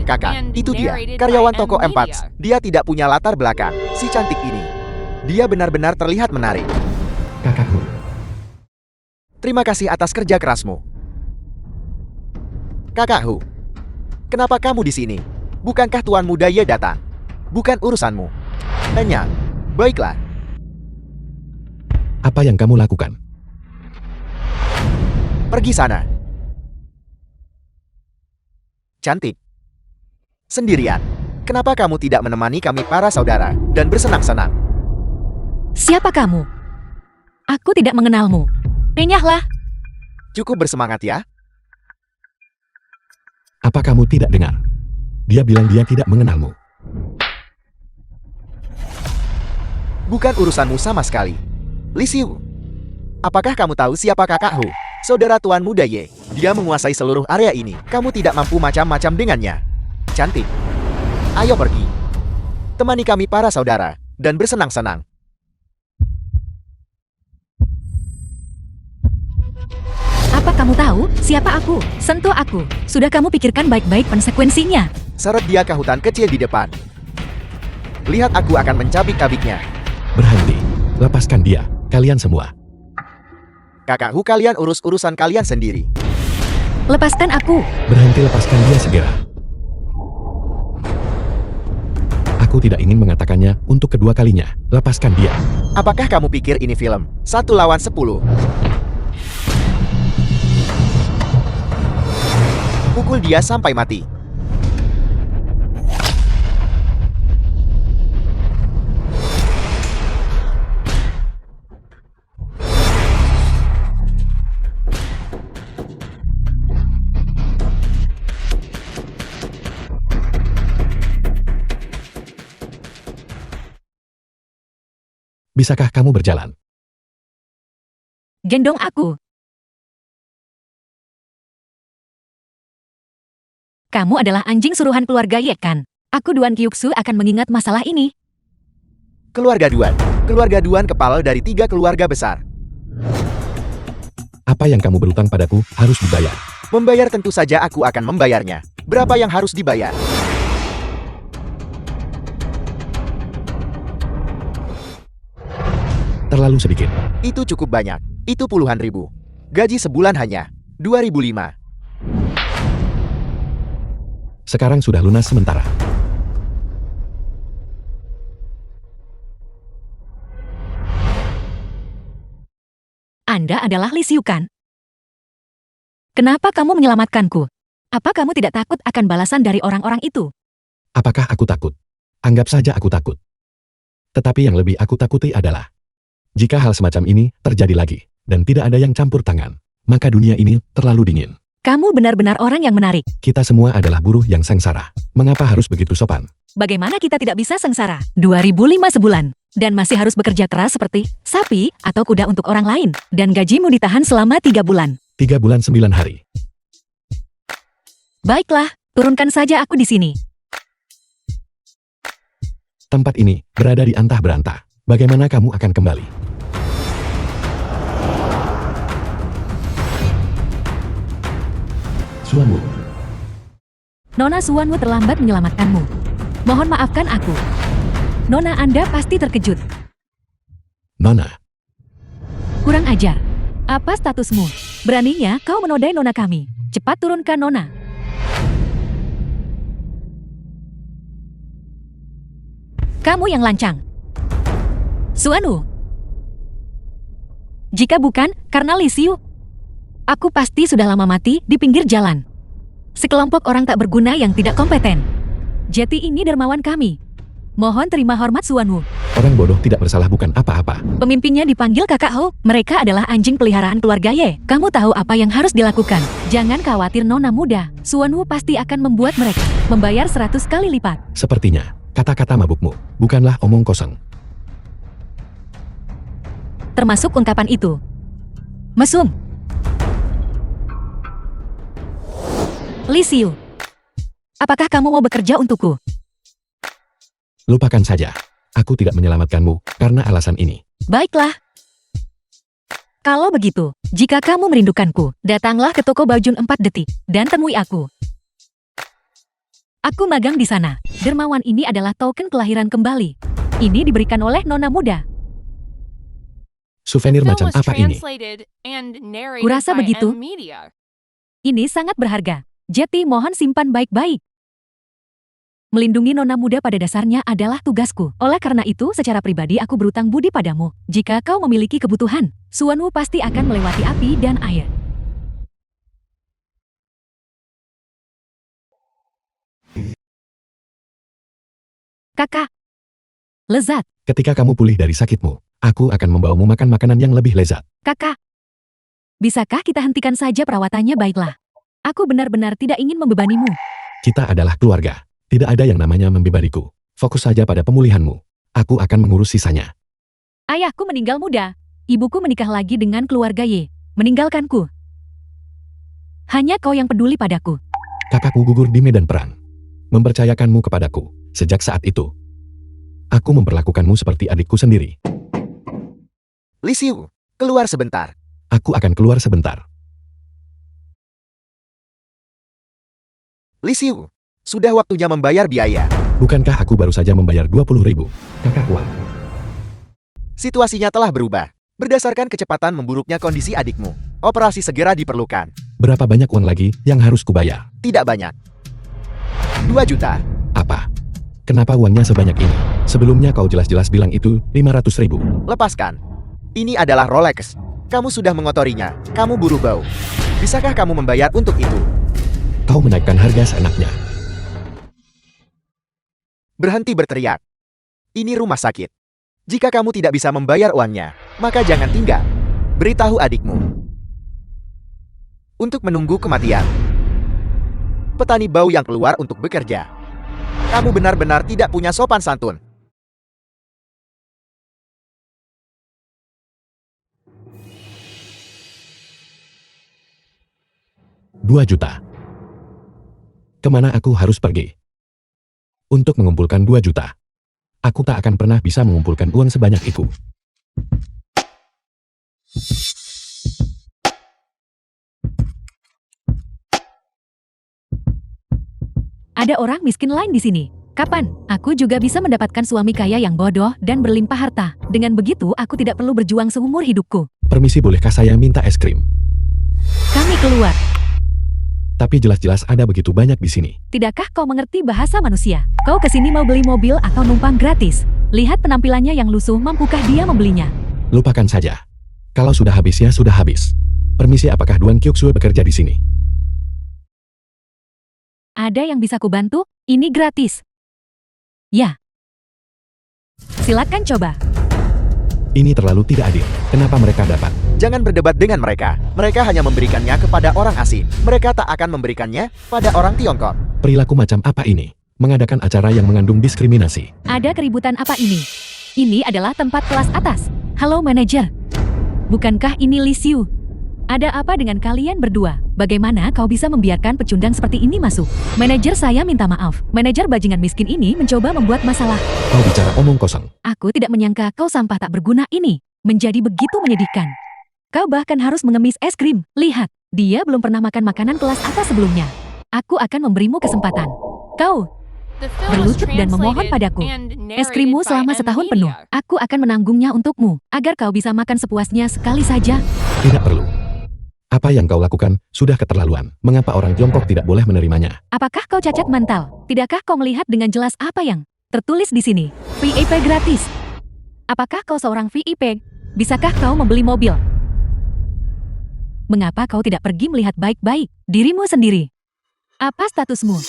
Kakak, itu dia, karyawan toko Empats. Dia tidak punya latar belakang, si cantik ini. Dia benar-benar terlihat menarik. Kakakku. Terima kasih atas kerja kerasmu. Kakak Hu, kenapa kamu di sini? Bukankah Tuan Muda Ye datang? Bukan urusanmu. Tanya, baiklah. Apa yang kamu lakukan? Pergi sana. Cantik. Sendirian. Kenapa kamu tidak menemani kami para saudara dan bersenang-senang? Siapa kamu? Aku tidak mengenalmu. Penyahlah. Cukup bersemangat ya. Apa kamu tidak dengar? Dia bilang dia tidak mengenalmu. Bukan urusanmu sama sekali. Li Xiu. Apakah kamu tahu siapa Kakak Hu? Saudara Tuan Muda Ye. Dia menguasai seluruh area ini. Kamu tidak mampu macam-macam dengannya. Cantik. Ayo pergi. Temani kami para saudara dan bersenang-senang. Apa kamu tahu siapa aku? Sentuh aku. Sudah kamu pikirkan baik-baik konsekuensinya. Seret dia ke hutan kecil di depan. Lihat, aku akan mencabik-cabiknya. Berhenti. Lepaskan dia, kalian semua. Kakak Hu, kalian urus urusan kalian sendiri. Lepaskan aku. Berhenti, lepaskan dia segera. Aku tidak ingin mengatakannya untuk kedua kalinya. Lepaskan dia. Apakah kamu pikir ini film? 1 lawan 10. Pukul dia sampai mati. Bisakah kamu berjalan? Gendong aku. Kamu adalah anjing suruhan keluarga Ye kan? Aku Duan Qiuxu akan mengingat masalah ini. Keluarga Duan. Keluarga Duan kepala dari 3 keluarga besar. Apa yang kamu berutang padaku harus dibayar. Membayar tentu saja aku akan membayarnya. Berapa yang harus dibayar? Terlalu sedikit. Itu cukup banyak. Itu puluhan ribu. Gaji sebulan hanya 2.005. Sekarang sudah lunas sementara. Anda adalah Li Xiu kan? Kenapa kamu menyelamatkanku? Apa kamu tidak takut akan balasan dari orang-orang itu? Apakah aku takut? Anggap saja aku takut. Tetapi yang lebih aku takuti adalah jika hal semacam ini terjadi lagi, dan tidak ada yang campur tangan, maka dunia ini terlalu dingin. Kamu benar-benar orang yang menarik. Kita semua adalah buruh yang sengsara. Mengapa harus begitu sopan? Bagaimana kita tidak bisa sengsara? 2.005 sebulan. Dan masih harus bekerja keras seperti sapi atau kuda untuk orang lain. Dan gajimu ditahan selama 3 bulan. 3 bulan 9 hari. Baiklah, turunkan saja aku di sini. Tempat ini berada di antah berantah. Bagaimana kamu akan kembali? Suamu. Nona Suanwu terlambat menyelamatkanmu. Mohon maafkan aku. Nona, Anda pasti terkejut. Nona. Kurang ajar. Apa statusmu? Beraninya kau menodai Nona kami. Cepat turunkan Nona. Kamu yang lancang. Suanwu. Jika bukan karena Li Xiu, aku pasti sudah lama mati di pinggir jalan. Sekelompok orang tak berguna yang tidak kompeten. Jati ini dermawan kami. Mohon terima hormat Suanwu. Orang bodoh tidak bersalah bukan apa-apa. Pemimpinnya dipanggil Kakak Ho. Mereka adalah anjing peliharaan keluarga Ye. Kamu tahu apa yang harus dilakukan. Jangan khawatir Nona muda. Suanwu pasti akan membuat mereka membayar 100 kali lipat. Sepertinya, kata-kata mabukmu bukanlah omong kosong. Termasuk ungkapan itu. Mesum. Li Xiu. Apakah kamu mau bekerja untukku? Lupakan saja. Aku tidak menyelamatkanmu karena alasan ini. Baiklah. Kalau begitu, jika kamu merindukanku, datanglah ke toko Baojun 4 detik dan temui aku. Aku magang di sana. Dermawan ini adalah token kelahiran kembali. Ini diberikan oleh Nona Muda. Souvenir macam apa ini? Kurasa begitu. Ini sangat berharga. Jetty, mohon simpan baik-baik. Melindungi Nona Muda pada dasarnya adalah tugasku. Oleh karena itu, secara pribadi aku berutang budi padamu. Jika kau memiliki kebutuhan, Suanwu pasti akan melewati api dan air. Kakak. Lezat. Ketika kamu pulih dari sakitmu, aku akan membawamu makan makanan yang lebih lezat. Kakak. Bisakah kita hentikan saja perawatannya? Baiklah. Aku benar-benar tidak ingin membebanimu. Kita adalah keluarga. Tidak ada yang namanya membebaniku. Fokus saja pada pemulihanmu. Aku akan mengurus sisanya. Ayahku meninggal muda. Ibuku menikah lagi dengan keluarga Y. Meninggalkanku. Hanya kau yang peduli padaku. Kakakku gugur di medan perang. Mempercayakanmu kepadaku. Sejak saat itu, aku memperlakukanmu seperti adikku sendiri. Lisiu, keluar sebentar. Aku akan keluar sebentar. Lisiu, sudah waktunya membayar biaya. Bukankah aku baru saja membayar 20.000? Kakak Wang. Situasinya telah berubah. Berdasarkan kecepatan memburuknya kondisi adikmu, operasi segera diperlukan. Berapa banyak uang lagi yang harus kubayar? Tidak banyak. 2 juta. Apa? Kenapa uangnya sebanyak ini? Sebelumnya kau jelas-jelas bilang itu 500.000. Lepaskan. Ini adalah Rolex. Kamu sudah mengotorinya. Kamu buru bau. Bisakah kamu membayar untuk itu? Kau menaikkan harga seenaknya. Berhenti berteriak. Ini rumah sakit. Jika kamu tidak bisa membayar uangnya, maka jangan tinggal. Beritahu adikmu. Untuk menunggu kematian. Petani bau yang keluar untuk bekerja. Kamu benar-benar tidak punya sopan santun. $2 juta. Kemana aku harus pergi? Untuk mengumpulkan 2 juta. Aku tak akan pernah bisa mengumpulkan uang sebanyak itu. Ada orang miskin lain di sini. Kapan? Aku juga bisa mendapatkan suami kaya yang bodoh dan berlimpah harta. Dengan begitu, aku tidak perlu berjuang seumur hidupku. Permisi, bolehkah saya minta es krim? Kami keluar. Tapi jelas-jelas ada begitu banyak di sini. Tidakkah kau mengerti bahasa manusia? Kau kesini mau beli mobil atau numpang gratis? Lihat penampilannya yang lusuh, mampukah dia membelinya? Lupakan saja. Kalau sudah habis ya sudah habis. Permisi, apakah Duan Kyuksue bekerja di sini? Ada yang bisa kubantu? Ini gratis. Ya. Silakan coba. Ini terlalu tidak adil. Kenapa mereka dapat? Jangan berdebat dengan mereka. Mereka hanya memberikannya kepada orang asing. Mereka tak akan memberikannya pada orang Tiongkok. Perilaku macam apa ini? Mengadakan acara yang mengandung diskriminasi. Ada keributan apa ini? Ini adalah tempat kelas atas. Halo manajer. Bukankah ini Lisiu? Ada apa dengan kalian berdua? Bagaimana kau bisa membiarkan pecundang seperti ini masuk? Manajer, saya minta maaf. Manajer bajingan miskin ini mencoba membuat masalah. Kau bicara omong kosong. Aku tidak menyangka kau sampah tak berguna ini menjadi begitu menyedihkan. Kau bahkan harus mengemis es krim. Lihat, dia belum pernah makan makanan kelas atas sebelumnya. Aku akan memberimu kesempatan. Kau berlutut dan memohon padaku. Es krimmu selama setahun penuh. Aku akan menanggungnya untukmu, agar kau bisa makan sepuasnya sekali saja. Tidak perlu. Apa yang kau lakukan sudah keterlaluan. Mengapa orang Tiongkok tidak boleh menerimanya? Apakah kau cacat mental? Tidakkah kau melihat dengan jelas apa yang tertulis di sini? VIP gratis. Apakah kau seorang VIP? Bisakah kau membeli mobil? Mengapa kau tidak pergi melihat baik-baik dirimu sendiri? Apa statusmu?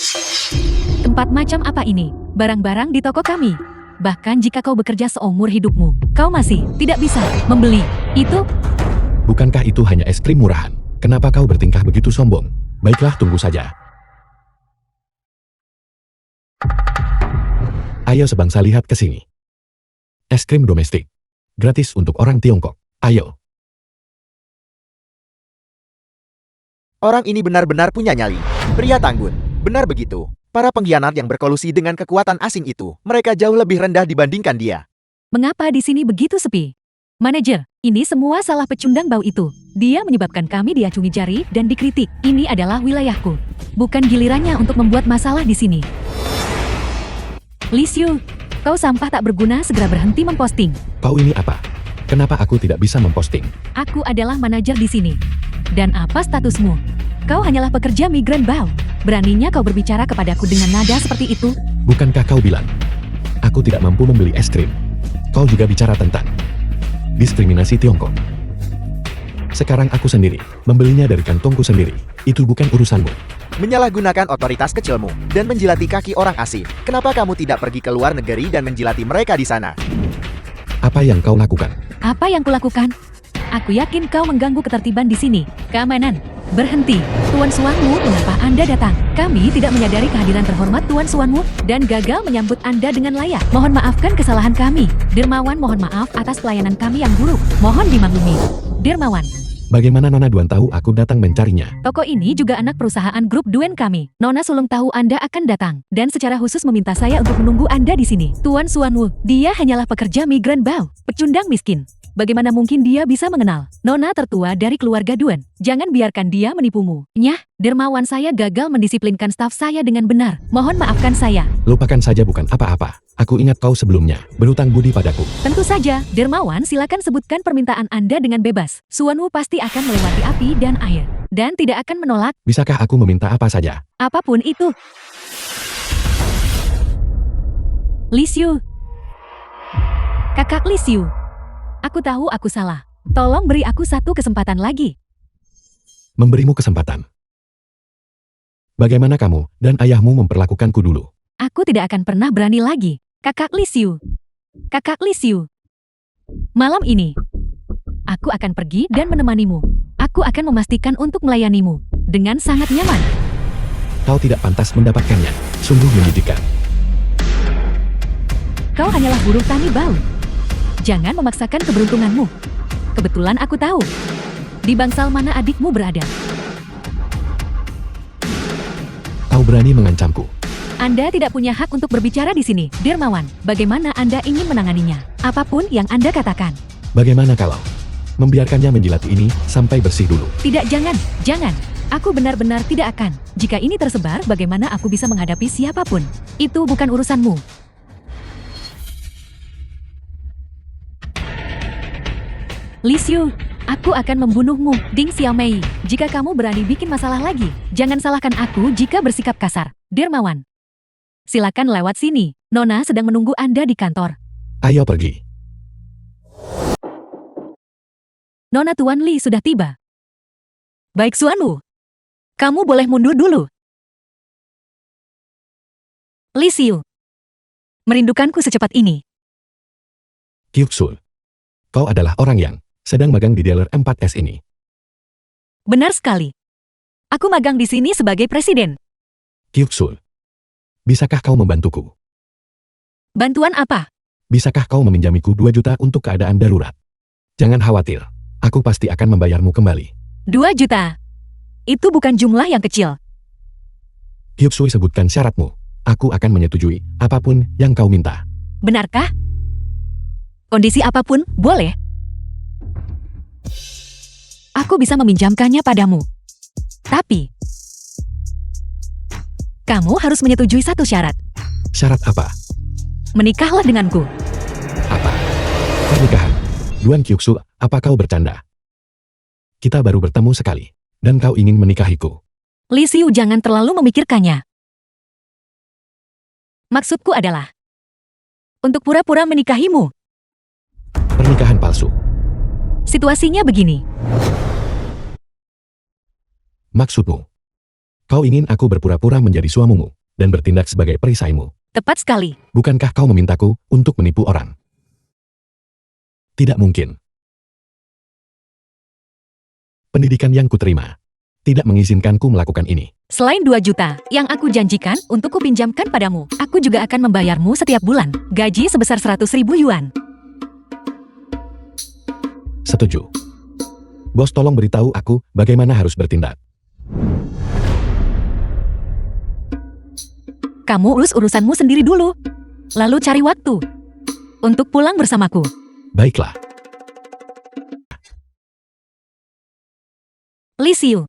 Tempat macam apa ini? Barang-barang di toko kami. Bahkan jika kau bekerja seumur hidupmu, kau masih tidak bisa membeli itu. Bukankah itu hanya es krim murahan? Kenapa kau bertingkah begitu sombong? Baiklah, tunggu saja. Ayo sebangsa, lihat ke sini. Es krim domestik. Gratis untuk orang Tiongkok. Ayo. Orang ini benar-benar punya nyali. Pria tanggun. Benar begitu. Para pengkhianat yang berkolusi dengan kekuatan asing itu, mereka jauh lebih rendah dibandingkan dia. Mengapa di sini begitu sepi? Manajer, ini semua salah pecundang bau itu. Dia menyebabkan kami diacungi jari dan dikritik. Ini adalah wilayahku. Bukan gilirannya untuk membuat masalah di sini. Lisiu, kau sampah tak berguna, segera berhenti memposting. Kau ini apa? Kenapa aku tidak bisa memposting? Aku adalah manajer di sini. Dan apa statusmu? Kau hanyalah pekerja migran Bao. Beraninya kau berbicara kepadaku dengan nada seperti itu? Bukankah kau bilang, aku tidak mampu membeli es krim? Kau juga bicara tentang diskriminasi Tiongkok. Sekarang aku sendiri, membelinya dari kantongku sendiri. Itu bukan urusanmu. Menyalahgunakan otoritas kecilmu dan menjilati kaki orang asing. Kenapa kamu tidak pergi ke luar negeri dan menjilati mereka di sana? Apa yang kau lakukan? Apa yang kulakukan? Aku yakin kau mengganggu ketertiban di sini. Keamanan, berhenti. Tuan Suanmu, mengapa Anda datang? Kami tidak menyadari kehadiran terhormat Tuan Suanmu dan gagal menyambut Anda dengan layak. Mohon maafkan kesalahan kami. Dermawan mohon maaf atas pelayanan kami yang buruk. Mohon dimaklumi. Dermawan. Bagaimana Nona Duan tahu aku datang mencarinya? Toko ini juga anak perusahaan grup Duen kami. Nona Sulung tahu Anda akan datang dan secara khusus meminta saya untuk menunggu Anda di sini. Tuan Suanwu, dia hanyalah pekerja migran Bao, pecundang miskin. Bagaimana mungkin dia bisa mengenal Nona tertua dari keluarga Duen? Jangan biarkan dia menipumu. Nyah, dermawan saya gagal mendisiplinkan staf saya dengan benar. Mohon maafkan saya. Lupakan saja, bukan apa-apa. Aku ingat kau sebelumnya berutang budi padaku. Tentu saja, dermawan, silakan sebutkan permintaan Anda dengan bebas. Suanwu pasti akan melewati api dan air dan tidak akan menolak Bisakah aku meminta apa saja? apapun itu. Lisiu. Kakak Lisiu. Aku tahu aku salah. Tolong beri aku satu kesempatan lagi. Memberimu kesempatan. Bagaimana kamu dan ayahmu memperlakukanku dulu? Aku tidak akan pernah berani lagi. Kakak Lisiu. Kakak Lisiu. Malam ini, aku akan pergi dan menemanimu. Aku akan memastikan untuk melayanimu dengan sangat nyaman. Kau tidak pantas mendapatkannya. Sungguh menyedihkan. Kau hanyalah buruh tani Bao. Jangan memaksakan keberuntunganmu. Kebetulan aku tahu di bangsal mana adikmu berada. Kau berani mengancamku. Anda tidak punya hak untuk berbicara di sini, Dermawan. Bagaimana Anda ingin menanganinya? Apapun yang Anda katakan. Bagaimana kalau membiarkannya menjilati ini sampai bersih dulu? Tidak, jangan. Aku benar-benar tidak akan. Jika ini tersebar, bagaimana aku bisa menghadapi siapapun? Itu bukan urusanmu. Lisiu, aku akan membunuhmu, Ding Xiaomei. Jika kamu berani bikin masalah lagi, jangan salahkan aku jika bersikap kasar. Dermawan. Silakan lewat sini. Nona sedang menunggu Anda di kantor. Ayo pergi. Nona Tuan Li sudah tiba. Baik Suanwu. Kamu boleh mundur dulu. Lisiu. Merindukanku secepat ini. Kyuksul. Kau adalah orang yang sedang magang di dealer 4S ini. Benar sekali. Aku magang di sini sebagai presiden. Kyuksul. Bisakah kau membantuku? Bantuan apa? Bisakah kau meminjamiku 2 juta untuk keadaan darurat? Jangan khawatir. Aku pasti akan membayarmu kembali. 2 juta. Itu bukan jumlah yang kecil. Kyuksul, sebutkan syaratmu. Aku akan menyetujui apapun yang kau minta. Benarkah? Kondisi apapun, boleh. Aku bisa meminjamkannya padamu. Tapi, kamu harus menyetujui satu syarat. Syarat apa? Menikahlah denganku. Apa? Pernikahan? Duan Kyuksul, apa kau bercanda? Kita baru bertemu sekali, dan kau ingin menikahiku. Lisiu, jangan terlalu memikirkannya. Maksudku adalah untuk pura-pura menikahimu. Pernikahan palsu. Situasinya begini. Maksudmu? Kau ingin aku berpura-pura menjadi suamimu dan bertindak sebagai perisaimu. Tepat sekali. Bukankah kau memintaku untuk menipu orang? Tidak mungkin. Pendidikan yang kuterima tidak mengizinkanku melakukan ini. Selain 2 juta yang aku janjikan untuk kupinjamkan padamu, aku juga akan membayarmu setiap bulan. Gaji sebesar 100.000 yuan. Setuju. Bos, tolong beritahu aku bagaimana harus bertindak. Kamu urus urusanmu sendiri dulu. Lalu cari waktu untuk pulang bersamaku. Baiklah. Lisiu.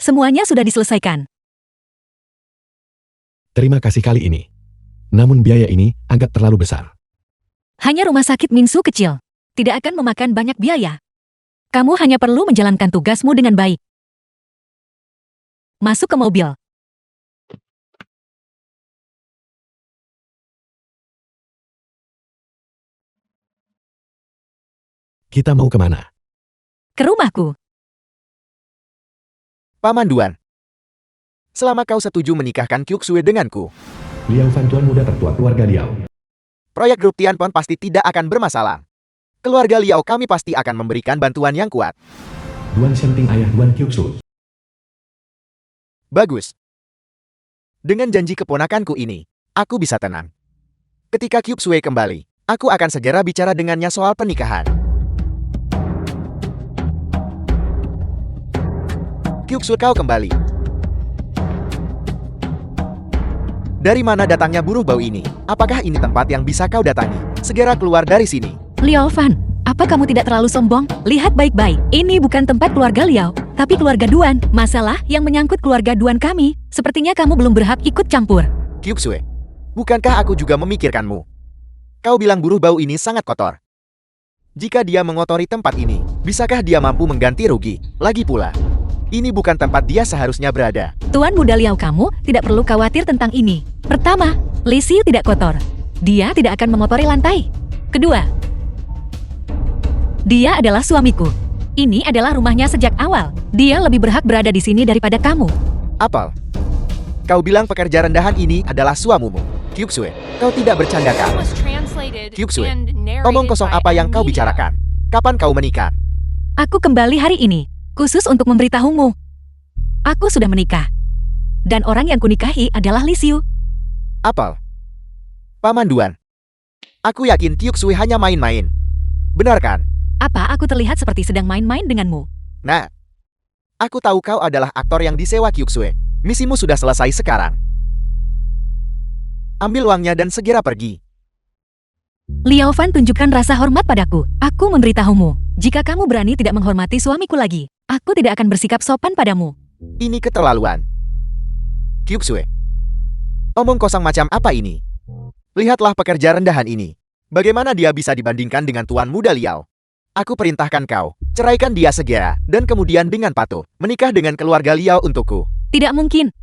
Semuanya sudah diselesaikan. Terima kasih, kali ini Namun biaya ini agak terlalu besar. Hanya rumah sakit Minsu kecil. Tidak akan memakan banyak biaya. Kamu hanya perlu menjalankan tugasmu dengan baik. Masuk ke mobil. Kita mau kemana? Ke rumahku. Paman Duan. Selama kau setuju menikahkan Kyuksue denganku, Liao Fan tuan muda tertua keluarga Liao. proyek grup Tianpon pasti tidak akan bermasalah. Keluarga Liao kami pasti akan memberikan bantuan yang kuat. Duan Shenting ayah Duan Kyuksu. Bagus. Dengan janji keponakanku ini, aku bisa tenang. Ketika Kyuksue kembali, aku akan segera bicara dengannya soal pernikahan. Kyuksue, kau kembali. Dari mana datangnya buruh bau ini? Apakah ini tempat yang bisa kau datangi? Segera keluar dari sini. Liao Fan, apa kamu tidak terlalu sombong? Lihat baik-baik, ini bukan tempat keluarga Liao, tapi keluarga Duan. Masalah yang menyangkut keluarga Duan kami, sepertinya kamu belum berhak ikut campur. Kyuksue, bukankah aku juga memikirkanmu? Kau bilang buruh bau ini sangat kotor. Jika dia mengotori tempat ini, bisakah dia mampu mengganti rugi? Lagi pula, ini bukan tempat dia seharusnya berada. Tuan muda Liao, kamu tidak perlu khawatir tentang ini. Pertama, Li Xiu tidak kotor. Dia tidak akan mengotori lantai. Kedua, dia adalah suamiku. Ini adalah rumahnya sejak awal. Dia lebih berhak berada di sini daripada kamu. Apel, kau bilang pekerja rendahan ini adalah suamimu. Kyuksue, kau tidak bercanda kan? Kyuksue, omong kosong apa yang kau bicarakan? Kapan kau menikah? Aku kembali hari ini, khusus untuk memberitahumu. Aku sudah menikah. Dan orang yang kunikahi adalah Li Xiu. Apel, Paman Duan, aku yakin Kyuksue hanya main-main. Benar kan? Apa aku terlihat seperti sedang main-main denganmu? Nah, aku tahu kau adalah aktor yang disewa Kyuksue. Misimu sudah selesai sekarang. Ambil uangnya dan segera pergi. Liao Fan tunjukkan rasa hormat padaku. Aku memberitahumu, jika kamu berani tidak menghormati suamiku lagi, aku tidak akan bersikap sopan padamu. Ini keterlaluan. Kyuksue, omong kosong macam apa ini? Lihatlah pekerja rendahan ini. Bagaimana dia bisa dibandingkan dengan Tuan Muda Liao? Aku perintahkan kau, ceraikan dia segera, dan kemudian dengan patuh, menikah dengan keluarga Liao untukku. Tidak mungkin.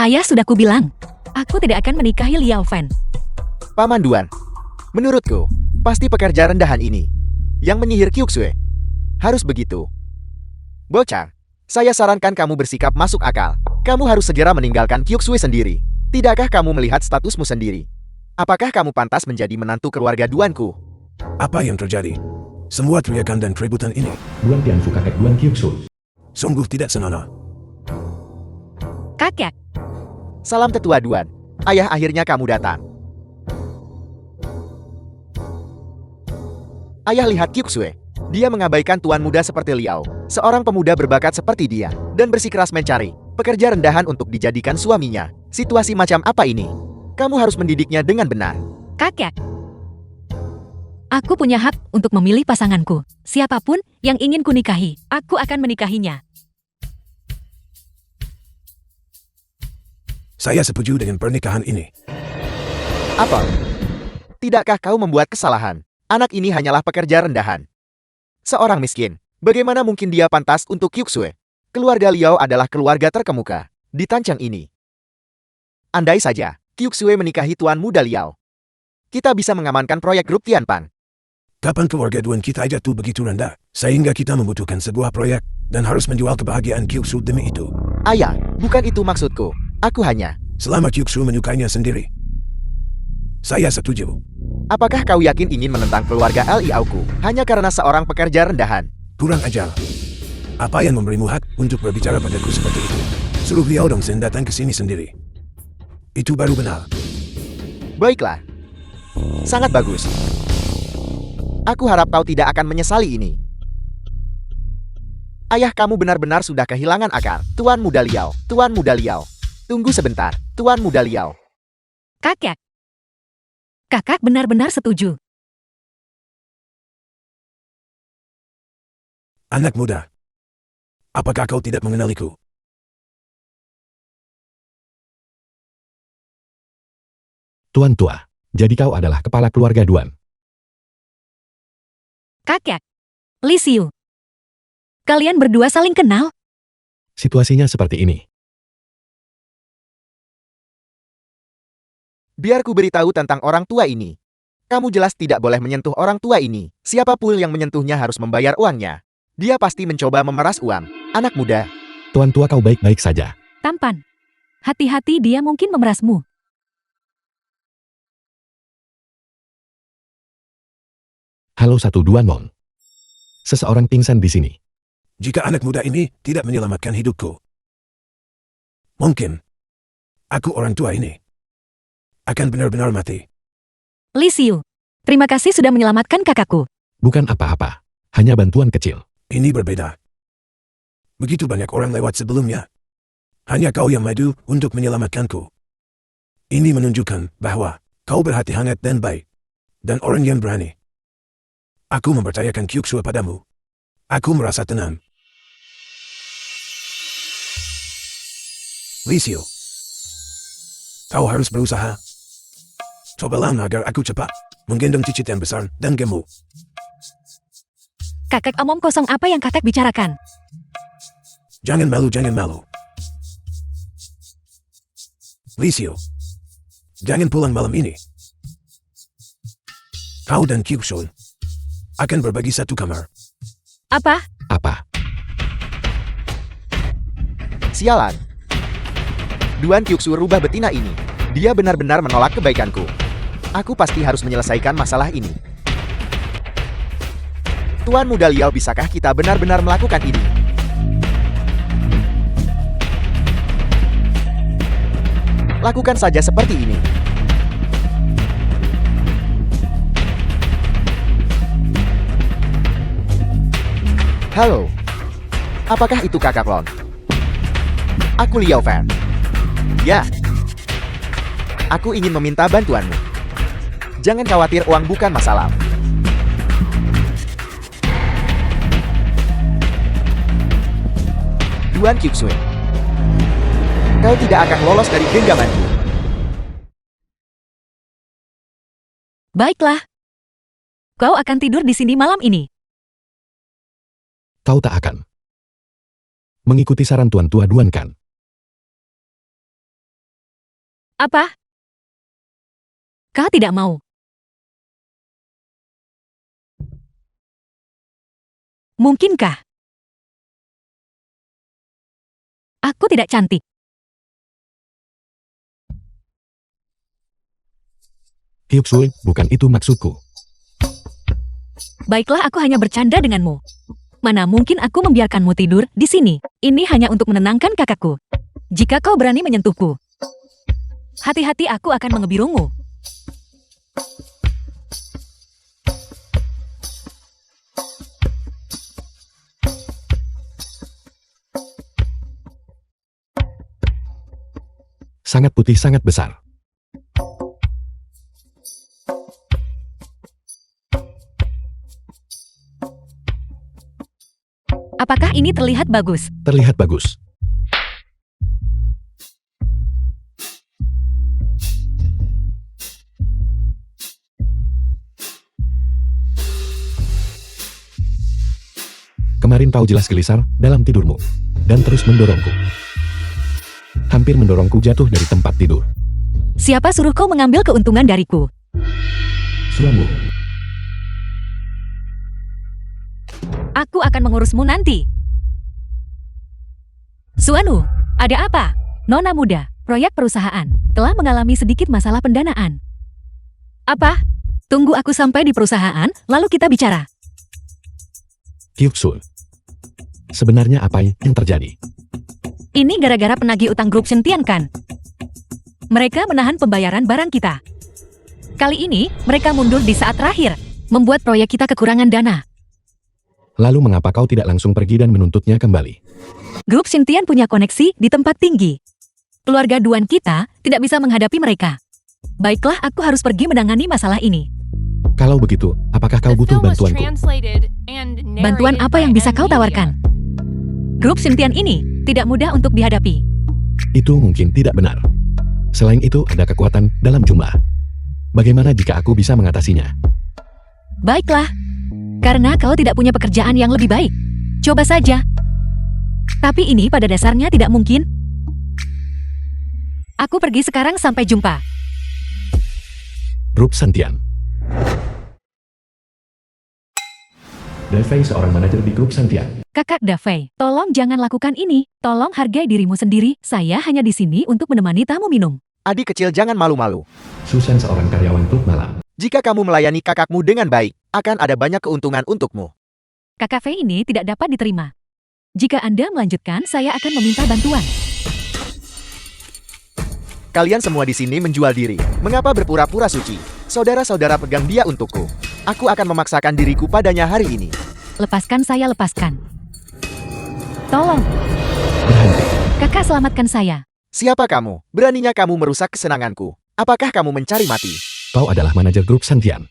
Ayah sudah kubilang, aku tidak akan menikahi Liao Fan. Paman Duan, menurutku, pasti pekerja rendahan ini yang menyihir Kyuksue. Harus begitu. Bocah, saya sarankan kamu bersikap masuk akal. Kamu harus segera meninggalkan Kyuksue sendiri. Tidakkah kamu melihat statusmu sendiri? Apakah kamu pantas menjadi menantu keluarga Duanku? Apa yang terjadi? Semua teriakan dan keributan ini Duan Tianfu kakek Duan Kyuksu. sungguh tidak senonoh. Kakek, Salam tetua Duan. Ayah, akhirnya kamu datang. Ayah, lihat Kyuksue. Dia mengabaikan tuan muda seperti Liao, seorang pemuda berbakat seperti dia, dan bersikeras mencari pekerja rendahan untuk dijadikan suaminya. Situasi macam apa ini? Kamu harus mendidiknya dengan benar. kakek. Aku punya hak untuk memilih pasanganku. Siapapun yang ingin kunikahi, aku akan menikahinya. Saya setuju dengan pernikahan ini. Apa? Tidakkah kau membuat kesalahan? Anak ini hanyalah pekerja rendahan. Seorang miskin. Bagaimana mungkin dia pantas untuk Kyuksue? Keluarga Liao adalah keluarga terkemuka di Tancang ini. Andai saja Kyuksue menikahi Tuan Muda Liao, kita bisa mengamankan proyek grup Tianpan. Kapan keluarga Duan kita jatuh begitu rendah, sehingga kita membutuhkan sebuah proyek, dan harus menjual kebahagiaan Kyuksu demi itu. Ayah, bukan itu maksudku. Aku hanya... Selama Kyuksu menyukainya sendiri, saya setuju. Apakah kau yakin ingin menentang keluarga Liao-ku hanya karena seorang pekerja rendahan? Kurang ajar. Apa yang memberimu hak untuk berbicara padaku seperti itu? Suruh Liao Dongsen datang ke sini sendiri. Itu baru benar. Baiklah. Sangat bagus. Aku harap kau tidak akan menyesali ini. Ayah, kamu benar-benar sudah kehilangan akal. Tuan Muda Liao, Tuan Muda Liao. Tunggu sebentar, Tuan Muda Liao. Kakek. Kakak benar-benar setuju. Anak muda, apakah kau tidak mengenaliku? Tuan tua, jadi kau adalah kepala keluarga Duan. Kakek. Li Xiu. Kalian berdua saling kenal? Situasinya seperti ini. Biar ku beritahu tentang orang tua ini. Kamu jelas tidak boleh menyentuh orang tua ini. Siapapun yang menyentuhnya harus membayar uangnya. Dia pasti mencoba memeras uang. Anak muda. Tuan tua kau baik-baik saja. Tampan. Hati-hati, dia mungkin memerasmu. Halo 1-2 Nong. Seseorang pingsan di sini. Jika anak muda ini tidak menyelamatkan hidupku, mungkin aku orang tua ini akan benar-benar mati. Li Xiu. Terima kasih sudah menyelamatkan kakakku. Bukan apa-apa. Hanya bantuan kecil. Ini berbeda. Begitu banyak orang lewat sebelumnya. Hanya kau yang maju untuk menyelamatkanku. Ini menunjukkan bahwa kau berhati hangat dan baik. Dan orang yang berani. Aku mempercayakan Kyuxue padamu. Aku merasa tenang. Li Xiu, kau harus berusaha. Cobalah agar aku cepat menggendong cicit yang besar dan gemuk. Kakek omong kosong, apa yang kakek bicarakan? Jangan malu, jangan malu. Li Xiu, jangan pulang malam ini. Kau dan Kyuxue akan berbagi satu kamar. Apa? Apa? Sialan. Duan Kyuxu rubah betina ini. Dia benar-benar menolak kebaikanku. Aku pasti harus menyelesaikan masalah ini. Tuan muda Liao, bisakah kita benar-benar melakukan ini? Lakukan saja seperti ini. Halo. Apakah itu kakak Lon? Aku Liao Fan. Ya. Aku ingin meminta bantuanmu. Jangan khawatir, uang bukan masalah. Duan Kyuxue, kau tidak akan lolos dari genggamanku. Baiklah. Kau akan tidur di sini malam ini. Kau tak akan mengikuti saran tuan tua Duan kan? Apa? Kau tidak mau. Mungkinkah? Aku tidak cantik. Kyuxue, bukan itu maksudku. Baiklah, aku hanya bercanda denganmu. Mana mungkin aku membiarkanmu tidur di sini. Ini hanya untuk menenangkan kakakku. Jika kau berani menyentuhku, hati-hati, aku akan mengebirungmu. Sangat putih, sangat besar. Apakah ini terlihat bagus? Terlihat bagus. Kemarin kau jelas gelisar dalam tidurmu dan terus mendorongku. Hampir mendorongku jatuh dari tempat tidur. Siapa suruh kau mengambil keuntungan dariku? Suamu. Aku akan mengurusmu nanti. Suanu, ada apa? Nona muda, proyek perusahaan telah mengalami sedikit masalah pendanaan. Apa? Tunggu aku sampai di perusahaan, lalu kita bicara. Kyuxue, sebenarnya apa yang terjadi? Ini gara-gara penagih utang grup Sentian kan? Mereka menahan pembayaran barang kita. Kali ini, mereka mundur di saat terakhir, membuat proyek kita kekurangan dana. Lalu mengapa kau tidak langsung pergi dan menuntutnya kembali? Grup Sentian punya koneksi di tempat tinggi. Keluarga Duan kita tidak bisa menghadapi mereka. Baiklah, aku harus pergi menangani masalah ini. Kalau begitu, apakah kau butuh bantuanku? Bantuan apa yang bisa kau tawarkan? Grup Sentian ini tidak mudah untuk dihadapi. Itu mungkin tidak benar. Selain itu, ada kekuatan dalam jumlah. Bagaimana jika aku bisa mengatasinya? Baiklah. Karena kau tidak punya pekerjaan yang lebih baik. Coba saja. Tapi ini pada dasarnya tidak mungkin. Aku pergi sekarang, sampai jumpa. Grup Santian. Davey seorang manajer di grup Santian. Kakak Davey, tolong jangan lakukan ini. Tolong hargai dirimu sendiri. Saya hanya di sini untuk menemani tamu minum. Adik kecil, jangan malu-malu. Susan seorang karyawan klub malam. Jika kamu melayani kakakmu dengan baik, akan ada banyak keuntungan untukmu. Kakak Fei ini tidak dapat diterima. Jika Anda melanjutkan, saya akan meminta bantuan. Kalian semua di sini menjual diri. Mengapa berpura-pura suci? Saudara-saudara, pegang dia untukku. Aku akan memaksakan diriku padanya hari ini. Lepaskan saya, lepaskan. Tolong, Berhenti. kakak selamatkan saya. Siapa kamu? Beraninya kamu merusak kesenanganku. Apakah kamu mencari mati? Kau adalah manajer grup Santian.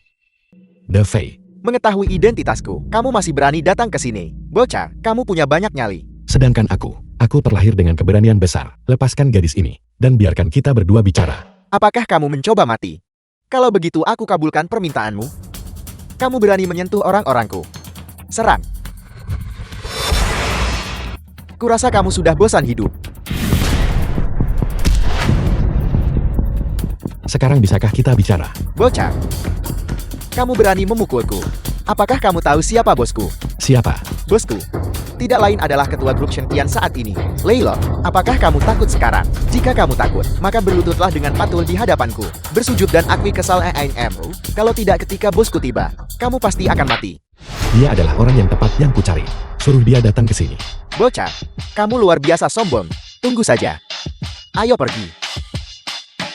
Davey. Mengetahui identitasku, kamu masih berani datang ke sini. Bocah, kamu punya banyak nyali. Sedangkan aku terlahir dengan keberanian besar. Lepaskan gadis ini, dan biarkan kita berdua bicara. Apakah kamu mencoba mati? Kalau begitu aku kabulkan permintaanmu. Kamu berani menyentuh orang-orangku. Serang. Kurasa kamu sudah bosan hidup. Sekarang bisakah kita bicara? Bocah, kamu berani memukulku. Apakah kamu tahu siapa bosku? Siapa? Bosku tidak lain adalah ketua grup Shantian saat ini, Leilong. Apakah kamu takut sekarang? Jika kamu takut, maka berlututlah dengan patuh di hadapanku. Bersujud dan akui kesal mu. Kalau tidak, ketika bosku tiba, kamu pasti akan mati. Dia adalah orang yang tepat yang kucari. Suruh dia datang ke sini. Bocah, kamu luar biasa sombong. Tunggu saja. Ayo pergi.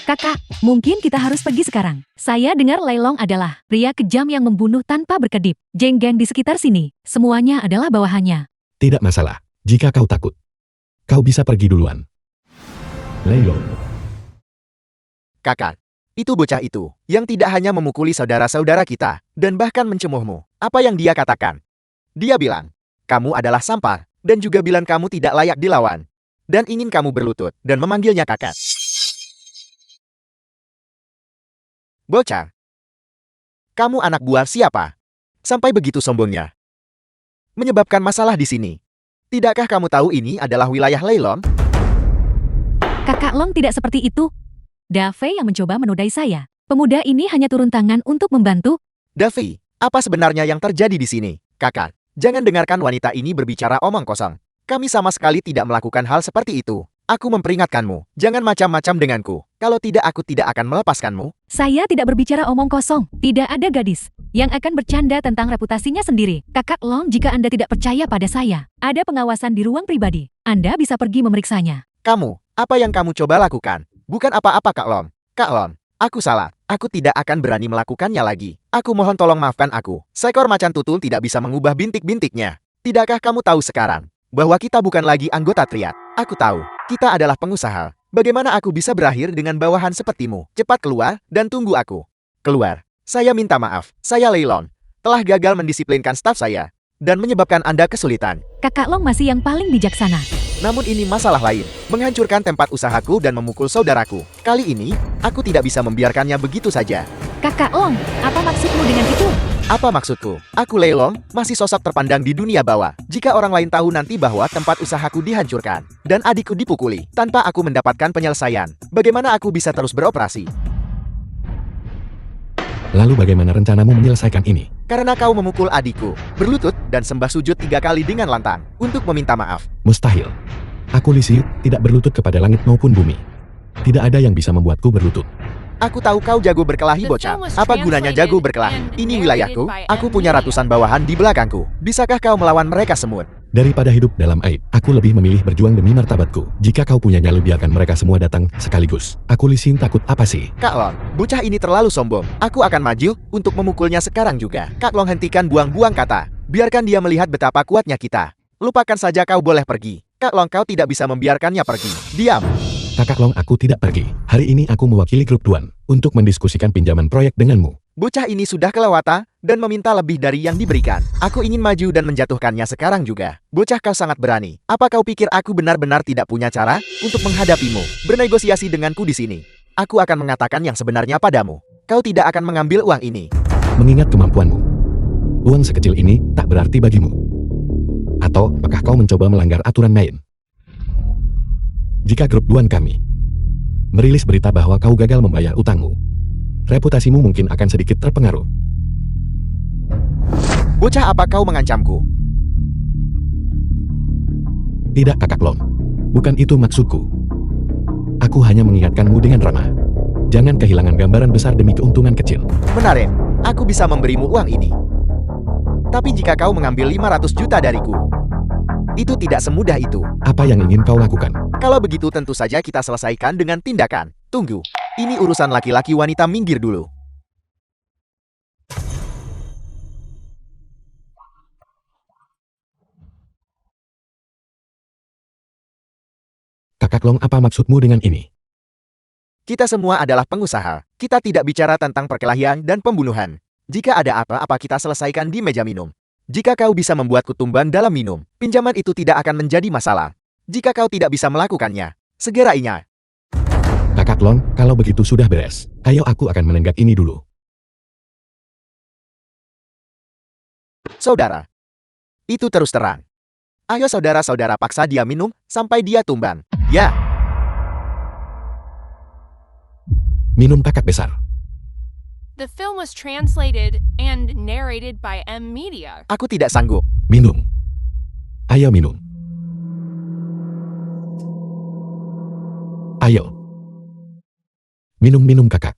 Kakak, mungkin kita harus pergi sekarang. Saya dengar Leilong adalah pria kejam yang membunuh tanpa berkedip. Geng-geng di sekitar sini, semuanya adalah bawahannya. Tidak masalah. Jika kau takut, kau bisa pergi duluan. Leilong. Kakak, itu bocah itu, yang tidak hanya memukuli saudara-saudara kita, dan bahkan mencemuhmu. Apa yang dia katakan? Dia bilang, kamu adalah sampah, dan juga bilang kamu tidak layak dilawan. Dan ingin kamu berlutut, dan memanggilnya kakak. Bocah, kamu anak buah siapa? Sampai begitu sombongnya. Menyebabkan masalah di sini. Tidakkah kamu tahu ini adalah wilayah Leilong? Kakak Long tidak seperti itu. Davey yang mencoba menodai saya. Pemuda ini hanya turun tangan untuk membantu. Davey, apa sebenarnya yang terjadi di sini? Kakak, jangan dengarkan wanita ini berbicara omong kosong. Kami sama sekali tidak melakukan hal seperti itu. Aku memperingatkanmu, jangan macam-macam denganku. Kalau tidak, aku tidak akan melepaskanmu. Saya tidak berbicara omong kosong. Tidak ada gadis yang akan bercanda tentang reputasinya sendiri. Kakak Long, jika Anda tidak percaya pada saya, ada pengawasan di ruang pribadi. Anda bisa pergi memeriksanya. Kamu, apa yang kamu coba lakukan? Bukan apa-apa, Kak Lom. Kak Lom, aku salah. Aku tidak akan berani melakukannya lagi. Aku mohon tolong maafkan aku. Seekor macan tutul tidak bisa mengubah bintik-bintiknya. Tidakkah kamu tahu sekarang bahwa kita bukan lagi anggota triad? Aku tahu, kita adalah pengusaha. Bagaimana aku bisa berakhir dengan bawahan sepertimu? Cepat keluar dan tunggu aku. Keluar. Saya minta maaf. Saya Leilong. Telah gagal mendisiplinkan staf saya dan menyebabkan Anda kesulitan. Kakak Long masih yang paling bijaksana. Namun ini masalah lain. Menghancurkan tempat usahaku dan memukul saudaraku. Kali ini, aku tidak bisa membiarkannya begitu saja. Kakak Long, apa maksudmu dengan itu? Apa maksudku? Aku Leilong, masih sosok terpandang di dunia bawah. Jika orang lain tahu nanti bahwa tempat usahaku dihancurkan dan adikku dipukuli tanpa aku mendapatkan penyelesaian, bagaimana aku bisa terus beroperasi? Lalu bagaimana rencanamu menyelesaikan ini? Karena kau memukul adikku, berlutut dan sembah sujud 3 kali dengan lantang untuk meminta maaf. Mustahil. Aku Lisiu, tidak berlutut kepada langit maupun bumi. Tidak ada yang bisa membuatku berlutut. Aku tahu kau jago berkelahi, bocah. Apa gunanya jago berkelahi? Ini wilayahku, aku punya ratusan bawahan di belakangku. Bisakah kau melawan mereka semua? Daripada hidup dalam aib, aku lebih memilih berjuang demi martabatku. Jika kau punya nyali, biarkan mereka semua datang sekaligus. Aku Lisiu, takut apa sih? Kak Long, bocah ini terlalu sombong. Aku akan maju untuk memukulnya sekarang juga. Kak Long, hentikan buang-buang kata. Biarkan dia melihat betapa kuatnya kita. Lupakan saja, kau boleh pergi. Kak Long, kau tidak bisa membiarkannya pergi. Diam. Kakak Long, aku tidak pergi. Hari ini aku mewakili grup Tuan untuk mendiskusikan pinjaman proyek denganmu. Bocah ini sudah kelewatan dan meminta lebih dari yang diberikan. Aku ingin maju dan menjatuhkannya sekarang juga. Bocah, kau sangat berani. Apa kau pikir aku benar-benar tidak punya cara untuk menghadapimu? Bernegosiasi denganku di sini. Aku akan mengatakan yang sebenarnya padamu. kau tidak akan mengambil uang ini. Mengingat kemampuanmu, uang sekecil ini tak berarti bagimu. Atau apakah kau mencoba melanggar aturan main? Jika grup Duan kami merilis berita bahwa kau gagal membayar utangmu, reputasimu mungkin akan sedikit terpengaruh. Bocah, apa kau mengancamku? Tidak, Kakak Long. Bukan itu maksudku. Aku hanya mengingatkanmu dengan ramah. Jangan kehilangan gambaran besar demi keuntungan kecil. Benar, aku bisa memberimu uang ini. Tapi jika kau mengambil 500 juta dariku, itu tidak semudah itu. Apa yang ingin kau lakukan? Kalau begitu tentu saja kita selesaikan dengan tindakan. Tunggu, ini urusan laki-laki, wanita, minggir dulu. Kakak Long, apa maksudmu dengan ini? Kita semua adalah pengusaha. Kita tidak bicara tentang perkelahian dan pembunuhan. Jika ada apa-apa kita selesaikan di meja minum. Jika kau bisa membuatku tumban dalam minum, pinjaman itu tidak akan menjadi masalah. Jika kau tidak bisa melakukannya, segerainya. Kakak Long, kalau begitu sudah beres. Ayo, aku akan menenggak ini dulu. Saudara, itu terus terang. Ayo saudara-saudara, paksa dia minum sampai dia tumban. Ya, Minum, kakak besar. The film was translated and narrated by M Media. aku tidak sanggup. Minum. Ayo minum. Ayo. Minum kakak.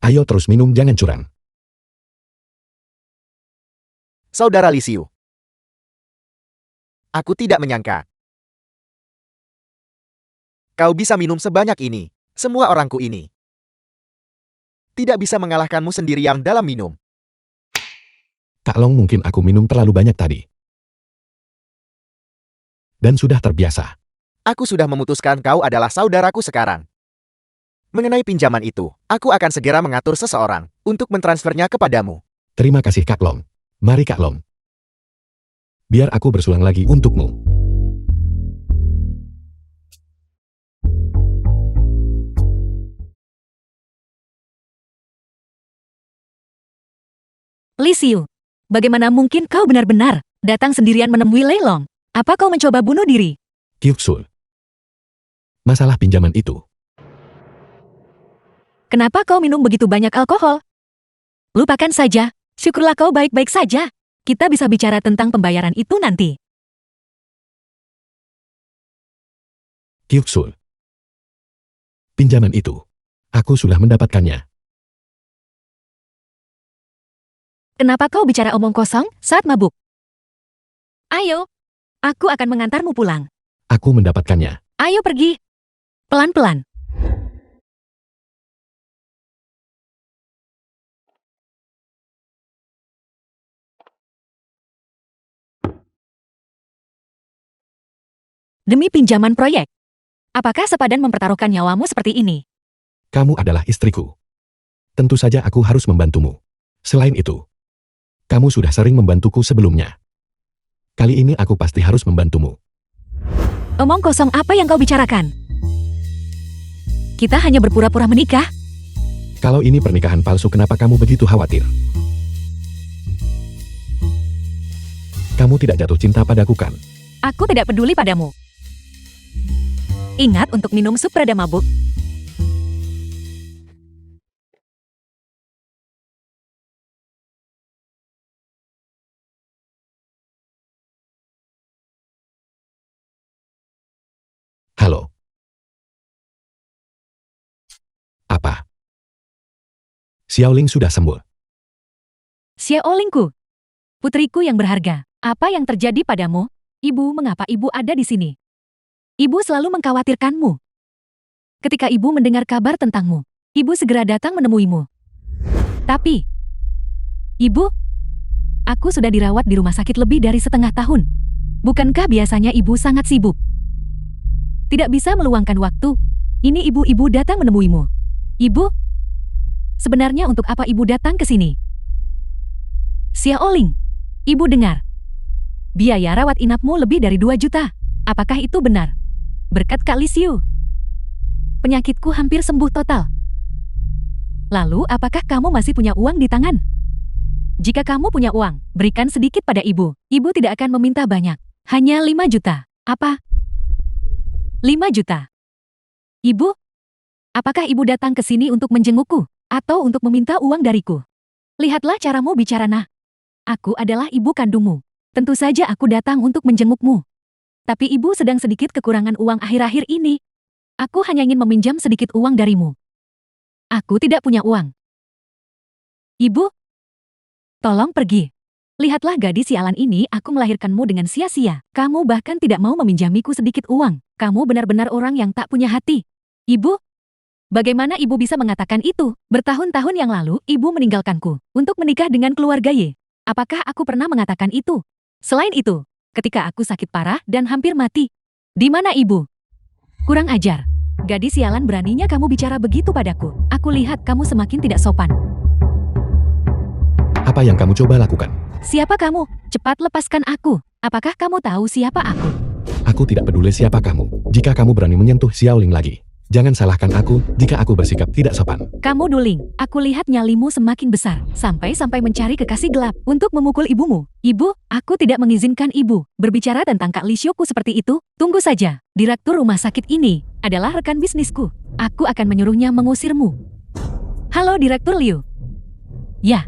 Ayo terus minum, jangan curang. Saudara Lisiu, aku tidak menyangka kau bisa minum sebanyak ini. Semua orangku ini tidak bisa mengalahkanmu sendirian dalam minum. Kak Long, mungkin aku minum terlalu banyak tadi. Dan sudah terbiasa. Aku sudah memutuskan kau adalah saudaraku sekarang. Mengenai pinjaman itu, aku akan segera mengatur seseorang untuk mentransfernya kepadamu. Terima kasih, Kak Long. Mari, Kak Long. Biar aku bersulang lagi untukmu. Lisiu, bagaimana mungkin kau benar-benar datang sendirian menemui Lei Long? Apa kau mencoba bunuh diri? Kyuksul. Masalah pinjaman itu. Kenapa kau minum begitu banyak alkohol? Lupakan saja. Syukurlah kau baik-baik saja. Kita bisa bicara tentang pembayaran itu nanti. Kyuksul. Pinjaman itu. Aku sudah mendapatkannya. Kenapa kau bicara omong kosong saat mabuk? Ayo, aku akan mengantarmu pulang. Aku mendapatkannya. Ayo pergi. Pelan-pelan. Demi pinjaman proyek. Apakah sepadan mempertaruhkan nyawamu seperti ini? Kamu adalah istriku. Tentu saja aku harus membantumu. Selain itu, kamu sudah sering membantuku sebelumnya. Kali ini aku pasti harus membantumu. Omong kosong apa yang kau bicarakan? Kita hanya berpura-pura menikah. Kalau ini pernikahan palsu, kenapa kamu begitu khawatir? Kamu tidak jatuh cinta padaku, kan? Aku tidak peduli padamu. Ingat untuk minum sup reda mabuk. Halo. Apa? Xiaoling sudah sembuh. Xiaolingku, putriku yang berharga, apa yang terjadi padamu? Ibu, mengapa ibu ada di sini? Ibu selalu mengkhawatirkanmu. Ketika ibu mendengar kabar tentangmu, ibu segera datang menemuimu. Tapi, ibu, aku sudah dirawat di rumah sakit lebih dari setengah tahun. Bukankah biasanya ibu sangat sibuk? Tidak bisa meluangkan waktu. Ini ibu-ibu datang menemuimu. Ibu, sebenarnya untuk apa ibu datang ke sini? Xiaoling, ibu dengar. Biaya rawat inapmu lebih dari 2 juta. Apakah itu benar? Berkat Kak Lisiu. Penyakitku hampir sembuh total. Lalu, apakah kamu masih punya uang di tangan? Jika kamu punya uang, berikan sedikit pada ibu. Ibu tidak akan meminta banyak. Hanya 5 juta. Apa? 5 juta. Ibu? Apakah ibu datang ke sini untuk menjengukku? Atau untuk meminta uang dariku? Lihatlah caramu bicara, nah. Aku adalah ibu kandungmu. Tentu saja aku datang untuk menjengukmu. Tapi ibu sedang sedikit kekurangan uang akhir-akhir ini. Aku hanya ingin meminjam sedikit uang darimu. Aku tidak punya uang. Ibu? Tolong pergi. Lihatlah gadis sialan ini, aku melahirkanmu dengan sia-sia. Kamu bahkan tidak mau meminjamiku sedikit uang. Kamu benar-benar orang yang tak punya hati. Ibu? Bagaimana ibu bisa mengatakan itu? Bertahun-tahun yang lalu, ibu meninggalkanku untuk menikah dengan keluarga Y. Apakah aku pernah mengatakan itu? Selain itu, ketika aku sakit parah dan hampir mati. Di mana ibu? Kurang ajar. Gadis sialan, beraninya kamu bicara begitu padaku. Aku lihat kamu semakin tidak sopan. Apa yang kamu coba lakukan? Siapa kamu? Cepat lepaskan aku. Apakah kamu tahu siapa aku? Aku tidak peduli siapa kamu. Jika kamu berani menyentuh Xiaoling lagi, jangan salahkan aku jika aku bersikap tidak sopan. Kamu Duling, aku lihat nyalimu semakin besar, sampai-sampai mencari kekasih gelap untuk memukul ibumu. Ibu, aku tidak mengizinkan ibu berbicara tentang Kak Li Xiuku seperti itu. Tunggu saja, direktur rumah sakit ini adalah rekan bisnisku. Aku akan menyuruhnya mengusirmu. Halo Direktur Liu. Ya,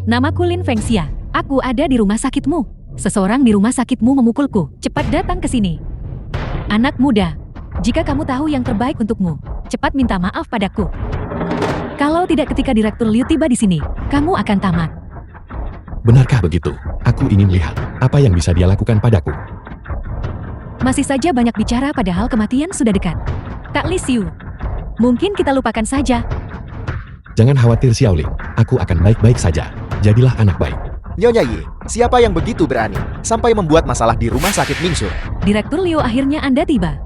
namaku Lin Fengxia. Aku ada di rumah sakitmu. Seseorang di rumah sakitmu memukulku. Cepat datang ke sini. Anak muda, jika kamu tahu yang terbaik untukmu, cepat minta maaf padaku. Kalau tidak, ketika Direktur Liu tiba di sini, kamu akan tamat. Benarkah begitu? Aku ingin lihat apa yang bisa dia lakukan padaku. Masih saja banyak bicara padahal kematian sudah dekat. Kak Li Xiu, mungkin kita lupakan saja. Jangan khawatir Xiaoling, aku akan baik-baik saja. Jadilah anak baik. Nyonya Ye, siapa yang begitu berani sampai membuat masalah di rumah sakit Mingsu? Direktur Liu, akhirnya Anda tiba.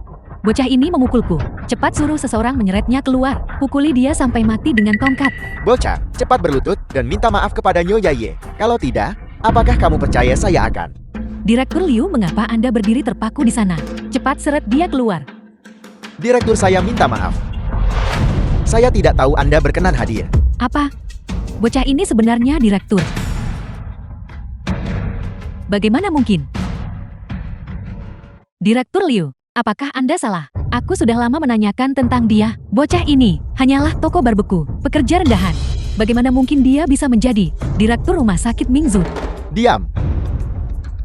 Bocah ini memukulku. Cepat suruh seseorang menyeretnya keluar. Pukuli dia sampai mati dengan tongkat. Bocah, cepat berlutut dan minta maaf kepada Nyonya Ye. Kalau tidak, apakah kamu percaya saya akan? Direktur Liu, mengapa Anda berdiri terpaku di sana? Cepat seret dia keluar. Direktur, saya minta maaf. Saya tidak tahu Anda berkenan hadir. Apa? Bocah ini sebenarnya direktur. Bagaimana mungkin? Direktur Liu, apakah Anda salah? Aku sudah lama menanyakan tentang dia. Bocah ini hanyalah toko barbeku, pekerja rendahan. Bagaimana mungkin dia bisa menjadi direktur rumah sakit Mingzu? Diam.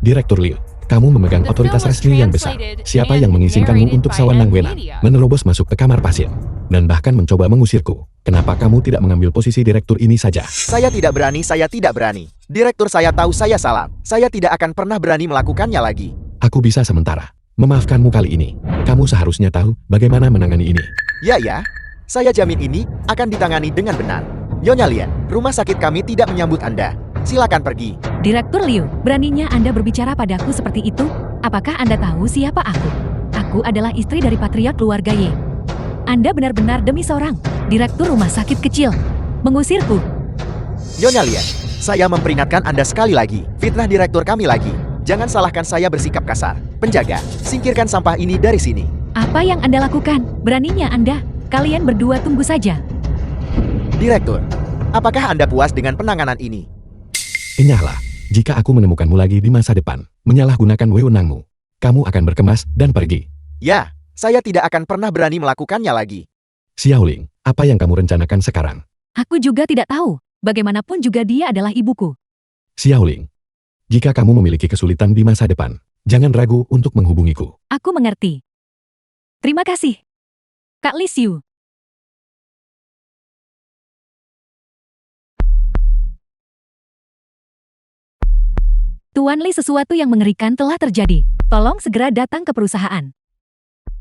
Direktur Liu, kamu memegang otoritas resmi yang besar. Siapa yang mengizinkanmu untuk sewenang wenang menerobos masuk ke kamar pasien dan bahkan mencoba mengusirku? Kenapa kamu tidak mengambil posisi direktur ini saja? Saya tidak berani, saya tidak berani. Direktur, saya tahu saya salah. Saya tidak akan pernah berani melakukannya lagi. Aku bisa sementara memaafkanmu kali ini. Kamu seharusnya tahu bagaimana menangani ini. Ya, saya jamin ini akan ditangani dengan benar. Nyonya Lian, rumah sakit kami tidak menyambut Anda. Silakan pergi. Direktur Liu, beraninya Anda berbicara padaku seperti itu? Apakah Anda tahu siapa aku? Aku adalah istri dari patriark keluarga Ye. Anda benar-benar demi seorang direktur rumah sakit kecil mengusirku. Nyonya Lian, saya memperingatkan Anda sekali lagi. Fitnah direktur kami lagi. Jangan salahkan saya bersikap kasar. Penjaga, singkirkan sampah ini dari sini. Apa yang Anda lakukan? Beraninya Anda? Kalian berdua tunggu saja. Direktur, apakah Anda puas dengan penanganan ini? Enyahlah, jika aku menemukanmu lagi di masa depan, menyalahgunakan wewenangmu, kamu akan berkemas dan pergi. Ya, saya tidak akan pernah berani melakukannya lagi. Xiaoling, apa yang kamu rencanakan sekarang? Aku juga tidak tahu. Bagaimanapun juga dia adalah ibuku. Xiaoling, jika kamu memiliki kesulitan di masa depan, jangan ragu untuk menghubungiku. Aku mengerti. Terima kasih, Kak Li Xiu. Tuan Li, sesuatu yang mengerikan telah terjadi. Tolong segera datang ke perusahaan.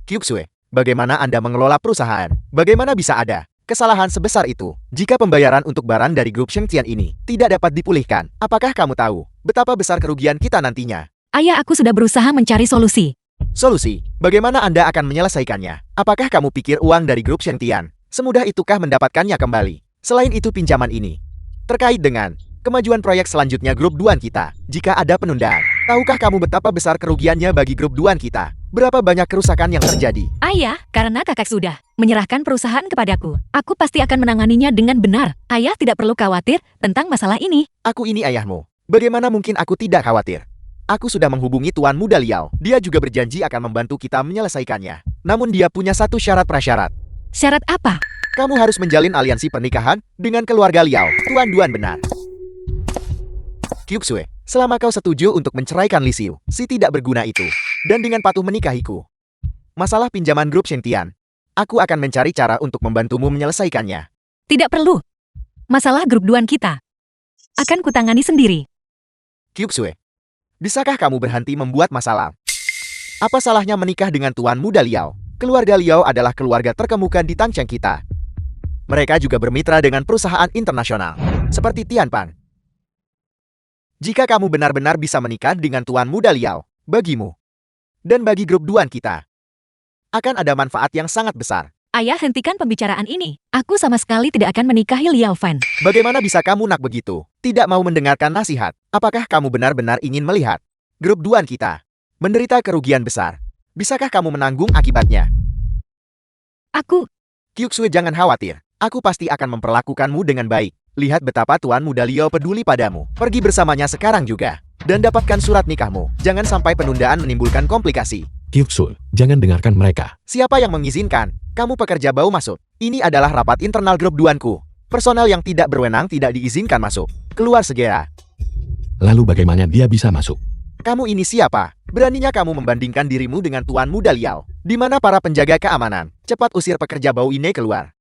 Kyuksue, bagaimana Anda mengelola perusahaan? Bagaimana bisa ada kesalahan sebesar itu? Jika pembayaran untuk barang dari grup Shengtian ini tidak dapat dipulihkan, apakah kamu tahu betapa besar kerugian kita nantinya? Ayah, aku sudah berusaha mencari solusi. Solusi? Bagaimana Anda akan menyelesaikannya? Apakah kamu pikir uang dari grup Shengtian semudah itukah mendapatkannya kembali? Selain itu, pinjaman ini terkait dengan kemajuan proyek selanjutnya grup Duan kita. Jika ada penundaan, tahukah kamu betapa besar kerugiannya bagi grup Duan kita? Berapa banyak kerusakan yang terjadi? Ayah, karena kakak sudah menyerahkan perusahaan kepadaku, aku pasti akan menanganinya dengan benar. Ayah tidak perlu khawatir tentang masalah ini. Aku ini ayahmu. Bagaimana mungkin aku tidak khawatir? Aku sudah menghubungi Tuan Muda Liao. Dia juga berjanji akan membantu kita menyelesaikannya. Namun dia punya satu syarat prasyarat. Syarat apa? Kamu harus menjalin aliansi pernikahan dengan keluarga Liao. Tuan Duan benar. Kyuksue, selama kau setuju untuk menceraikan Li Xiu, si tidak berguna itu, dan dengan patuh menikahiku. Masalah pinjaman grup Shentian, aku akan mencari cara untuk membantumu menyelesaikannya. Tidak perlu. Masalah grup duan kita akan kutangani sendiri. Kyuksue, bisakah kamu berhenti membuat masalah? Apa salahnya menikah dengan Tuan Muda Liao? Keluarga Liao adalah keluarga terkemuka di Tangcheng kita. Mereka juga bermitra dengan perusahaan internasional, seperti Tianpan. Jika kamu benar-benar bisa menikah dengan Tuan Muda Liao, bagimu, dan bagi grup duan kita, akan ada manfaat yang sangat besar. Ayah, hentikan pembicaraan ini. Aku sama sekali tidak akan menikahi Liao Fan. Bagaimana bisa kamu nak begitu? Tidak mau mendengarkan nasihat. Apakah kamu benar-benar ingin melihat grup duan kita menderita kerugian besar? Bisakah kamu menanggung akibatnya? Kyuksue, jangan khawatir. Aku pasti akan memperlakukanmu dengan baik. Lihat betapa Tuan Muda Liao peduli padamu. Pergi bersamanya sekarang juga. Dan dapatkan surat nikahmu. Jangan sampai penundaan menimbulkan komplikasi. Kyuksue, jangan dengarkan mereka. Siapa yang mengizinkan? Kamu pekerja bau masuk. Ini adalah rapat internal grup duanku. Personel yang tidak berwenang tidak diizinkan masuk. Keluar segera. Lalu bagaimana dia bisa masuk? Kamu ini siapa? Beraninya kamu membandingkan dirimu dengan Tuan Muda Liao. Di mana para penjaga keamanan? Cepat usir pekerja bau ini keluar.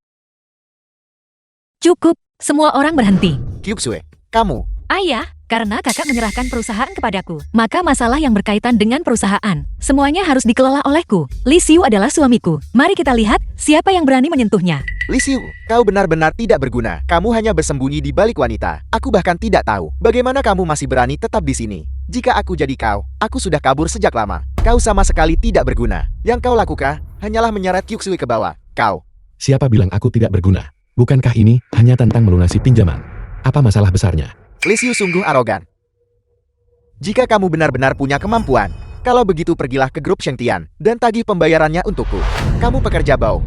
Cukup. Semua orang berhenti. Kyuksue, kamu. Ayah, karena kakak menyerahkan perusahaan kepadaku, maka masalah yang berkaitan dengan perusahaan, semuanya harus dikelola olehku. Li Xiu adalah suamiku. Mari kita lihat siapa yang berani menyentuhnya. Li Xiu, kau benar-benar tidak berguna. Kamu hanya bersembunyi di balik wanita. Aku bahkan tidak tahu bagaimana kamu masih berani tetap di sini. Jika aku jadi kau, aku sudah kabur sejak lama. Kau sama sekali tidak berguna. Yang kau lakukan hanyalah menyeret Kyuksue ke bawah. Kau. Siapa bilang aku tidak berguna? Bukankah ini hanya tentang melunasi pinjaman? Apa masalah besarnya? Li Xiu sungguh arogan. Jika kamu benar-benar punya kemampuan, kalau begitu pergilah ke grup Shentian dan tagih pembayarannya untukku. Kamu pekerja bau.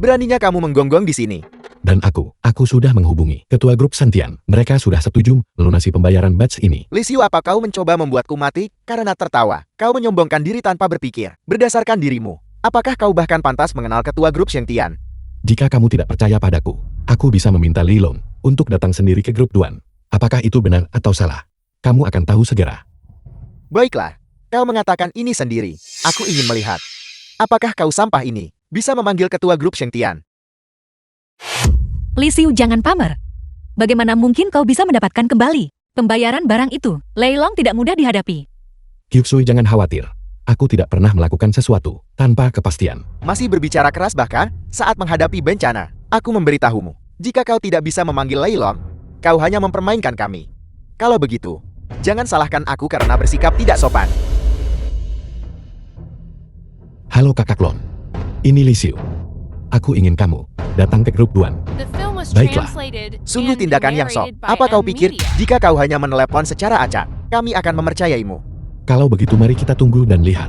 Beraninya kamu menggonggong di sini. Dan aku sudah menghubungi ketua grup Shentian. Mereka sudah setuju melunasi pembayaran batch ini. Li Xiu, apa kau mencoba membuatku mati karena tertawa? Kau menyombongkan diri tanpa berpikir. Berdasarkan dirimu, apakah kau bahkan pantas mengenal ketua grup Shentian? Jika kamu tidak percaya padaku, aku bisa meminta Li Long untuk datang sendiri ke grup Duan. Apakah itu benar atau salah? Kamu akan tahu segera. Baiklah, kau mengatakan ini sendiri. Aku ingin melihat. Apakah kau sampah ini bisa memanggil ketua grup Shentian? Li Xiu, jangan pamer. Bagaimana mungkin kau bisa mendapatkan kembali pembayaran barang itu? Lei Long tidak mudah dihadapi. Kyuksue, jangan khawatir. Aku tidak pernah melakukan sesuatu tanpa kepastian. Masih berbicara keras bahkan saat menghadapi bencana. Aku memberitahumu, jika kau tidak bisa memanggil Lei Long, kau hanya mempermainkan kami. Kalau begitu, jangan salahkan aku karena bersikap tidak sopan. Halo Kakak Lon. Ini Li Xiu. Aku ingin kamu datang ke grup Duan. The film was Baiklah. translated Sungguh and tindakan yang sok. narrated by Apa kau M pikir, Media. jika kau hanya menelepon secara acak, kami akan mempercayaimu? Kalau begitu mari kita tunggu dan lihat.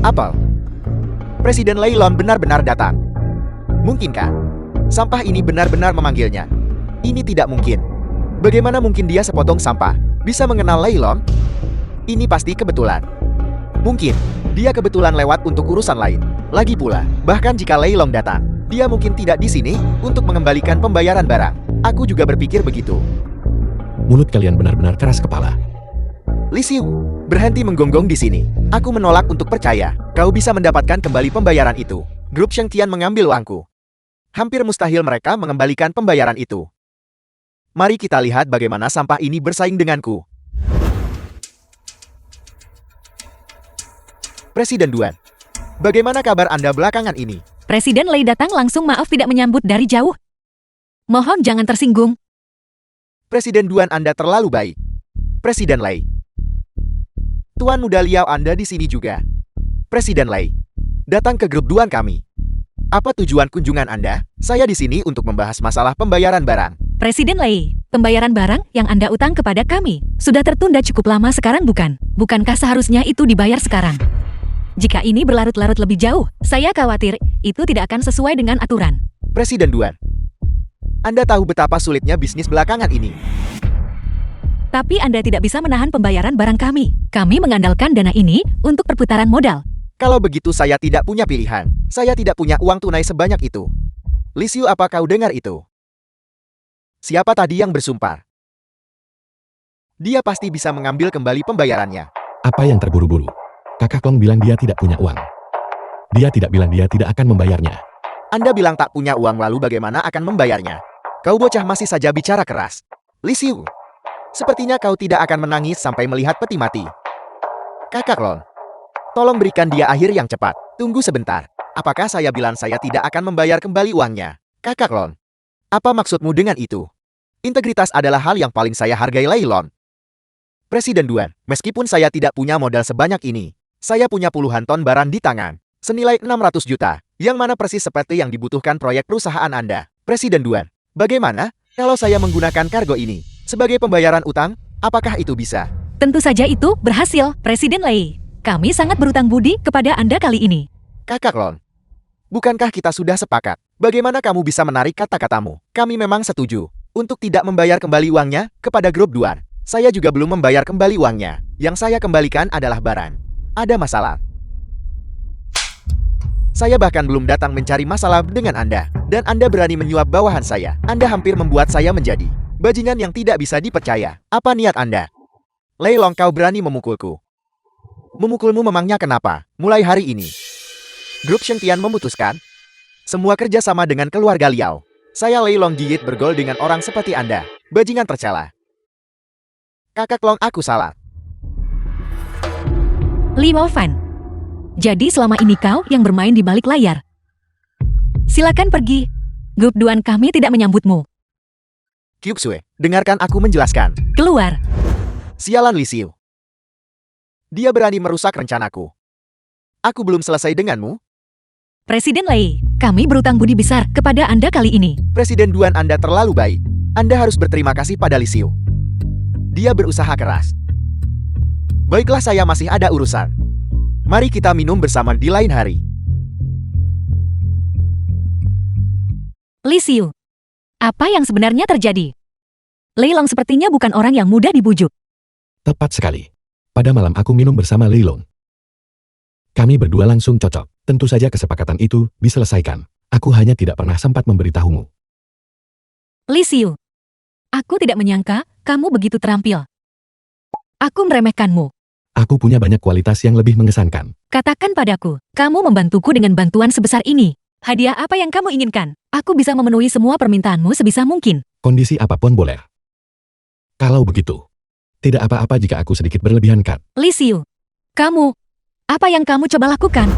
Apel. Presiden Lei Long benar-benar datang. Mungkinkah sampah ini benar-benar memanggilnya? Ini tidak mungkin. Bagaimana mungkin dia sepotong sampah bisa mengenal Lei Long? Ini pasti kebetulan. Mungkin dia kebetulan lewat untuk urusan lain. Lagi pula, bahkan jika Lei Long datang, dia mungkin tidak di sini untuk mengembalikan pembayaran barang. Aku juga berpikir begitu. Mulut kalian benar-benar keras kepala. Li Xiu, berhenti menggonggong di sini. Aku menolak untuk percaya kau bisa mendapatkan kembali pembayaran itu. Grup Shentian mengambil uangku. Hampir mustahil mereka mengembalikan pembayaran itu. Mari kita lihat bagaimana sampah ini bersaing denganku. Presiden Duan, bagaimana kabar Anda belakangan ini? Presiden Lei datang langsung, maaf tidak menyambut dari jauh. Mohon jangan tersinggung. Presiden Duan, Anda terlalu baik. Presiden Lei. Tuan Muda Liao, Anda di sini juga. Presiden Lei, datang ke grup Duan kami. Apa tujuan kunjungan Anda? Saya di sini untuk membahas masalah pembayaran barang. Presiden Lei, pembayaran barang yang Anda utang kepada kami sudah tertunda cukup lama sekarang, bukan? Bukankah seharusnya itu dibayar sekarang? Jika ini berlarut-larut lebih jauh, saya khawatir itu tidak akan sesuai dengan aturan. Presiden Duan. Anda tahu betapa sulitnya bisnis belakangan ini. Tapi Anda tidak bisa menahan pembayaran barang kami. Kami mengandalkan dana ini untuk perputaran modal. Kalau begitu saya tidak punya pilihan. Saya tidak punya uang tunai sebanyak itu. Lisiu, apa kau dengar itu? Siapa tadi yang bersumpah? Dia pasti bisa mengambil kembali pembayarannya. Apa yang terburu-buru? Kakak Long bilang dia tidak punya uang. Dia tidak bilang dia tidak akan membayarnya. Anda bilang tak punya uang, lalu bagaimana akan membayarnya? Kau bocah masih saja bicara keras. Lisiu, sepertinya kau tidak akan menangis sampai melihat peti mati. Kakak Long, tolong berikan dia akhir yang cepat. Tunggu sebentar. Apakah saya bilang saya tidak akan membayar kembali uangnya? Kakak Long, apa maksudmu dengan itu? Integritas adalah hal yang paling saya hargai, Leilon. Presiden Duan, meskipun saya tidak punya modal sebanyak ini, saya punya puluhan ton barang di tangan, senilai 600 juta, yang mana persis seperti yang dibutuhkan proyek perusahaan Anda. Presiden Duan, bagaimana kalau saya menggunakan kargo ini sebagai pembayaran utang? Apakah itu bisa? Tentu saja itu berhasil, Presiden Lei. Kami sangat berutang budi kepada Anda kali ini. Kakak Lon, bukankah kita sudah sepakat? Bagaimana kamu bisa menarik kata-katamu? Kami memang setuju untuk tidak membayar kembali uangnya kepada grup Duan. Saya juga belum membayar kembali uangnya. Yang saya kembalikan adalah barang. Ada masalah. Saya bahkan belum datang mencari masalah dengan Anda. Dan Anda berani menyuap bawahan saya. Anda hampir membuat saya menjadi bajingan yang tidak bisa dipercaya. Apa niat Anda? Leilong, kau berani memukulku. Memukulmu memangnya kenapa? Mulai hari ini, grup Shengtian memutuskan semua kerja sama dengan keluarga Liao. Saya Leilong gigit bergol dengan orang seperti Anda. Bajingan tercela. Kakak Long, aku salah. Li Fan. Jadi selama ini kau yang bermain di balik layar. Silakan pergi. Grup Duan kami tidak menyambutmu. Kyuksue, dengarkan aku menjelaskan. Keluar. Sialan Lisiu. Dia berani merusak rencanaku. Aku belum selesai denganmu. Presiden Lei, kami berutang budi besar kepada Anda kali ini. Presiden Duan, Anda terlalu baik. Anda harus berterima kasih pada Lisiu. Dia berusaha keras. Baiklah, saya masih ada urusan. Mari kita minum bersama di lain hari. Lisiu, apa yang sebenarnya terjadi? Leilong sepertinya bukan orang yang mudah dibujuk. Tepat sekali. Pada malam aku minum bersama Leilong. Kami berdua langsung cocok. Tentu saja kesepakatan itu diselesaikan. Aku hanya tidak pernah sempat memberitahumu. Lisiu, aku tidak menyangka kamu begitu terampil. Aku meremehkanmu. Aku punya banyak kualitas yang lebih mengesankan. Katakan padaku, kamu membantuku dengan bantuan sebesar ini. Hadiah apa yang kamu inginkan? Aku bisa memenuhi semua permintaanmu sebisa mungkin. Kondisi apapun boleh. Kalau begitu, tidak apa-apa jika aku sedikit berlebihan, Kat. Lisiu, kamu, apa yang kamu coba lakukan?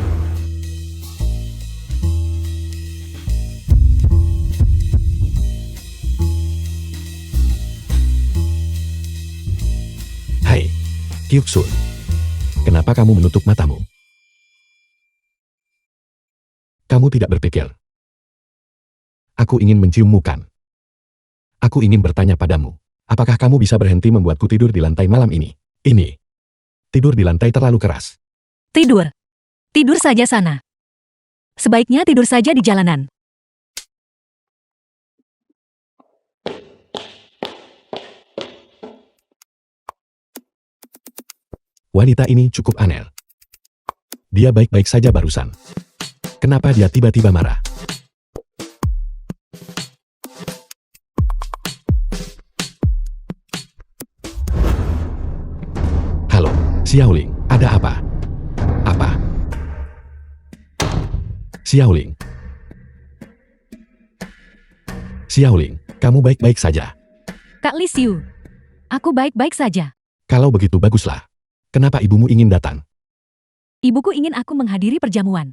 Hai, Kyuksul. Kenapa kamu menutup matamu? Kamu tidak berpikir. Aku ingin menciummu, kan? Aku ingin bertanya padamu. Apakah kamu bisa berhenti membuatku tidur di lantai malam ini? Ini. Tidur di lantai terlalu keras. Tidur. Tidur saja sana. Sebaiknya tidur saja di jalanan. Wanita ini cukup aneh. Dia baik-baik saja barusan. Kenapa dia tiba-tiba marah? Halo, Xiaoling, ada apa? Apa? Xiaoling. Xiaoling, kamu baik-baik saja. Kak Lisiu, aku baik-baik saja. Kalau begitu baguslah. Kenapa ibumu ingin datang? Ibuku ingin aku menghadiri perjamuan.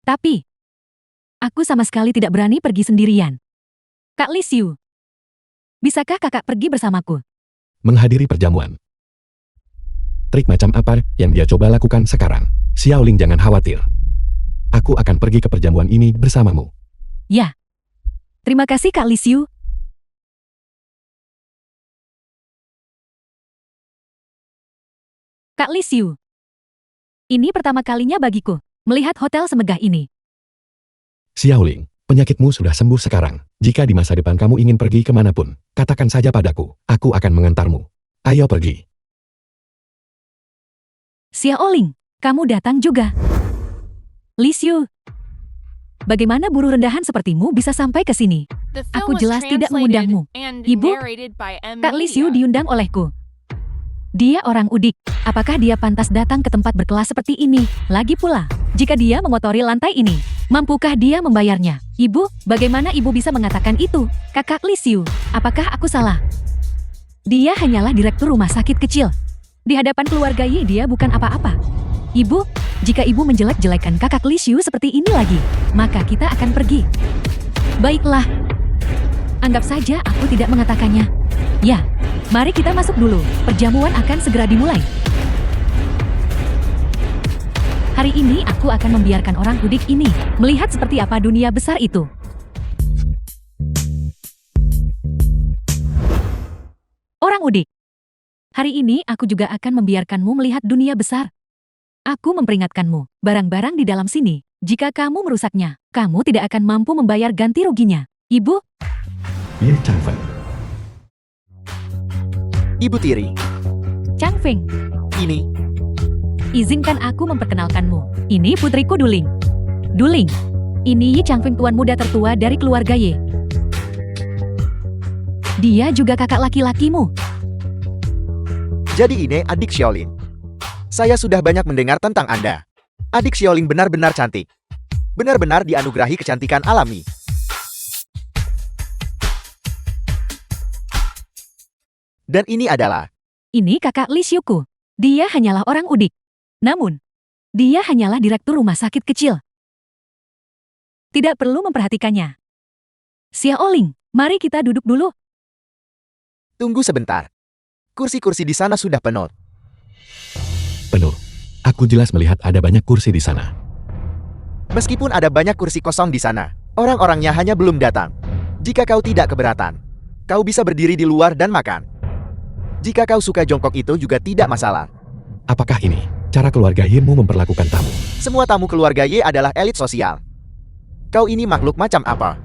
Tapi, aku sama sekali tidak berani pergi sendirian. Kak Lisiu, bisakah kakak pergi bersamaku? Menghadiri perjamuan. Trik macam apa yang dia coba lakukan sekarang? Xiaoling, jangan khawatir. Aku akan pergi ke perjamuan ini bersamamu. Ya. Terima kasih Kak Lisiu. Kak Lisiu, Ini pertama kalinya bagiku melihat hotel semegah ini. Xiaoling, penyakitmu sudah sembuh sekarang. Jika di masa depan kamu ingin pergi kemanapun, katakan saja padaku. Aku akan mengantarmu. Ayo pergi. Xiaoling, kamu datang juga. Li Xiu, bagaimana buruh rendahan sepertimu bisa sampai ke sini? The Aku film was jelas tidak translated mengundangmu. and Ibu, narrated by M. Kak Li Xiu Media. diundang olehku. Dia orang udik. Apakah dia pantas datang ke tempat berkelas seperti ini? Lagi pula, jika dia mengotori lantai ini, mampukah dia membayarnya? Ibu, bagaimana ibu bisa mengatakan itu? Kakak Li Xiu, apakah aku salah? Dia hanyalah direktur rumah sakit kecil. Di hadapan keluarga Yi dia bukan apa-apa. Ibu, jika ibu menjelek-jelekan kakak Li Xiu seperti ini lagi, maka kita akan pergi. Baiklah. Anggap saja aku tidak mengatakannya. Ya, mari kita masuk dulu. Perjamuan akan segera dimulai. Hari ini aku akan membiarkan orang udik ini melihat seperti apa dunia besar itu. Orang udik. Hari ini aku juga akan membiarkanmu melihat dunia besar. Aku memperingatkanmu, barang-barang di dalam sini, jika kamu merusaknya, kamu tidak akan mampu membayar ganti ruginya. Ibu, Ye Changfeng. Ibu Tiri, Chang Feng, ini, izinkan aku memperkenalkanmu. Ini putriku Duling. Duling, ini Yi Changfeng tuan muda tertua dari keluarga Ye. Dia juga kakak laki-lakimu. jadi ini adik Xiaoling. Saya sudah banyak mendengar tentang Anda. Adik Xiaoling benar-benar cantik. Benar-benar dianugerahi kecantikan alami. Dan ini adalah Ini kakak Li Xiuku. Dia hanyalah orang udik. Namun, dia hanyalah direktur rumah sakit kecil. Tidak perlu memperhatikannya. Xiaoling, mari kita duduk dulu. tunggu sebentar. Kursi-kursi di sana sudah penuh. Penuh. Aku jelas melihat ada banyak kursi di sana. Meskipun ada banyak kursi kosong di sana, orang-orangnya hanya belum datang. Jika kau tidak keberatan, kau bisa berdiri di luar dan makan. Jika kau suka jongkok itu juga tidak masalah. Apakah ini cara keluarga Yemu memperlakukan tamu? Semua tamu keluarga Y adalah elit sosial. Kau ini makhluk macam apa?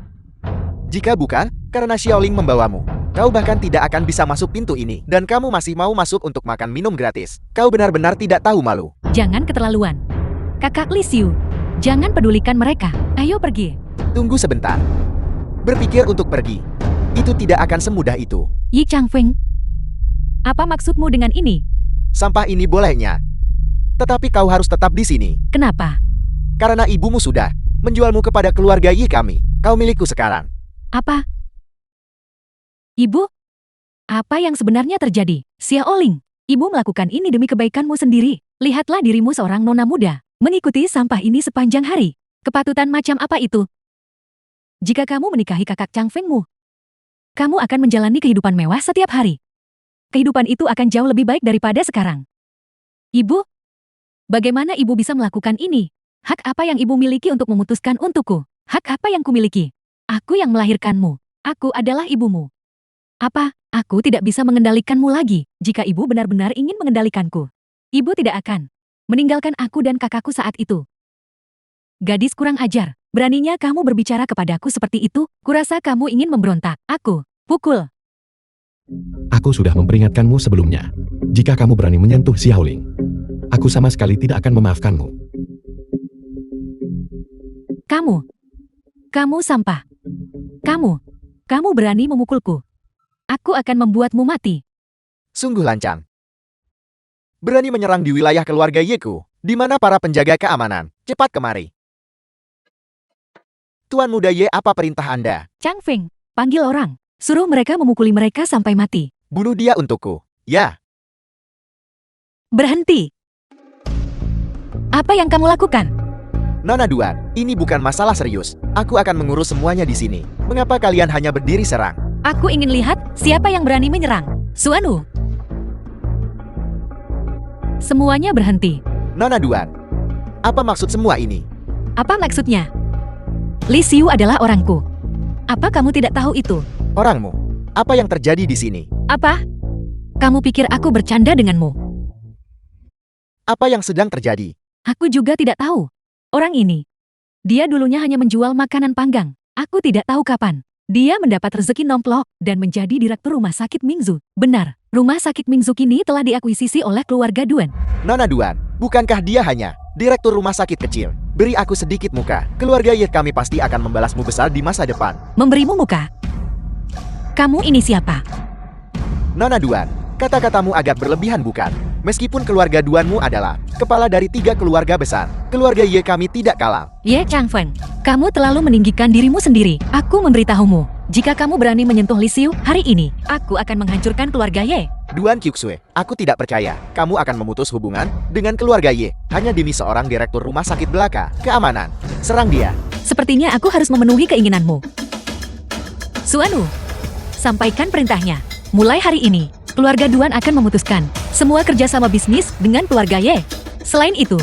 Jika bukan, karena Xiaoling membawamu, kau bahkan tidak akan bisa masuk pintu ini. Dan kamu masih mau masuk untuk makan minum gratis. Kau benar-benar tidak tahu malu. Jangan keterlaluan. Kakak Li Xiu, jangan pedulikan mereka. Ayo pergi. Tunggu sebentar. Berpikir untuk pergi. Itu tidak akan semudah itu. Yi Changfeng, apa maksudmu dengan ini? Sampah ini bolehnya. Tetapi kau harus tetap di sini. Kenapa? Karena ibumu sudah menjualmu kepada keluarga Y kami. Kau milikku sekarang. Apa? Ibu? Apa yang sebenarnya terjadi? Xiaoling, ibu melakukan ini demi kebaikanmu sendiri. Lihatlah dirimu seorang nona muda, mengikuti sampah ini sepanjang hari. Kepatutan macam apa itu? Jika kamu menikahi kakak Chang Fengmu, kamu akan menjalani kehidupan mewah setiap hari. Kehidupan itu akan jauh lebih baik daripada sekarang. Ibu? Bagaimana ibu bisa melakukan ini? Hak apa yang ibu miliki untuk memutuskan untukku? Hak apa yang kumiliki? Aku yang melahirkanmu. Aku adalah ibumu. Apa? Aku tidak bisa mengendalikanmu lagi. Jika ibu benar-benar ingin mengendalikanku, ibu tidak akan meninggalkan aku dan kakakku saat itu. Gadis kurang ajar. Beraninya kamu berbicara kepadaku seperti itu? Kurasa kamu ingin memberontak. Aku pukul. Aku sudah memperingatkanmu sebelumnya. Jika kamu berani menyentuh Xiaoling, aku sama sekali tidak akan memaafkanmu. Kamu sampah. Kamu berani memukulku. Aku akan membuatmu mati. Sungguh lancang. Berani menyerang di wilayah keluarga Yeku, di mana para penjaga keamanan. Cepat kemari. Tuan muda Ye, apa perintah Anda? Chang Feng, panggil orang. Suruh mereka memukuli mereka sampai mati. Bunuh dia untukku. Ya, Berhenti. Apa yang kamu lakukan? Nona Duan, ini bukan masalah serius. Aku akan mengurus semuanya di sini. Mengapa kalian hanya berdiri serang? Aku ingin lihat siapa yang berani menyerang. Suanu. Semuanya berhenti. Nona Duan, apa maksud semua ini? Apa maksudnya? Li Xiu adalah orangku. Apa kamu tidak tahu itu? Orangmu, apa yang terjadi di sini? Apa? Kamu pikir aku bercanda denganmu? Apa yang sedang terjadi? Aku juga tidak tahu. Orang ini. Dia dulunya hanya menjual makanan panggang. Aku tidak tahu kapan. Dia mendapat rezeki nomplok dan menjadi direktur rumah sakit Mingzu. Benar, rumah sakit Mingzu kini telah diakuisisi oleh keluarga Duan. Nona Duan, bukankah dia hanya direktur rumah sakit kecil? Beri aku sedikit muka. Keluarga Ye kami pasti akan membalasmu besar di masa depan. Memberimu muka. Kamu ini siapa? Nona Duan, kata-katamu agak berlebihan bukan? Meskipun keluarga Duanmu adalah kepala dari 3 keluarga besar, keluarga Ye kami tidak kalah. Ye Changfeng, kamu terlalu meninggikan dirimu sendiri. Aku memberitahumu, jika kamu berani menyentuh Li Xiu hari ini, aku akan menghancurkan keluarga Ye. Duan Qiuxue, aku tidak percaya kamu akan memutus hubungan dengan keluarga Ye hanya demi seorang direktur rumah sakit belaka keamanan. Serang dia. Sepertinya aku harus memenuhi keinginanmu. Suanu, sampaikan perintahnya. Mulai hari ini, keluarga Duan akan memutuskan semua kerjasama bisnis dengan keluarga Ye. Selain itu,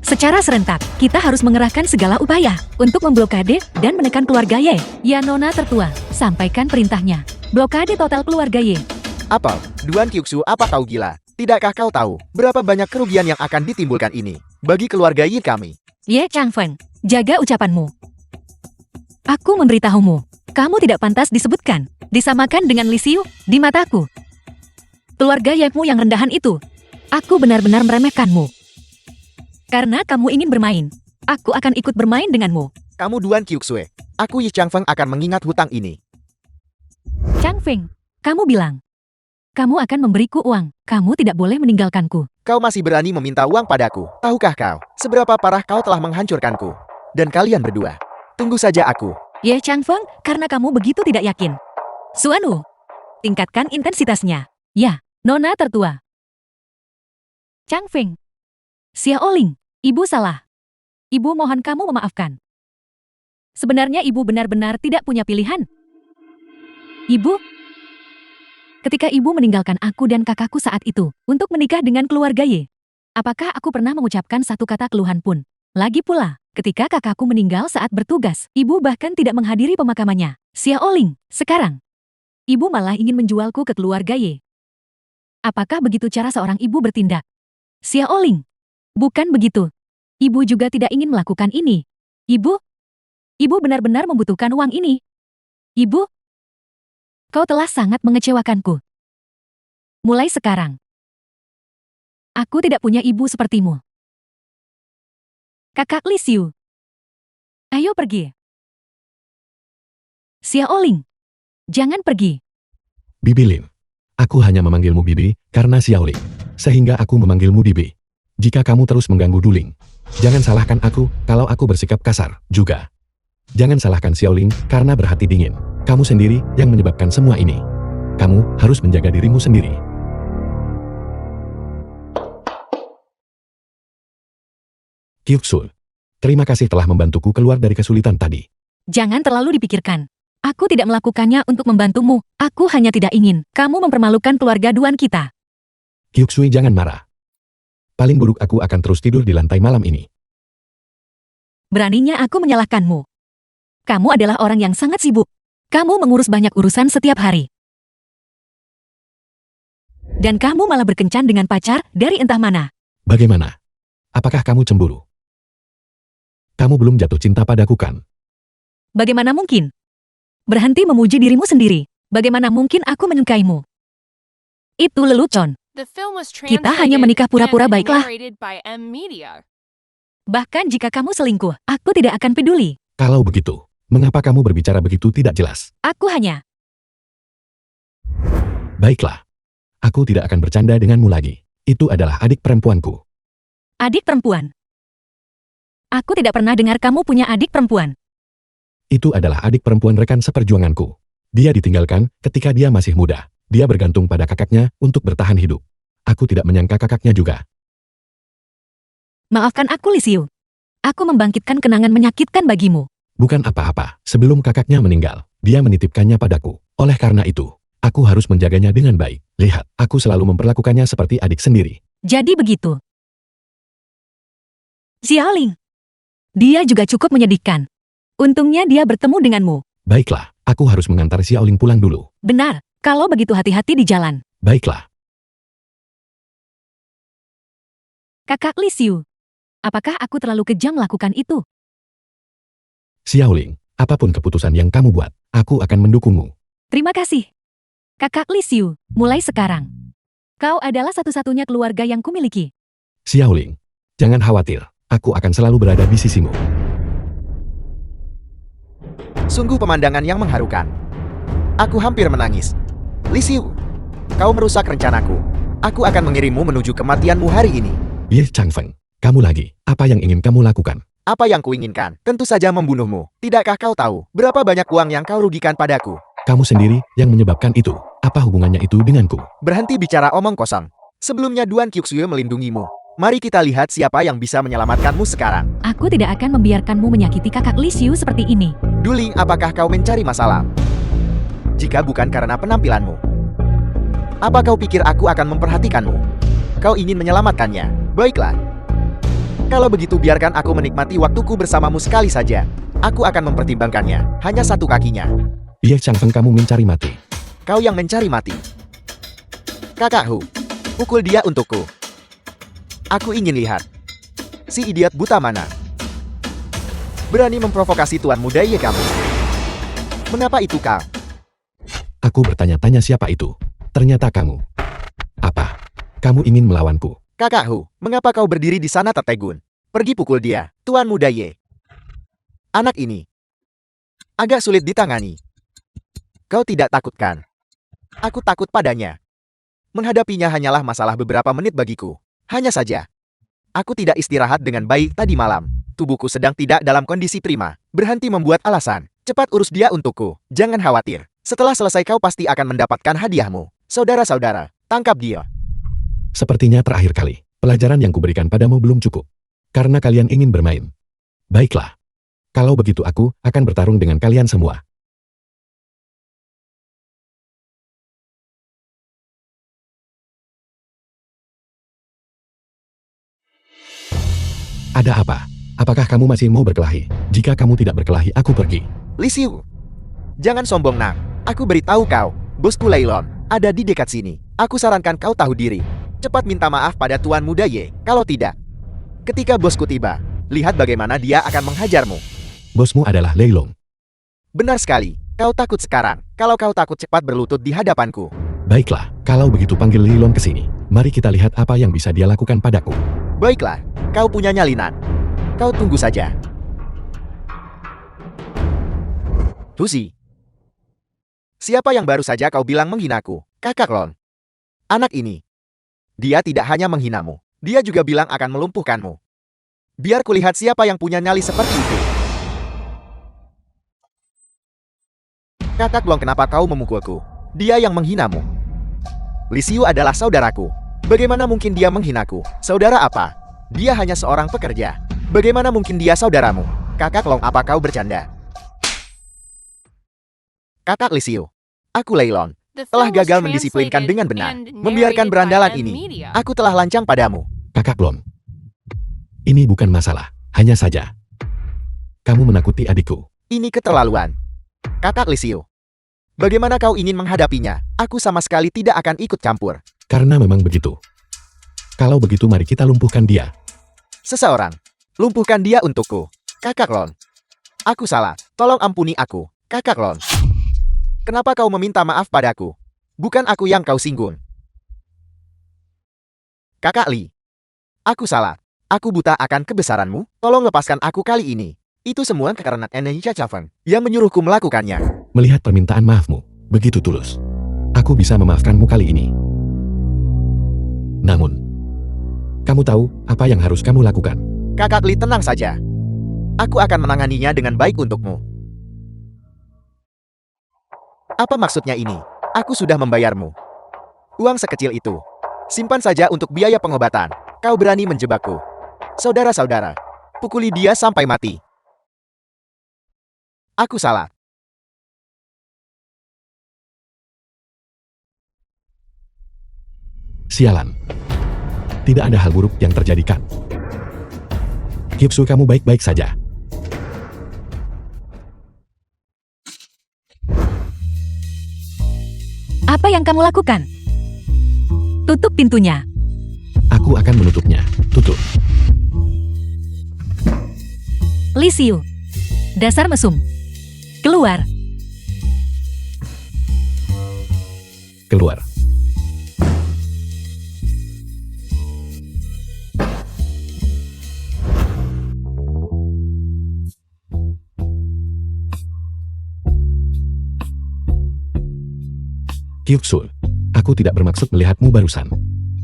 secara serentak, kita harus mengerahkan segala upaya untuk memblokade dan menekan keluarga Ye. Ya Nona tertua, sampaikan perintahnya. Blokade total keluarga Ye. Apa? Duan Qiuxu, apa kau gila? Tidakkah kau tahu berapa banyak kerugian yang akan ditimbulkan ini bagi keluarga Ye kami? Ye Changfeng, jaga ucapanmu. Aku memberitahumu, kamu tidak pantas disebutkan, disamakan dengan Li Xiu di mataku. Keluarga Ye-mu yang rendahan itu, aku benar-benar meremehkanmu. Karena kamu ingin bermain, aku akan ikut bermain denganmu. Kamu Duan Qiuxue, aku Yi Changfeng akan mengingat hutang ini. Changfeng, kamu bilang, kamu akan memberiku uang, kamu tidak boleh meninggalkanku. Kau masih berani meminta uang padaku. Tahukah kau, seberapa parah kau telah menghancurkanku? Dan kalian berdua, tunggu saja aku. Ye Changfeng, karena kamu begitu tidak yakin. Suanu, tingkatkan intensitasnya. Ya, Nona tertua. Changfeng. Xiaoling, ibu salah. Ibu mohon kamu memaafkan. Sebenarnya ibu benar-benar tidak punya pilihan. Ibu, ketika ibu meninggalkan aku dan kakakku saat itu untuk menikah dengan keluarga Ye, apakah aku pernah mengucapkan satu kata keluhan pun? Lagi pula, ketika kakakku meninggal saat bertugas, ibu bahkan tidak menghadiri pemakamannya. Xiaoling, sekarang, ibu malah ingin menjualku ke keluarga Ye. Apakah begitu cara seorang ibu bertindak? Xiaoling, bukan begitu. Ibu juga tidak ingin melakukan ini. Ibu benar-benar membutuhkan uang ini. Ibu, kau telah sangat mengecewakanku. Mulai sekarang, aku tidak punya ibu sepertimu. Kakak Li Xiu, ayo pergi. Xiaoling, jangan pergi. Bibi Lin. Aku hanya memanggilmu Bibi karena Xiaoling. Sehingga aku memanggilmu Bibi. Jika kamu terus mengganggu Duling, jangan salahkan aku kalau aku bersikap kasar juga. Jangan salahkan Xiaoling karena berhati dingin. Kamu sendiri yang menyebabkan semua ini. Kamu harus menjaga dirimu sendiri. Qiuxul, terima kasih telah membantuku keluar dari kesulitan tadi. Jangan terlalu dipikirkan. Aku tidak melakukannya untuk membantumu. Aku hanya tidak ingin kamu mempermalukan keluarga Duan kita. Qiuxui, jangan marah. Paling buruk aku akan terus tidur di lantai malam ini. Beraninya aku menyalahkanmu. Kamu adalah orang yang sangat sibuk. Kamu mengurus banyak urusan setiap hari. Dan kamu malah berkencan dengan pacar dari entah mana. Bagaimana? Apakah kamu cemburu? Kamu belum jatuh cinta padaku kan? Bagaimana mungkin? Berhenti memuji dirimu sendiri. Bagaimana mungkin aku menyukaimu? Itu lelucon. The film was Kita hanya menikah translated pura-pura, and baiklah. narrated by M Media. Bahkan jika kamu selingkuh, aku tidak akan peduli. Kalau begitu, mengapa kamu berbicara begitu tidak jelas? Aku hanya... Baiklah. Aku tidak akan bercanda denganmu lagi. Itu adalah adik perempuanku. Adik perempuan. Aku tidak pernah dengar kamu punya adik perempuan. Itu adalah adik perempuan rekan seperjuanganku. Dia ditinggalkan ketika dia masih muda. Dia bergantung pada kakaknya untuk bertahan hidup. Aku tidak menyangka kakaknya juga. Maafkan aku, Li Xiu. Aku membangkitkan kenangan menyakitkan bagimu. Bukan apa-apa. Sebelum kakaknya meninggal, dia menitipkannya padaku. Oleh karena itu, aku harus menjaganya dengan baik. Lihat, aku selalu memperlakukannya seperti adik sendiri. Jadi begitu. Xiaoling. Dia juga cukup menyedihkan. Untungnya dia bertemu denganmu. Baiklah, aku harus mengantar Xiaoling pulang dulu. Benar, kalau begitu hati-hati di jalan. Baiklah. Kakak Li Xiu. Apakah aku terlalu kejam melakukan itu? Xiaoling, apapun keputusan yang kamu buat, aku akan mendukungmu. Terima kasih. Kakak Li Xiu, mulai sekarang. Kau adalah satu-satunya keluarga yang kumiliki. Xiaoling, jangan khawatir, aku akan selalu berada di sisimu. Sungguh pemandangan yang mengharukan. Aku hampir menangis. Li Xiu, kau merusak rencanaku. Aku akan mengirimmu menuju kematianmu hari ini. Ye Changfeng, kamu lagi, apa yang ingin kamu lakukan? Apa yang kuinginkan? Tentu saja membunuhmu. Tidakkah kau tahu berapa banyak uang yang kau rugikan padaku? Kamu sendiri yang menyebabkan itu. Apa hubungannya itu denganku? Berhenti bicara omong kosong. Sebelumnya Duan Qiuxue melindungimu. Mari kita lihat siapa yang bisa menyelamatkanmu sekarang. Aku tidak akan membiarkanmu menyakiti kakak Li Xiu seperti ini. Duling, apakah kau mencari masalah? Jika bukan karena penampilanmu, apa kau pikir aku akan memperhatikanmu? Kau ingin menyelamatkannya. Baiklah. Kalau begitu biarkan aku menikmati waktuku bersamamu sekali saja. Aku akan mempertimbangkannya. Hanya satu kakinya. Ye Changfeng, kamu mencari mati. Kau yang mencari mati. Kakak Hu, pukul dia untukku. Aku ingin lihat. Si idiot buta mana? Berani memprovokasi Tuan Muda Ye kamu. Mengapa itu kau? Aku bertanya-tanya siapa itu. Ternyata kamu. Apa? Kamu ingin melawanku? Kakak Hu, mengapa kau berdiri di sana tertegun? Pergi pukul dia, Tuan Muda Ye. Anak ini agak sulit ditangani. Kau tidak takut kan? Aku takut padanya. Menghadapinya hanyalah masalah beberapa menit bagiku. Hanya saja, aku tidak istirahat dengan baik tadi malam. Tubuhku sedang tidak dalam kondisi prima. Berhenti membuat alasan. Cepat urus dia untukku. Jangan khawatir. Setelah selesai kau pasti akan mendapatkan hadiahmu. Saudara-saudara, tangkap dia. Sepertinya terakhir kali, pelajaran yang kuberikan padamu belum cukup. Karena kalian ingin bermain. Baiklah. Kalau begitu aku akan bertarung dengan kalian semua. Ada apa? Apakah kamu masih mau berkelahi? Jika kamu tidak berkelahi, aku pergi. Li Xiu, jangan sombong nak. Aku beritahu kau, bosku Leilon ada di dekat sini. Aku sarankan kau tahu diri. Cepat minta maaf pada Tuan Muda Ye. Kalau tidak, ketika bosku tiba, lihat bagaimana dia akan menghajarmu. Bosmu adalah Leilong. Benar sekali. Kau takut sekarang. Kalau kau takut, cepat berlutut di hadapanku. Baiklah, kalau begitu panggil Leilong ke sini. Mari kita lihat apa yang bisa dia lakukan padaku. Baiklah, kau punya nyalinan. Kau tunggu saja. Tusi, siapa yang baru saja kau bilang menghinaku? Kakak Lon. Anak ini. Dia tidak hanya menghinamu, dia juga bilang akan melumpuhkanmu. Biar kulihat siapa yang punya nyali seperti itu. Kakak Long, kenapa kau memukulku? Dia yang menghinamu. Li Xiu adalah saudaraku. Bagaimana mungkin dia menghinaku? Saudara apa? Dia hanya seorang pekerja. Bagaimana mungkin dia saudaramu? Kakak Long, apa kau bercanda? Kakak Li Xiu, aku Leilon. The Telah film was gagal mendisiplinkan translated dengan benar. and Membiarkan narrated by berandalan Ed ini. Media. Aku telah lancang padamu. Kakak Lon. Ini bukan masalah, hanya saja. Kamu menakuti adikku. Ini keterlaluan. Kakak Li Xiu, bagaimana kau ingin menghadapinya? Aku sama sekali tidak akan ikut campur. Karena memang begitu. Kalau begitu mari kita lumpuhkan dia. Seseorang, lumpuhkan dia untukku. Kakak Lon. Aku salah, tolong ampuni aku. Kakak Lon. Kenapa kau meminta maaf padaku? Bukan aku yang kau singgung. Kakak Li. Aku salah. Aku buta akan kebesaranmu. Tolong lepaskan aku kali ini. Itu semua karena Energi Chafeng yang menyuruhku melakukannya. Melihat permintaan maafmu, begitu tulus. Aku bisa memaafkanmu kali ini. Namun, kamu tahu apa yang harus kamu lakukan. Kakak Li, tenang saja. Aku akan menanganinya dengan baik untukmu. Apa maksudnya ini? Aku sudah membayarmu. Uang sekecil itu. Simpan saja untuk biaya pengobatan. Kau berani menjebakku. Saudara-saudara, pukuli dia sampai mati. Aku salah. Sialan. Tidak ada hal buruk yang terjadikan. Kipsu, kamu baik-baik saja. Apa yang kamu lakukan? Tutup pintunya. Aku akan menutupnya. Tutup. Li Xiu. Dasar mesum. Keluar. Keluar. Kyuksul, aku tidak bermaksud melihatmu barusan.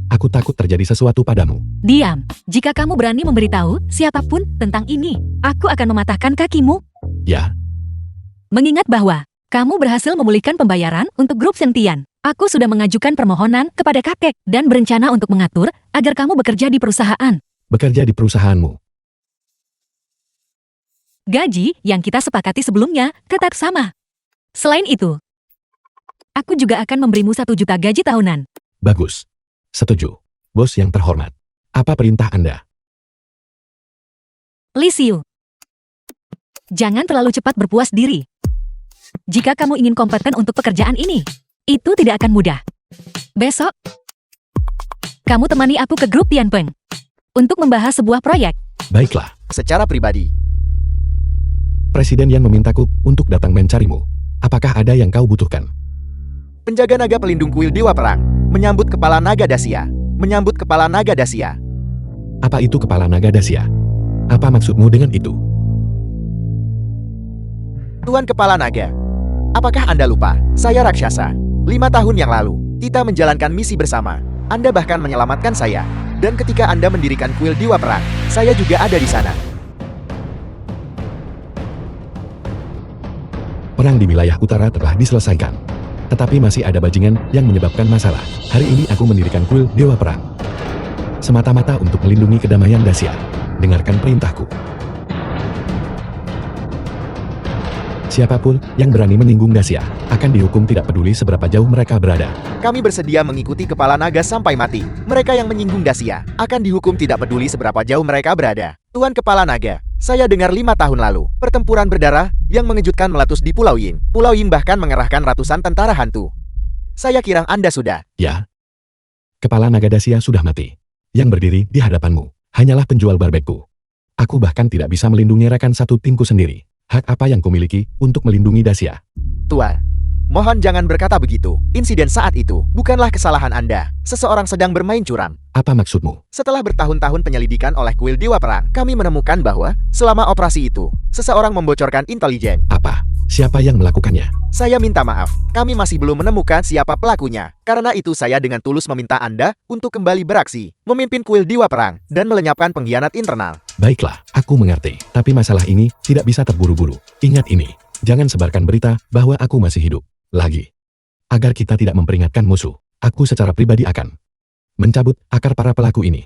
Aku takut terjadi sesuatu padamu. Diam. Jika kamu berani memberitahu siapapun tentang ini, aku akan mematahkan kakimu. Ya, Mengingat bahwa kamu berhasil memulihkan pembayaran untuk grup Sentian. Aku sudah mengajukan permohonan kepada kakek dan berencana untuk mengatur agar kamu bekerja di perusahaan. bekerja di perusahaanmu. Gaji yang kita sepakati sebelumnya tetap sama. Selain itu, aku juga akan memberimu 1 juta gaji tahunan. Bagus. Setuju. Bos yang terhormat. Apa perintah Anda? Li Xiu. Jangan terlalu cepat berpuas diri. Jika kamu ingin kompeten untuk pekerjaan ini, itu tidak akan mudah. Besok, kamu temani aku ke grup Tianpeng untuk membahas sebuah proyek. Baiklah. Secara pribadi, Presiden Yan memintaku untuk datang mencarimu. Apakah ada yang kau butuhkan? penjaga naga pelindung kuil Dewa Perang, menyambut kepala naga Dacia. Menyambut kepala naga Dacia. Apa itu kepala naga Dacia? Apa maksudmu dengan itu? Tuan Kepala Naga, apakah Anda lupa? Saya raksasa. 5 tahun yang lalu, kita menjalankan misi bersama. Anda bahkan menyelamatkan saya. Dan ketika Anda mendirikan kuil Dewa Perang, saya juga ada di sana. Perang di wilayah utara telah diselesaikan. Tetapi masih ada bajingan yang menyebabkan masalah. Hari ini aku mendirikan kuil Dewa Perang. Semata-mata untuk melindungi kedamaian Dacia. Dengarkan perintahku. Siapapun yang berani menyinggung Dacia akan dihukum tidak peduli seberapa jauh mereka berada. Kami bersedia mengikuti Kepala Naga sampai mati. Mereka yang menyinggung Dacia akan dihukum tidak peduli seberapa jauh mereka berada. Tuan Kepala Naga, saya dengar 5 tahun lalu, pertempuran berdarah yang mengejutkan meletus di Pulau Yin. Pulau Yin bahkan mengerahkan ratusan tentara hantu. Saya kira Anda sudah. Ya. Kepala naga Dacia sudah mati. Yang berdiri di hadapanmu hanyalah penjual barbeku. Aku bahkan tidak bisa melindungi rekan satu timku sendiri. Hak apa yang kumiliki untuk melindungi Dacia? Tuan, mohon jangan berkata begitu. Insiden saat itu bukanlah kesalahan Anda. Seseorang sedang bermain curang. Apa maksudmu? Setelah bertahun-tahun penyelidikan oleh kuil Dewa Perang, kami menemukan bahwa selama operasi itu, seseorang membocorkan intelijen. Apa? Siapa yang melakukannya? Saya minta maaf, kami masih belum menemukan siapa pelakunya. Karena itu saya dengan tulus meminta Anda untuk kembali beraksi, memimpin kuil Dewa Perang, dan melenyapkan pengkhianat internal. Baiklah, aku mengerti. Tapi masalah ini tidak bisa terburu-buru. Ingat ini, jangan sebarkan berita bahwa aku masih hidup. Lagi. Agar kita tidak memperingatkan musuh, aku secara pribadi akan mencabut akar para pelaku ini.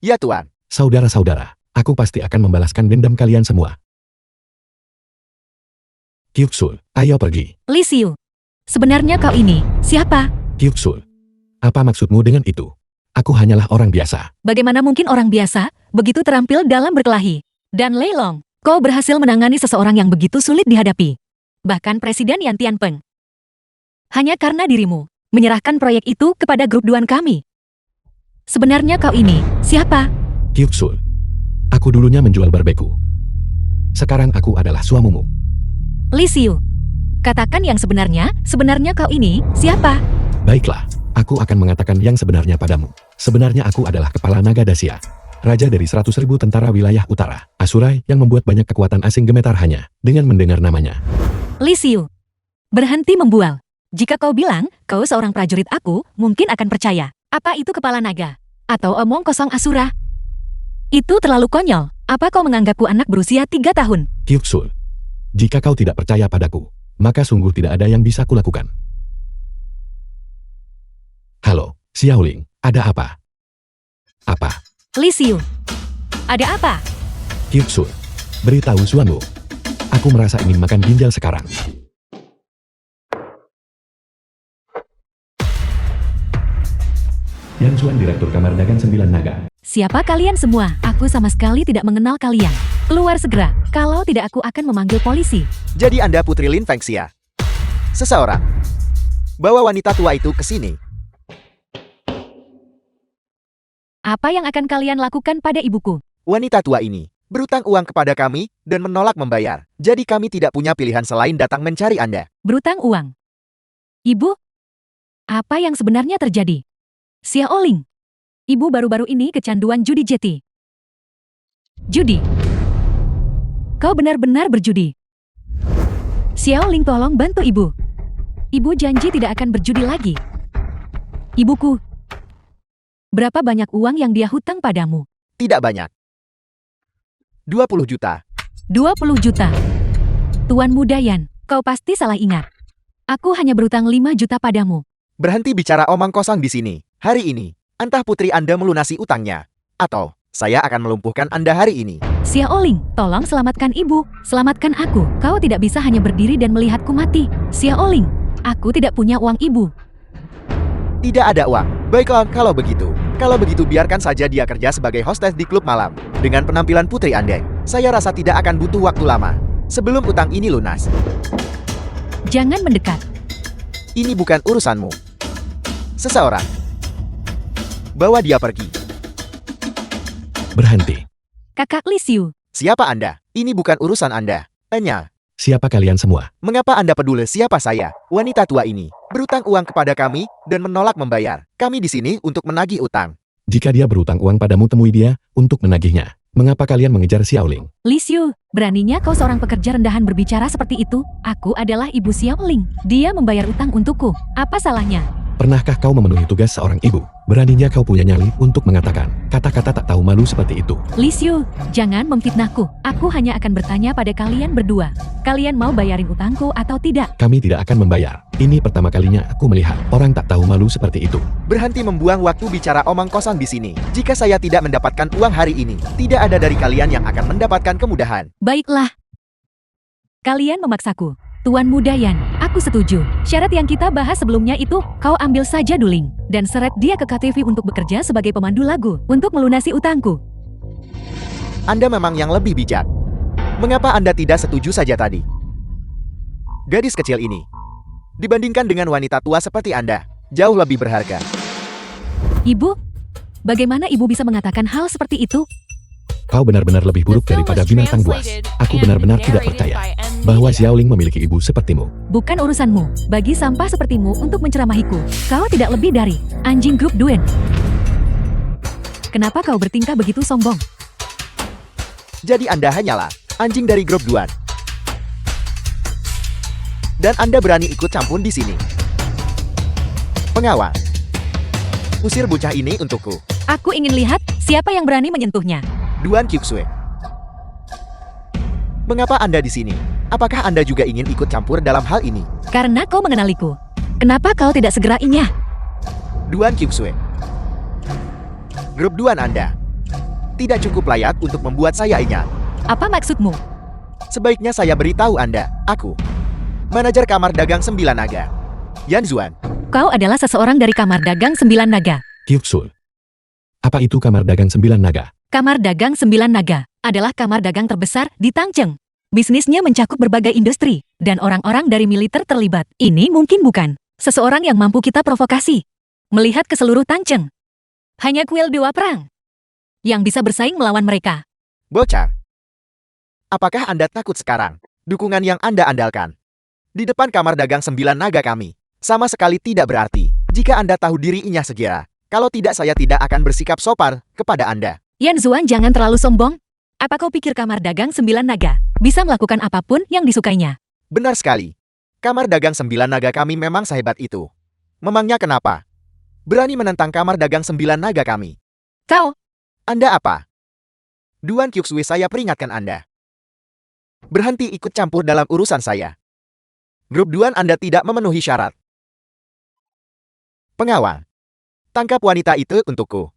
Ya Tuan. Saudara-saudara, aku pasti akan membalaskan dendam kalian semua. Kyuksul, ayo pergi. Li Xiu. Sebenarnya kau ini siapa? Kyuksul, apa maksudmu dengan itu? Aku hanyalah orang biasa. Bagaimana mungkin orang biasa begitu terampil dalam berkelahi? Dan Lei Long, kau berhasil menangani seseorang yang begitu sulit dihadapi. Bahkan Presiden Yan Tianpeng. Hanya karena dirimu menyerahkan proyek itu kepada grup Duan kami. Sebenarnya kau ini siapa? Kyuksul, aku dulunya menjual barbeku. Sekarang aku adalah suamimu. Li Xiu. Katakan yang sebenarnya kau ini siapa? Baiklah, aku akan mengatakan yang sebenarnya padamu. Sebenarnya aku adalah kepala naga Dacia. Raja dari 100.000 tentara wilayah utara. Asurai yang membuat banyak kekuatan asing gemetar hanya dengan mendengar namanya. Li Xiu. Berhenti membual. Jika kau bilang kau seorang prajurit aku, mungkin akan percaya. Apa itu kepala naga? Atau omong kosong Asura? Itu terlalu konyol. Apa kau menganggapku anak berusia 3 tahun? Kyuksul, jika kau tidak percaya padaku, maka sungguh tidak ada yang bisa kulakukan. Halo, Xiaoling, ada apa? Apa? Li Xiu. Ada apa? Kyuksul, beritahu suamimu. Aku merasa ingin makan ginjal sekarang. Yan Xuan, Direktur Kamar Dagang 9 Naga. Siapa kalian semua? Aku sama sekali tidak mengenal kalian. Keluar segera, kalau tidak aku akan memanggil polisi. Jadi Anda Putri Lin Fengxia. Seseorang. Bawa wanita tua itu ke sini. Apa yang akan kalian lakukan pada ibuku? Wanita tua ini berutang uang kepada kami, dan menolak membayar. Jadi kami tidak punya pilihan selain datang mencari Anda. Berutang uang. Ibu? Apa yang sebenarnya terjadi? Xiaoling. Ibu baru-baru ini kecanduan judi Jeti. Judi. Kau benar-benar berjudi. Xiaoling, tolong bantu ibu. Ibu janji tidak akan berjudi lagi. Ibuku. Berapa banyak uang yang dia hutang padamu? Tidak banyak. 20 juta. 20 juta. Tuan Muda Yan, kau pasti salah ingat. Aku hanya berutang 5 juta padamu. Berhenti bicara omong kosong di sini. Hari ini, entah putri Anda melunasi utangnya, atau saya akan melumpuhkan Anda hari ini. Xiaoling, tolong selamatkan ibu. Selamatkan aku. Kau tidak bisa hanya berdiri dan melihatku mati. Xiaoling, aku tidak punya uang ibu. Tidak ada uang. Baiklah, kalau begitu. Kalau begitu biarkan saja dia kerja sebagai hostess di klub malam. Dengan penampilan putri Anda, saya rasa tidak akan butuh waktu lama. Sebelum utang ini lunas. Jangan mendekat. Ini bukan urusanmu. Seseorang. Bawa dia pergi. Berhenti. Kakak Lisiu, Siapa Anda? Ini bukan urusan Anda. Tanya. Siapa kalian semua? Mengapa Anda peduli siapa saya? Wanita tua ini berutang uang kepada kami dan menolak membayar. Kami di sini untuk menagih utang. Jika dia berutang uang padamu, temui dia untuk menagihnya. Mengapa kalian mengejar Xiaoling? Lisiu, beraninya kau seorang pekerja rendahan berbicara seperti itu? Aku adalah ibu Xiaoling. Dia membayar utang untukku. Apa salahnya? Pernahkah kau memenuhi tugas seorang ibu? Beraninya kau punya nyali untuk mengatakan kata-kata tak tahu malu seperti itu. Lisiu, jangan memfitnahku. Aku hanya akan bertanya pada kalian berdua. Kalian mau bayarin utangku atau tidak? Kami tidak akan membayar. Ini pertama kalinya aku melihat orang tak tahu malu seperti itu. Berhenti membuang waktu bicara omong kosong di sini. Jika saya tidak mendapatkan uang hari ini, tidak ada dari kalian yang akan mendapatkan kemudahan. Baiklah. Kalian memaksaku. Tuan Muda Yan, aku setuju. Syarat yang kita bahas sebelumnya itu, kau ambil saja Duling. Dan seret dia ke KTV untuk bekerja sebagai pemandu lagu. Untuk melunasi utangku. Anda memang yang lebih bijak. Mengapa Anda tidak setuju saja tadi? Gadis kecil ini, dibandingkan dengan wanita tua seperti Anda, jauh lebih berharga. Ibu? Bagaimana ibu bisa mengatakan hal seperti itu? Kau benar-benar lebih buruk The film daripada was binatang buas. translated Aku and benar-benar tidak narrated percaya by M. bahwa Media. Xiaoling memiliki ibu sepertimu. Bukan urusanmu, bagi sampah sepertimu untuk menceramahiku. Kau tidak lebih dari anjing grup Duen. Kenapa kau bertingkah begitu sombong? Jadi Anda hanyalah anjing dari grup Duan. Dan Anda berani ikut campur di sini. Pengawal, usir bocah ini untukku. Aku ingin lihat siapa yang berani menyentuhnya. Duan Kyuksue. Mengapa Anda di sini? Apakah Anda juga ingin ikut campur dalam hal ini? Karena kau mengenaliku. Kenapa kau tidak segera inyah? Duan Kyuksue. Grup Duan Anda tidak cukup layak untuk membuat saya ingat. Apa maksudmu? Sebaiknya saya beritahu Anda, aku manajer kamar dagang 9 naga. Yan Zuan. Kau adalah seseorang dari kamar dagang 9 naga. Kyuksul. Apa itu kamar dagang 9 naga? Kamar dagang 9 naga adalah kamar dagang terbesar di Tangcheng. Bisnisnya mencakup berbagai industri, dan orang-orang dari militer terlibat. Ini mungkin bukan seseorang yang mampu kita provokasi. Melihat ke seluruh Tangcheng. Hanya kuil dewa perang yang bisa bersaing melawan mereka. Bocah. Apakah Anda takut sekarang? Dukungan yang Anda andalkan di depan kamar dagang 9 naga kami sama sekali tidak berarti. Jika Anda tahu dirinya segera. Kalau tidak, saya tidak akan bersikap sopan kepada Anda. Yan Zuan, jangan terlalu sombong. Apa kau pikir kamar dagang 9 naga bisa melakukan apapun yang disukainya? Benar sekali. Kamar dagang 9 naga kami memang sehebat itu. Memangnya kenapa? Berani menentang kamar dagang 9 naga kami. Kau, Anda apa? Duan Kyuksui, saya peringatkan Anda. Berhenti ikut campur dalam urusan saya. Grup Duan Anda tidak memenuhi syarat. Pengawal. Tangkap wanita itu untukku.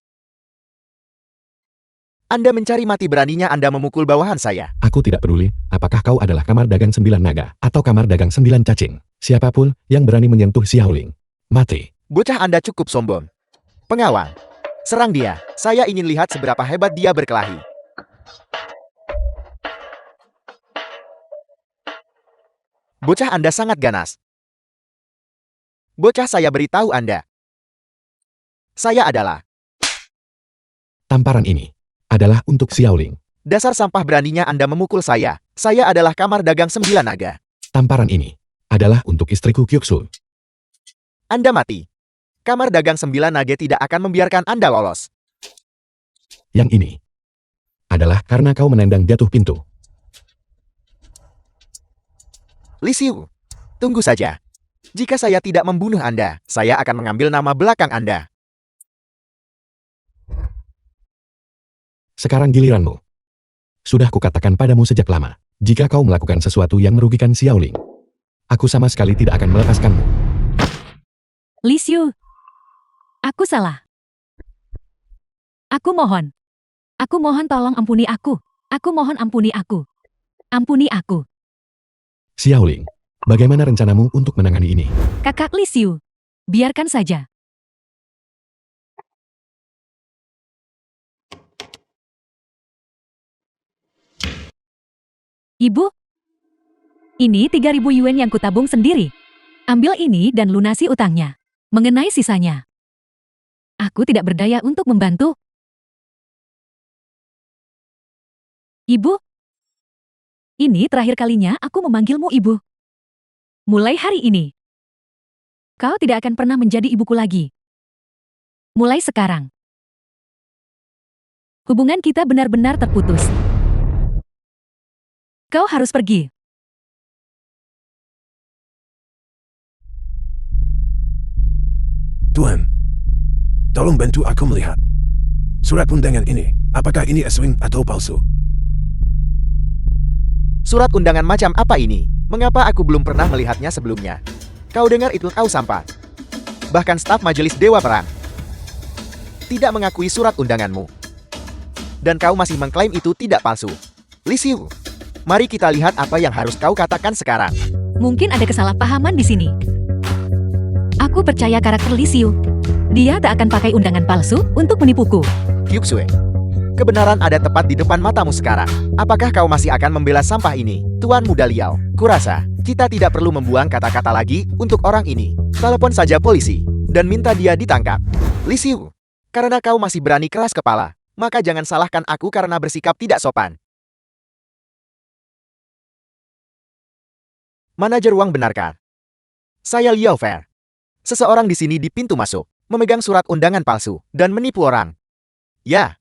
Anda mencari mati, beraninya Anda memukul bawahan saya. Aku tidak peduli apakah kau adalah kamar dagang 9 naga atau kamar dagang 9 cacing. Siapapun yang berani menyentuh Xiaoling, mati. Bocah Anda cukup sombong. Pengawal. Serang dia. Saya ingin lihat seberapa hebat dia berkelahi. Bocah Anda sangat ganas. Bocah, saya beritahu Anda. Saya adalah. Tamparan ini adalah untuk Xiaoling. Dasar sampah, beraninya Anda memukul saya. Saya adalah kamar dagang 9 naga. Tamparan ini adalah untuk istriku Kyuksul. Anda mati. Kamar dagang 9 naga tidak akan membiarkan Anda lolos. Yang ini adalah karena kau menendang jatuh pintu. Lisiu, tunggu saja. Jika saya tidak membunuh Anda, saya akan mengambil nama belakang Anda. Sekarang giliranmu. Sudah kukatakan padamu sejak lama, jika kau melakukan sesuatu yang merugikan Xiaoling, aku sama sekali tidak akan melepaskanmu. Li Xiu, aku salah. Aku mohon. Aku mohon tolong ampuni aku. Aku mohon ampuni aku. Ampuni aku. Xiaoling, bagaimana rencanamu untuk menangani ini? Kakak Li Xiu, biarkan saja. Ibu, ini 3.000 yuan yang kutabung sendiri. Ambil ini dan lunasi utangnya. Mengenai sisanya, aku tidak berdaya untuk membantu. Ibu, ini terakhir kalinya aku memanggilmu ibu. Mulai hari ini, kau tidak akan pernah menjadi ibuku lagi. Mulai sekarang, hubungan kita benar-benar terputus. Kau harus pergi. Tuan, tolong bantu aku melihat. Surat undangan ini, apakah ini asli atau palsu? Surat undangan macam apa ini? Mengapa aku belum pernah melihatnya sebelumnya? Kau dengar itu, kau sampah. Bahkan staf Majelis Dewa Perang tidak mengakui surat undanganmu. Dan kau masih mengklaim itu tidak palsu. Li Xiu, mari kita lihat apa yang harus kau katakan sekarang. Mungkin ada kesalahpahaman di sini. Aku percaya karakter Li Xiu. Dia tak akan pakai undangan palsu untuk menipuku. Kyuksue, kebenaran ada tepat di depan matamu sekarang. Apakah kau masih akan membela sampah ini, Tuan Muda Liao? Kurasa, kita tidak perlu membuang kata-kata lagi untuk orang ini. Telepon saja polisi dan minta dia ditangkap. Li Xiu, karena kau masih berani keras kepala, maka jangan salahkan aku karena bersikap tidak sopan. Manajer Wang, benarkah? Saya Liao Fair. Seseorang di sini di pintu masuk, memegang surat undangan palsu, dan menipu orang. Ya.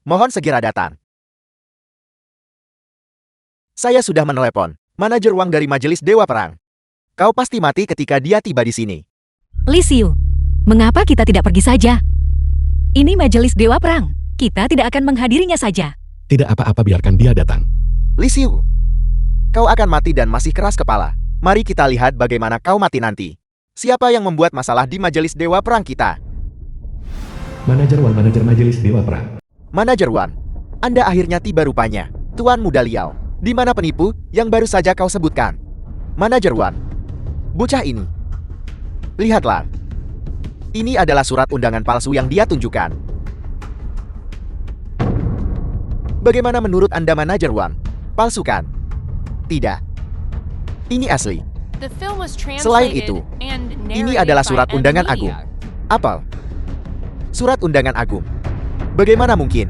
Mohon segera datang. Saya sudah menelepon manajer Wang dari Majelis Dewa Perang. Kau pasti mati ketika dia tiba di sini. Li Xiu, mengapa kita tidak pergi saja? Ini Majelis Dewa Perang. Kita tidak akan menghadirinya saja. Tidak apa-apa, biarkan dia datang. Li Xiu, kau akan mati dan masih keras kepala. Mari kita lihat bagaimana kau mati nanti. Siapa yang membuat masalah di Majelis Dewa Perang kita? Manajer Wan, manajer Majelis Dewa Perang. Manajer Wan, Anda akhirnya tiba rupanya. Tuan Muda Liao, di mana penipu yang baru saja kau sebutkan? Manajer Wan, bocah ini. Lihatlah. Ini adalah surat undangan palsu yang dia tunjukkan. Bagaimana menurut Anda, Manajer Wan? Palsu kan? Tidak. Ini asli. The film was Selain translated itu, and ini narrated adalah by surat Ed undangan Media. agung. Apel. Surat undangan agung. Bagaimana mungkin?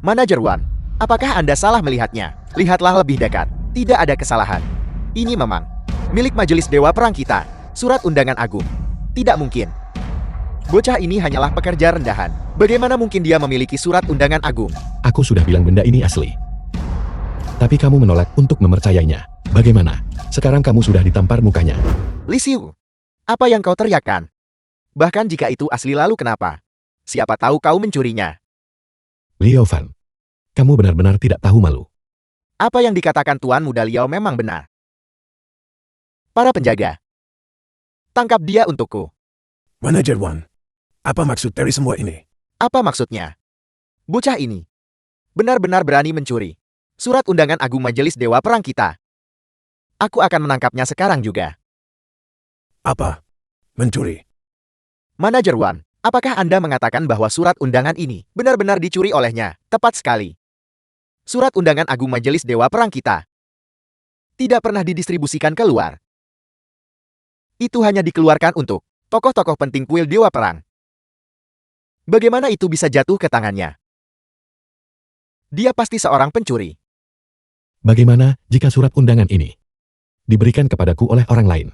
Manajer Wan, apakah Anda salah melihatnya? Lihatlah lebih dekat. Tidak ada kesalahan. Ini memang milik Majelis Dewa Perang kita. Surat undangan agung. Tidak mungkin. Bocah ini hanyalah pekerja rendahan. Bagaimana mungkin dia memiliki surat undangan agung? Aku sudah bilang benda ini asli. Tapi kamu menolak untuk mempercayainya. Bagaimana? Sekarang kamu sudah ditampar mukanya. Li Xiu, apa yang kau teriakkan? Bahkan jika itu asli, lalu kenapa? Siapa tahu kau mencurinya? Liao Fan, kamu benar-benar tidak tahu malu. Apa yang dikatakan Tuan Muda Liao memang benar. Para penjaga, tangkap dia untukku. Manajer Wan, apa maksud dari semua ini? Apa maksudnya? Bocah ini benar-benar berani mencuri surat undangan agung Majelis Dewa Perang kita. Aku akan menangkapnya sekarang juga. Apa? Mencuri? Manajer Wan, apakah Anda mengatakan bahwa surat undangan ini benar-benar dicuri olehnya? Tepat sekali. Surat undangan agung Majelis Dewa Perang kita tidak pernah didistribusikan keluar. Itu hanya dikeluarkan untuk tokoh-tokoh penting kuil Dewa Perang. Bagaimana itu bisa jatuh ke tangannya? Dia pasti seorang pencuri. Bagaimana jika surat undangan ini diberikan kepadaku oleh orang lain?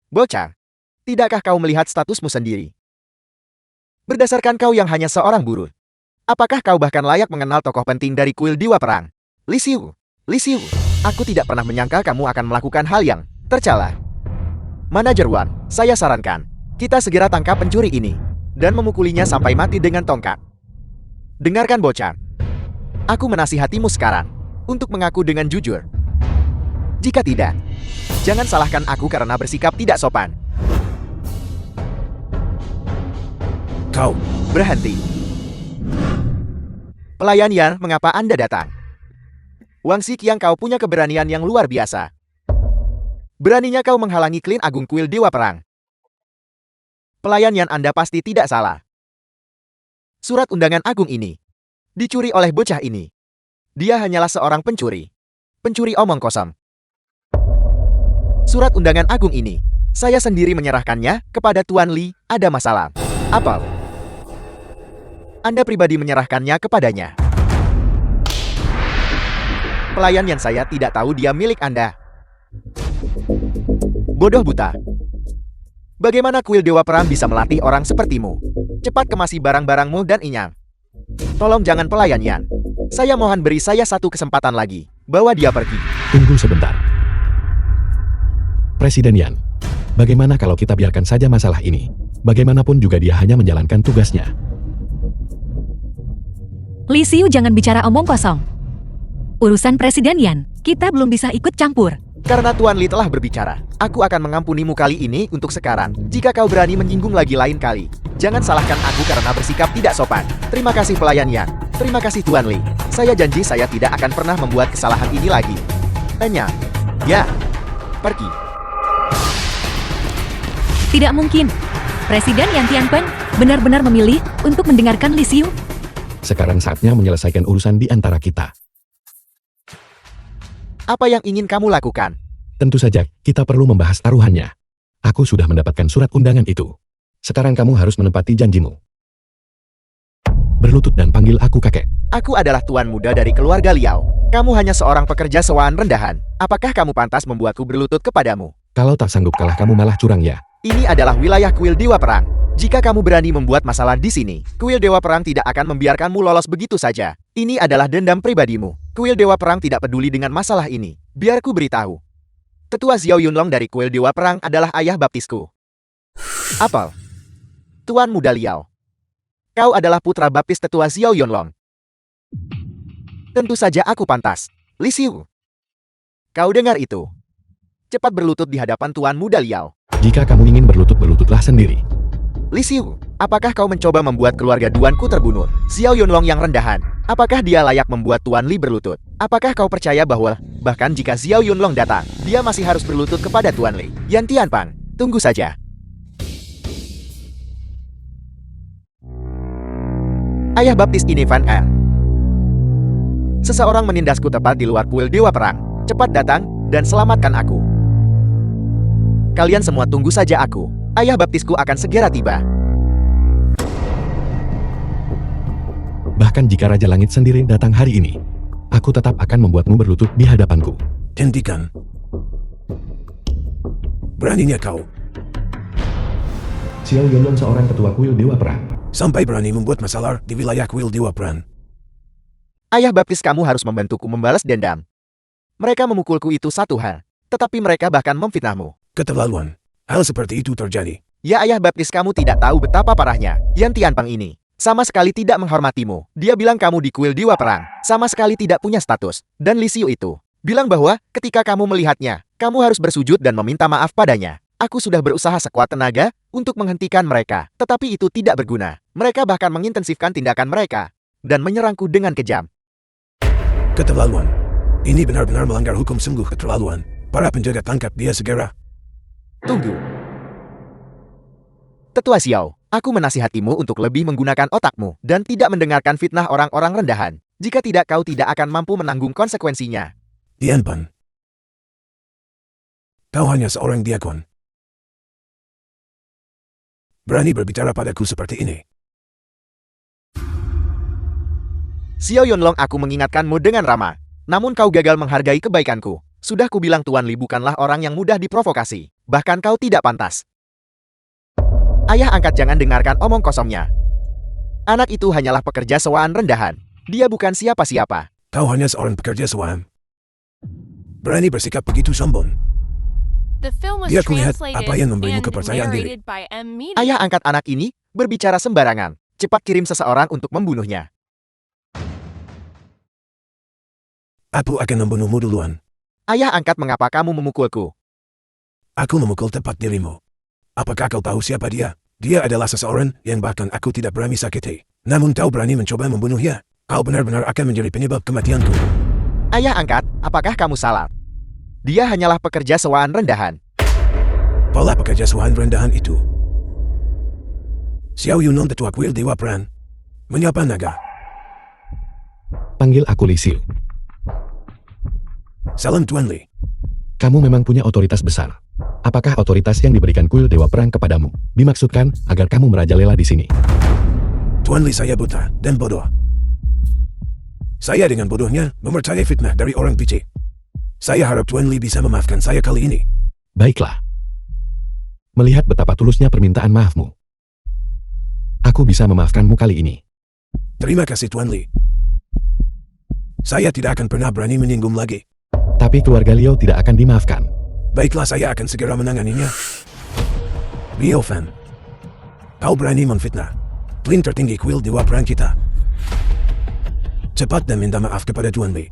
Bocah, tidakkah kau melihat statusmu sendiri? Berdasarkan kau yang hanya seorang buruh, apakah kau bahkan layak mengenal tokoh penting dari kuil Dewa Perang? Li Xiu, aku tidak pernah menyangka kamu akan melakukan hal yang tercela. Manajer Wan, saya sarankan, kita segera tangkap pencuri ini dan memukulinya sampai mati dengan tongkat. Dengarkan bocah, aku menasihatimu sekarang untuk mengaku dengan jujur. Jika tidak, jangan salahkan aku karena bersikap tidak sopan. Kau, Berhenti. Pelayan Yan, mengapa Anda datang? Wang Xiqiang, kau punya keberanian yang luar biasa. Beraninya kau menghalangi klien agung kuil Dewa Perang. Pelayan Yan, Anda pasti tidak salah. Surat undangan agung ini dicuri oleh bocah ini. Dia hanyalah seorang pencuri. Pencuri omong kosong. Surat undangan agung ini, saya sendiri menyerahkannya kepada Tuan Li. Ada masalah apa? Anda pribadi menyerahkannya kepadanya. Pelayan yang saya tidak tahu dia milik Anda. Bodoh buta. Bagaimana kuil Dewa Perang bisa melatih orang sepertimu? Cepat kemasi barang-barangmu dan inyam. Tolong jangan pelayan Yan. Saya mohon beri saya satu kesempatan lagi. Bawa dia pergi. Tunggu sebentar. Presiden Yan, bagaimana kalau kita biarkan saja masalah ini? Bagaimanapun juga dia hanya menjalankan tugasnya. Li Xiu, jangan bicara omong kosong. Urusan Presiden Yan, kita belum bisa ikut campur. Karena Tuan Li telah berbicara, aku akan mengampunimu kali ini untuk sekarang. Jika kau berani menyinggung lagi lain kali, jangan salahkan aku karena bersikap tidak sopan. Terima kasih pelayan Yan. Terima kasih Tuan Li. Saya janji saya tidak akan pernah membuat kesalahan ini lagi. Tanya. Ya. Pergi. Tidak mungkin. Presiden Yan Tianpeng benar-benar memilih untuk mendengarkan Li Xiu. Sekarang saatnya menyelesaikan urusan di antara kita. Apa yang ingin kamu lakukan? Tentu saja, kita perlu membahas taruhannya. Aku sudah mendapatkan surat undangan itu. Sekarang kamu harus menepati janjimu. Berlutut dan panggil aku kakek. Aku adalah tuan muda dari keluarga Liao. Kamu hanya seorang pekerja sewaan rendahan. Apakah kamu pantas membuatku berlutut kepadamu? Kalau tak sanggup kalah kamu malah curang ya. Ini adalah wilayah kuil Dewa Perang. Jika kamu berani membuat masalah di sini, kuil Dewa Perang tidak akan membiarkanmu lolos begitu saja. Ini adalah dendam pribadimu. Kuil Dewa Perang tidak peduli dengan masalah ini. Biar ku beritahu. Tetua Xiao Yunlong dari kuil Dewa Perang adalah ayah baptisku. Apel. Tuan muda Liao. Kau adalah putra baptis tetua Xiao Yunlong. Tentu saja aku pantas. Li Xiu. Kau dengar itu? Cepat berlutut di hadapan tuan muda Liao. Jika kamu ingin berlutut, berlututlah sendiri. Li Xiu, apakah kau mencoba membuat keluarga Duanku terbunuh? Xiao Yunlong yang rendahan. Apakah dia layak membuat Tuan Li berlutut? Apakah kau percaya bahwa bahkan jika Xiao Yunlong datang, dia masih harus berlutut kepada Tuan Li? Yan Tianpeng, tunggu saja. Ayah baptis ini Van Er. Seseorang menindasku tepat di luar kuil Dewa Perang. Cepat datang dan selamatkan aku. Kalian semua tunggu saja aku. Ayah baptisku akan segera tiba. Bahkan jika Raja Langit sendiri datang hari ini, aku tetap akan membuatmu berlutut di hadapanku. hentikan. Beraninya kau. Xiao Yunlong seorang ketua kuil Dewa Perang. Sampai berani membuat masalah di wilayah kuil Dewa Perang. Ayah baptis kamu harus membantuku membalas dendam. Mereka memukulku itu satu hal, tetapi mereka bahkan memfitnahmu. Keterlaluan. Hal seperti itu terjadi. Ya, ayah baptis kamu tidak tahu betapa parahnya. Yan Tianpeng ini sama sekali tidak menghormatimu. Dia bilang kamu di kuil Dewa Perang sama sekali tidak punya status. Dan Li Xiu itu bilang bahwa ketika kamu melihatnya, kamu harus bersujud dan meminta maaf padanya. Aku sudah berusaha sekuat tenaga untuk menghentikan mereka, tetapi itu tidak berguna. Mereka bahkan mengintensifkan tindakan mereka dan menyerangku dengan kejam. Keterlaluan. Ini benar-benar melanggar hukum, sungguh keterlaluan. Para penjaga, tangkap dia segera. Tunggu. Tetua Xiao, aku menasihatimu untuk lebih menggunakan otakmu dan tidak mendengarkan fitnah orang-orang rendahan. Jika tidak, kau tidak akan mampu menanggung konsekuensinya. Tianpeng. Kau hanya seorang diakon. Berani berbicara padaku seperti ini. Xiao Yunlong, aku mengingatkanmu dengan ramah. Namun kau gagal menghargai kebaikanku. Sudah kubilang Tuan Li bukanlah orang yang mudah diprovokasi. Bahkan kau tidak pantas. Ayah angkat, jangan dengarkan omong kosongnya. Anak itu hanyalah pekerja sewaan rendahan. Dia bukan siapa-siapa. Kau hanya seorang pekerja sewaan. Berani bersikap begitu sombong. The film was Dia kulihat translated apa yang memberimu and kepercayaan diri. narrated by M. Media. Ayah angkat anak ini berbicara sembarangan. Cepat kirim seseorang untuk membunuhnya. Aku akan membunuhmu duluan. Ayah angkat, mengapa kamu memukulku? Aku memukul tepat dirimu. Apakah kau tahu siapa dia? Dia adalah seseorang yang bahkan aku tidak berani sakiti. Namun kau berani mencoba membunuhnya. Kau benar-benar akan menjadi penyebab kematianku. Ayah angkat, apakah kamu salah? Dia hanyalah pekerja sewaan rendahan. Pola pekerja sewaan rendahan itu. Xiao Yunlong, tetua kuil Dewa Perang. Menyapa naga. Panggil aku Li Xiu. Salam Tuan Li. Kamu memang punya otoritas besar. Apakah otoritas yang diberikan kuil Dewa Perang kepadamu dimaksudkan agar kamu merajalela di sini? Tuan Li, saya buta dan bodoh. Saya dengan bodohnya mempercayai fitnah dari orang picik. Saya harap Tuan Li bisa memaafkan saya kali ini. Baiklah. Melihat betapa tulusnya permintaan maafmu, aku bisa memaafkanmu kali ini. Terima kasih Tuan Li. Saya tidak akan pernah berani menyinggung lagi. Tapi keluarga Liu tidak akan dimaafkan. Baiklah, saya akan segera menanganinya. Liu Fan, kau berani memfitnah klien tertinggi kuil Dewa Perang kita. Cepat dan minta maaf kepada Tuan Li.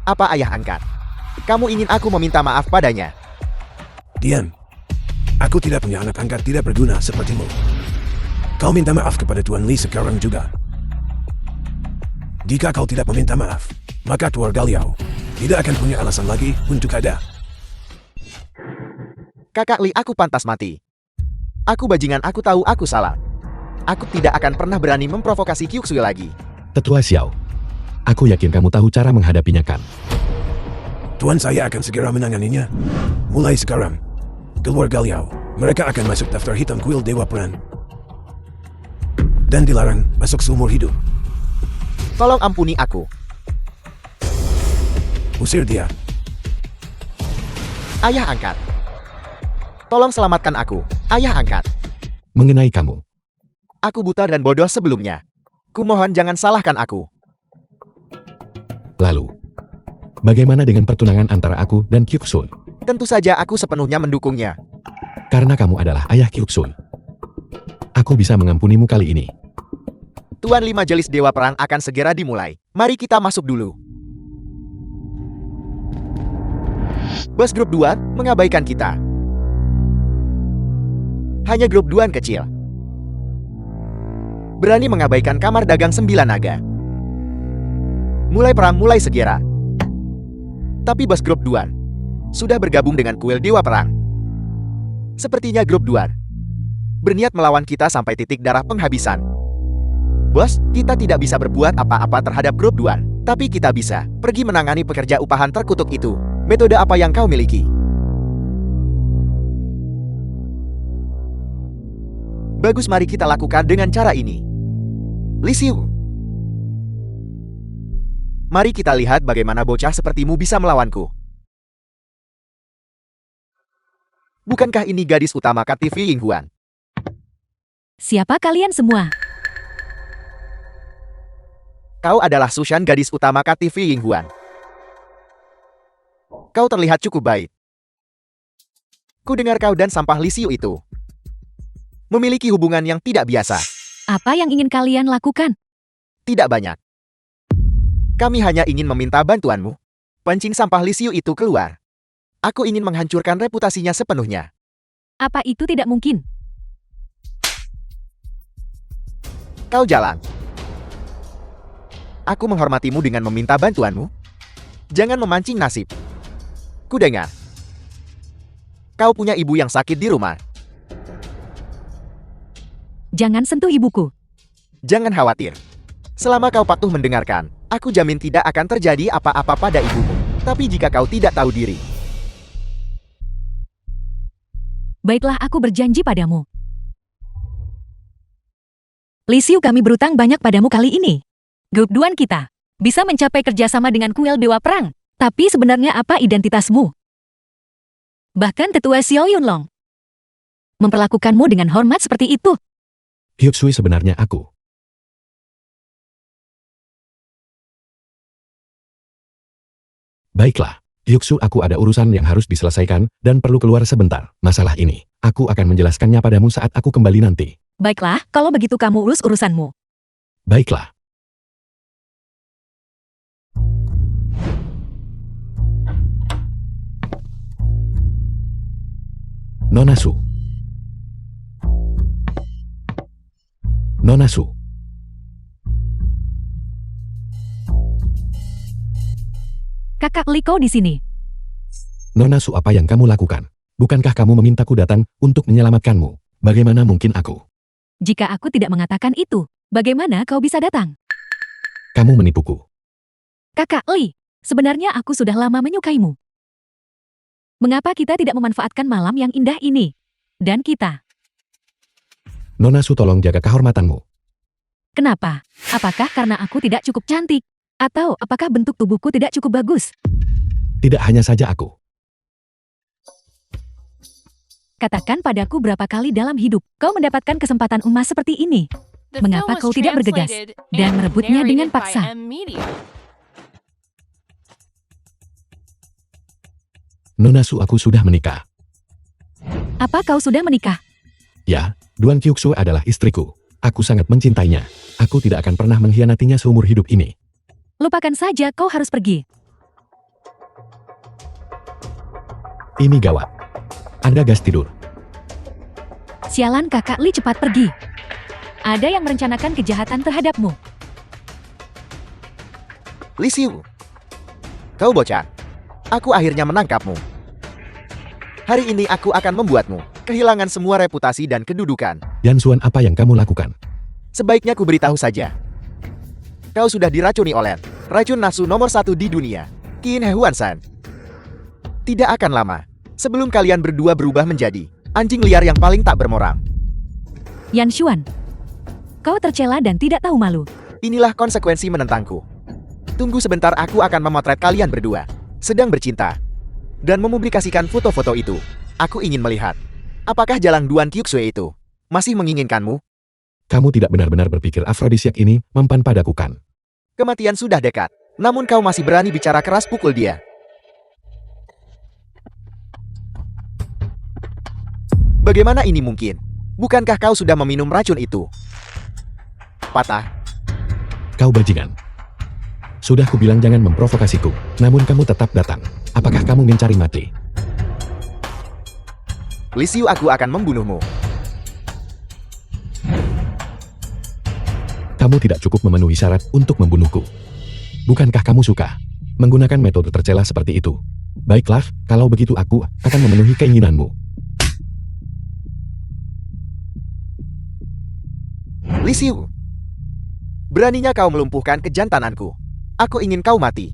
Apa ayah angkat? Kamu ingin aku meminta maaf padanya? Diam. Aku tidak punya anak angkat tidak berguna sepertimu. Kau minta maaf kepada Tuan Li sekarang juga. Jika kau tidak meminta maaf, maka keluarga Liu tidak akan punya alasan lagi untuk ada. Kakak Li, aku pantas mati. Aku bajingan, aku tahu aku salah. Aku tidak akan pernah berani memprovokasi Kyuksui lagi. Tetua Xiao, aku yakin kamu tahu cara menghadapinya kan? Tuan, saya akan segera menanganinya. Mulai sekarang, keluarga Liu, mereka akan masuk daftar hitam kuil Dewa Perang. Dan dilarang masuk seumur hidup. Tolong ampuni aku. Usir dia. Ayah angkat. Tolong selamatkan aku. Ayah angkat. Mengenai kamu, Aku buta dan bodoh sebelumnya. Kumohon jangan salahkan aku. lalu, bagaimana dengan pertunangan antara aku dan Kyuksui? Tentu saja aku sepenuhnya mendukungnya. Karena kamu adalah ayah Kyuksui. Aku bisa mengampunimu kali ini. Tuan Li, Majelis Dewa Perang akan segera dimulai. Mari kita masuk dulu. Bos grup Duan mengabaikan kita. Hanya grup Duan kecil. Berani mengabaikan kamar dagang 9 naga. Mulai perang, mulai segera. Tapi bos grup Duan sudah bergabung dengan kuil Dewa Perang. Sepertinya grup Duan berniat melawan kita sampai titik darah penghabisan. Bos, kita tidak bisa berbuat apa-apa terhadap grup Duan. Tapi kita bisa pergi menangani pekerja upahan terkutuk itu. Metode apa yang kau miliki? Bagus, mari kita lakukan dengan cara ini. Li Xiu, mari kita lihat bagaimana bocah sepertimu bisa melawanku. Bukankah ini gadis utama KTV Yinghuan? Siapa kalian semua? Kau adalah Sushan, gadis utama KTV Yinghuan. Kau terlihat cukup baik. Ku dengar kau dan sampah Li Xiu itu memiliki hubungan yang tidak biasa. Apa yang ingin kalian lakukan? Tidak banyak. Kami hanya ingin meminta bantuanmu. Pancing sampah Li Xiu itu keluar. Aku ingin menghancurkan reputasinya sepenuhnya. Apa itu tidak mungkin? Kau jalan. Aku menghormatimu dengan meminta bantuanmu. Jangan memancing nasib. Ku dengar kau punya ibu yang sakit di rumah. Jangan sentuh ibuku. Jangan khawatir. Selama kau patuh mendengarkan, aku jamin tidak akan terjadi apa-apa pada ibumu. Tapi jika kau tidak tahu diri, Baiklah, aku berjanji padamu. Li Xiu, kami berutang banyak padamu kali ini. Grup Duan kita bisa mencapai kerjasama dengan kuil Dewa Perang. Tapi sebenarnya apa identitasmu? Bahkan tetua Xiao Yunlong memperlakukanmu dengan hormat seperti itu. Hyuksui sebenarnya aku. Baiklah, Hyuksu, aku ada urusan yang harus diselesaikan dan perlu keluar sebentar. Masalah ini, aku akan menjelaskannya padamu saat aku kembali nanti. Baiklah, kalau begitu kamu urus urusanmu. Baiklah. Nonasu. Nonasu. Kakak Liko di sini. Nonasu, apa yang kamu lakukan? Bukankah kamu memintaku datang untuk menyelamatkanmu? Bagaimana mungkin aku? Jika aku tidak mengatakan itu, bagaimana kau bisa datang? Kamu menipuku. Kakak Li, sebenarnya aku sudah lama menyukaimu. Mengapa kita tidak memanfaatkan malam yang indah ini? Dan kita. Nonasu, tolong jaga kehormatanmu. Kenapa? Apakah karena aku tidak cukup cantik? Atau apakah bentuk tubuhku tidak cukup bagus? Tidak hanya saja aku. Katakan padaku berapa kali dalam hidup kau mendapatkan kesempatan emas seperti ini? The Mengapa film was kau tidak bergegas translated dan and merebutnya dengan narrated by paksa? M Media. Nonasu, aku sudah menikah. Apa kau sudah menikah? Ya, Duan Hyuksu adalah istriku. Aku sangat mencintainya. Aku tidak akan pernah mengkhianatinya seumur hidup ini. Lupakan saja, kau harus pergi. Ini gawat. Ada gas tidur. Sialan, kakak Li, cepat pergi. Ada yang merencanakan kejahatan terhadapmu. Lisiu. Kau bocah. Aku akhirnya menangkapmu. Hari ini aku akan membuatmu kehilangan semua reputasi dan kedudukan. Yansuan, apa yang kamu lakukan? Sebaiknya ku beritahu saja. Kau sudah diracuni oleh racun nasu nomor 1 di dunia, Qin He Huan-san. Tidak akan lama sebelum kalian berdua berubah menjadi anjing liar yang paling tak bermoral. Yan Xuan, kau tercela dan tidak tahu malu. Inilah konsekuensi menentangku. Tunggu sebentar, aku akan memotret kalian berdua sedang bercinta dan mempublikasikan foto-foto itu. Aku ingin melihat apakah jalan Duan Kyuksue itu masih menginginkanmu. Kamu tidak benar-benar berpikir afrodisiak ini mempan padaku, kan? Kematian sudah dekat, namun kau masih berani bicara keras, pukul dia. Bagaimana ini mungkin? Bukankah kau sudah meminum racun itu? Patah. Kau bajingan. Sudah kubilang jangan memprovokasiku, namun kamu tetap datang. Apakah kamu mencari mati? Lisiu, aku akan membunuhmu. Kamu tidak cukup memenuhi syarat untuk membunuhku. Bukankah kamu suka menggunakan metode tercela seperti itu? Baiklah, kalau begitu aku akan memenuhi keinginanmu. Lisiu, beraninya kau melumpuhkan kejantananku. Aku ingin kau mati.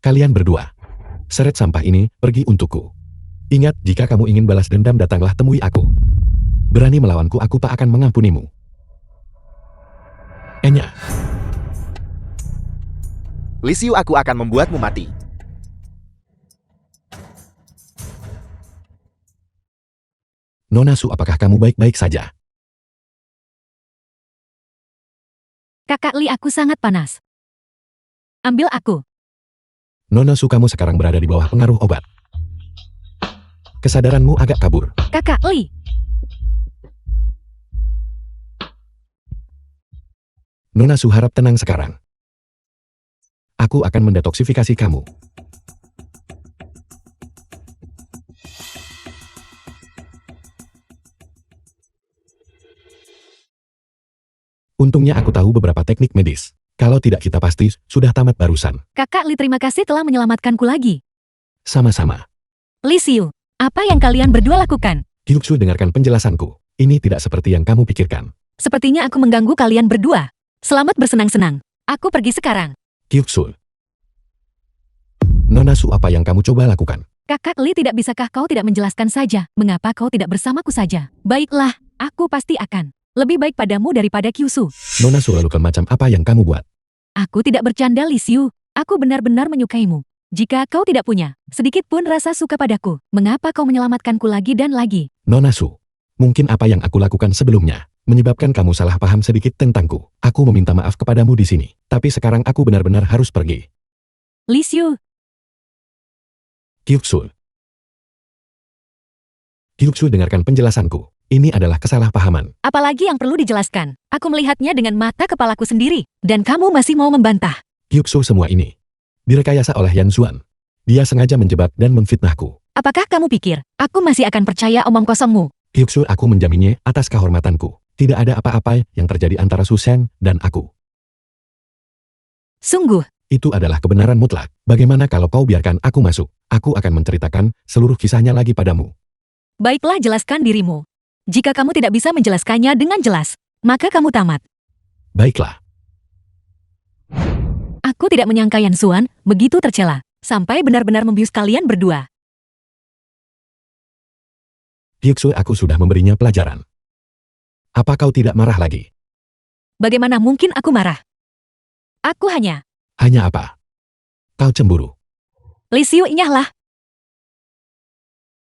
Kalian berdua, seret sampah ini pergi untukku. Ingat, jika kamu ingin balas dendam, datanglah temui aku. Berani melawanku, aku tak akan mengampunimu. Enya. Lisiu, aku akan membuatmu mati. Nonasu, apakah kamu baik-baik saja? Kakak Li, aku sangat panas. Ambil aku. Nonasu, kamu sekarang berada di bawah pengaruh obat. Kesadaranmu agak kabur. Kakak Li. Nonasu, harap tenang sekarang. Aku akan mendetoksifikasi kamu. Untungnya aku tahu beberapa teknik medis. Kalau tidak, kita pasti sudah tamat barusan. Kakak Li, terima kasih telah menyelamatkanku lagi. Sama-sama. Li Xiu, apa yang kalian berdua lakukan? Hyuksu, dengarkan penjelasanku. Ini tidak seperti yang kamu pikirkan. Sepertinya aku mengganggu kalian berdua. Selamat bersenang-senang. Aku pergi sekarang. Hyuksu. Nonasu, apa yang kamu coba lakukan? Kakak Li, tidak bisakah kau tidak menjelaskan saja? Mengapa kau tidak bersamaku saja? Baiklah, aku pasti akan Lebih baik padamu daripada Kyushu. Nona Su lalu macam apa yang kamu buat? Aku tidak bercanda, Lisiu. Aku benar-benar menyukaimu. Jika kau tidak punya sedikit pun rasa suka padaku, mengapa kau menyelamatkanku lagi dan lagi? Nona Su, mungkin apa yang aku lakukan sebelumnya menyebabkan kamu salah paham sedikit tentangku. Aku meminta maaf kepadamu di sini, tapi sekarang aku benar-benar harus pergi. Lisiu, Kyuksu. Kyuksu, dengarkan penjelasanku. Ini adalah kesalahpahaman. apalagi yang perlu dijelaskan? Aku melihatnya dengan mata kepalaku sendiri, dan kamu masih mau membantah. Kyuksu, semua ini direkayasa oleh Yan Xuan. Dia sengaja menjebak dan memfitnahku. Apakah kamu pikir aku masih akan percaya omong kosongmu? Kyuksu, aku menjaminnya atas kehormatanku. Tidak ada apa-apa yang terjadi antara Su Shen dan aku. Sungguh, Itu adalah kebenaran mutlak. Bagaimana kalau kau biarkan aku masuk? Aku akan menceritakan seluruh kisahnya lagi padamu. baiklah, jelaskan dirimu. Jika kamu tidak bisa menjelaskannya dengan jelas, maka kamu tamat. Baiklah. Aku tidak menyangka Yan Xuan begitu tercela, sampai benar-benar membius kalian berdua. Kyuksu, aku sudah memberinya pelajaran. Apa kau tidak marah lagi? Bagaimana mungkin aku marah? Aku hanya... Hanya apa? Kau cemburu. Lisiu, nyahlah.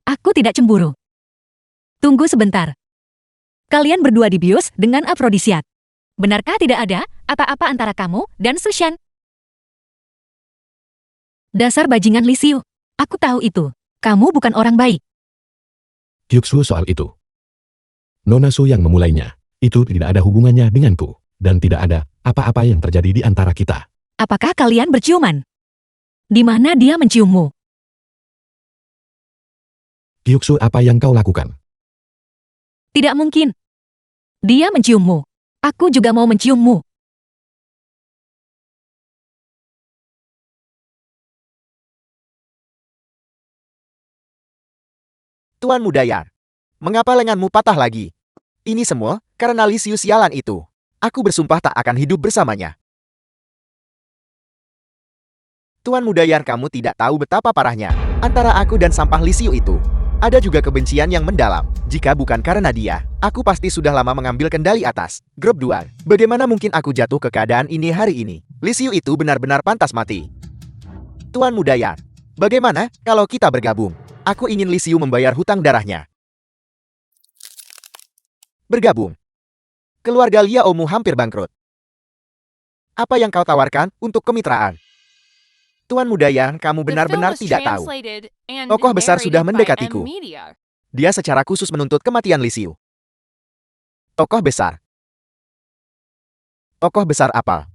Aku tidak cemburu. Tunggu sebentar. Kalian berdua dibius dengan afrodisiak. Benarkah tidak ada apa-apa antara kamu dan Su Shen? Dasar bajingan Lisiu. Aku tahu itu. Kamu bukan orang baik. Kyuksu, soal itu. Nona Su yang memulainya. Itu tidak ada hubungannya denganku. Dan tidak ada apa-apa yang terjadi di antara kita. Apakah kalian berciuman? Di mana dia menciummu? Kyuksu, apa yang kau lakukan? Tidak mungkin. Dia menciummu. Aku juga mau menciummu. Tuan Muda Yan, mengapa lenganmu patah lagi? Ini semua karena Lisiu sialan itu. Aku bersumpah tak akan hidup bersamanya. Tuan Muda Yan, kamu tidak tahu betapa parahnya antara aku dan sampah Lisiu itu. Ada juga kebencian yang mendalam. Jika bukan karena dia, aku pasti sudah lama mengambil kendali atas grup 2. Bagaimana mungkin aku jatuh ke keadaan ini hari ini? Lisiu itu benar-benar pantas mati. Tuan Muda Yan, bagaimana kalau kita bergabung? Aku ingin Lisiu membayar hutang darahnya. Bergabung. Keluarga Liaomu hampir bangkrut. Apa yang kau tawarkan untuk kemitraan? Tuan Muda Yan, kamu The film benar-benar was tidak tahu. translated and Tokoh besar sudah narrated by mendekatiku. M Media. Dia secara khusus menuntut kematian Lisiu. Tokoh besar. Tokoh besar apa?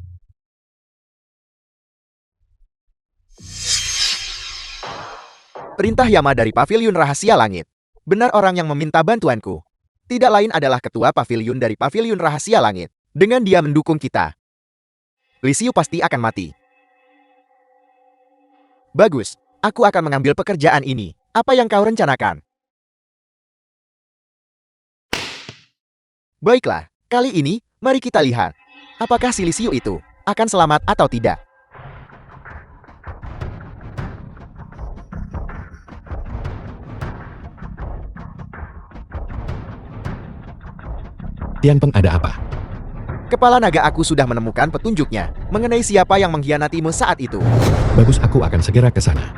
Perintah Yama dari Paviliun Rahasia Langit. Benar orang yang meminta bantuanku. Tidak lain adalah ketua paviliun dari Paviliun Rahasia Langit. Dengan dia mendukung kita, Lisiu pasti akan mati. Bagus, aku akan mengambil pekerjaan ini. Apa yang kau rencanakan? Baiklah, kali ini, mari kita lihat. Apakah si Lisiu itu akan selamat atau tidak? Tianpeng, ada apa? Kepala naga, aku sudah menemukan petunjuknya mengenai siapa yang mengkhianatimu saat itu. Bagus, aku akan segera ke sana.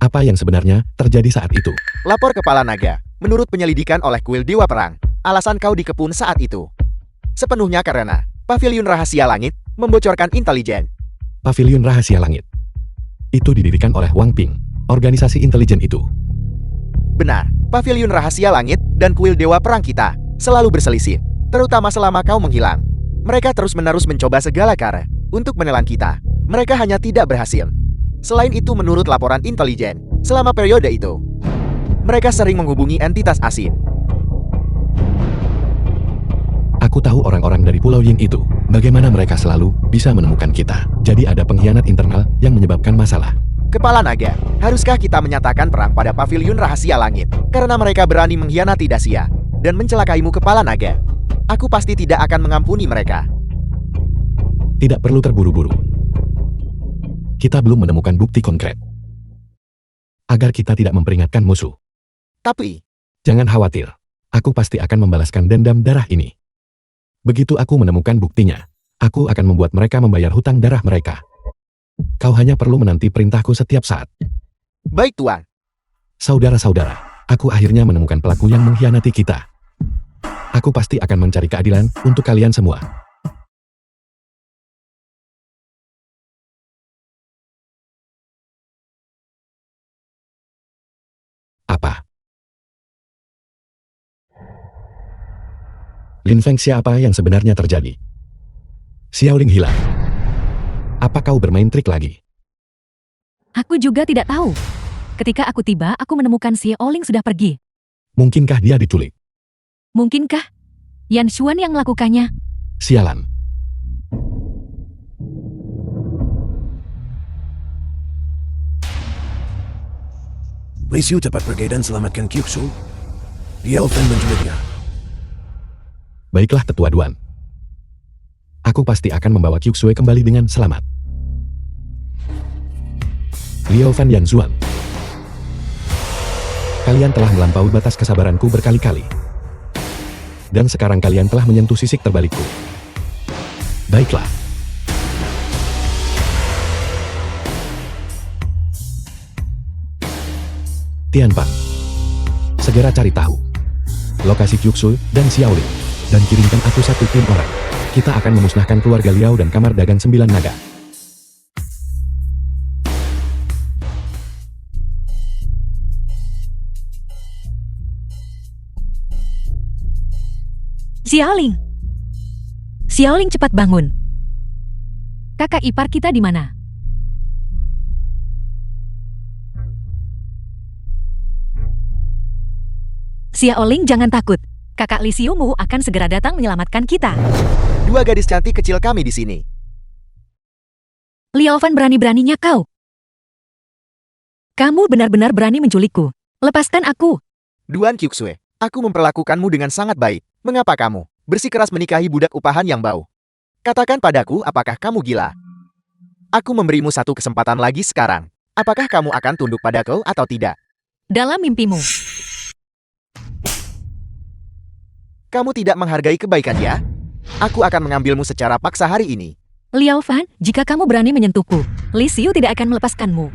Apa yang sebenarnya terjadi saat itu? Lapor Kepala Naga. Menurut penyelidikan oleh kuil Dewa Perang, alasan kau dikepung saat itu sepenuhnya karena Paviliun Rahasia Langit membocorkan intelijen. Paviliun Rahasia Langit. Itu didirikan oleh Wang Ping, organisasi intelijen itu. Benar, Paviliun Rahasia Langit dan kuil Dewa Perang kita selalu berselisih, terutama selama kau menghilang. Mereka terus-menerus mencoba segala cara untuk menelan kita. Mereka hanya tidak berhasil. Selain itu, menurut laporan intelijen, selama periode itu, mereka sering menghubungi entitas asing. Aku tahu orang-orang dari Pulau Ying itu. Bagaimana mereka selalu bisa menemukan kita. Jadi ada pengkhianat internal yang menyebabkan masalah. Kepala Naga, haruskah kita menyatakan perang pada Paviliun Rahasia Langit? Karena mereka berani mengkhianati Dacia dan mencelakaimu, Kepala Naga. Aku pasti tidak akan mengampuni mereka. Tidak perlu terburu-buru. Kita belum menemukan bukti konkret. Agar kita tidak memperingatkan musuh. Tapi, Jangan khawatir. Aku pasti akan membalaskan dendam darah ini. Begitu aku menemukan buktinya, aku akan membuat mereka membayar hutang darah mereka. Kau hanya perlu menanti perintahku setiap saat. Baik, Tuan. Saudara-saudara, aku akhirnya menemukan pelaku yang mengkhianati kita. Aku pasti akan mencari keadilan untuk kalian semua. Apa? Lin Feng, siapa yang sebenarnya terjadi? Xiaoling hilang. Apa kau bermain trik lagi? Aku juga tidak tahu. Ketika aku tiba, aku menemukan Xiaoling sudah pergi. Mungkinkah dia diculik? Mungkinkah Yan Xuan yang melakukannya? Sialan. Li Xiu cepat pergi dan selamatkan Kyuksu. Dia akan menculiknya. Baiklah, Tetua Duan. Aku pasti akan membawa Kyuksue kembali dengan selamat. Liao Fan Yan Zuan. Kalian telah melampaui batas kesabaranku berkali-kali. Dan sekarang kalian telah menyentuh sisik terbalikku. Baiklah. Tianpang. Segera cari tahu lokasi Kyuksu dan Xiaoling, dan kirimkan aku satu tim orang. Kita akan memusnahkan keluarga Liao dan kamar dagang 9 naga. Xiaoling! Xiaoling, cepat bangun. Kakak ipar kita di mana? Xiaoling, jangan takut. Kakak Li Xiumu akan segera datang menyelamatkan kita. Dua gadis cantik kecil kami di sini. Liao Fan, berani-beraninya kau. Kamu benar-benar berani menculikku. Lepaskan aku. Duan Kyuksue, aku memperlakukanmu dengan sangat baik. Mengapa kamu bersikeras menikahi budak upahan yang bau? Katakan padaku, apakah kamu gila? Aku memberimu satu kesempatan lagi sekarang. Apakah kamu akan tunduk padaku atau tidak? Dalam mimpimu. Kamu tidak menghargai kebaikan ya? Aku akan mengambilmu secara paksa hari ini. Liao Fan, jika kamu berani menyentuhku, Li Xiu tidak akan melepaskanmu.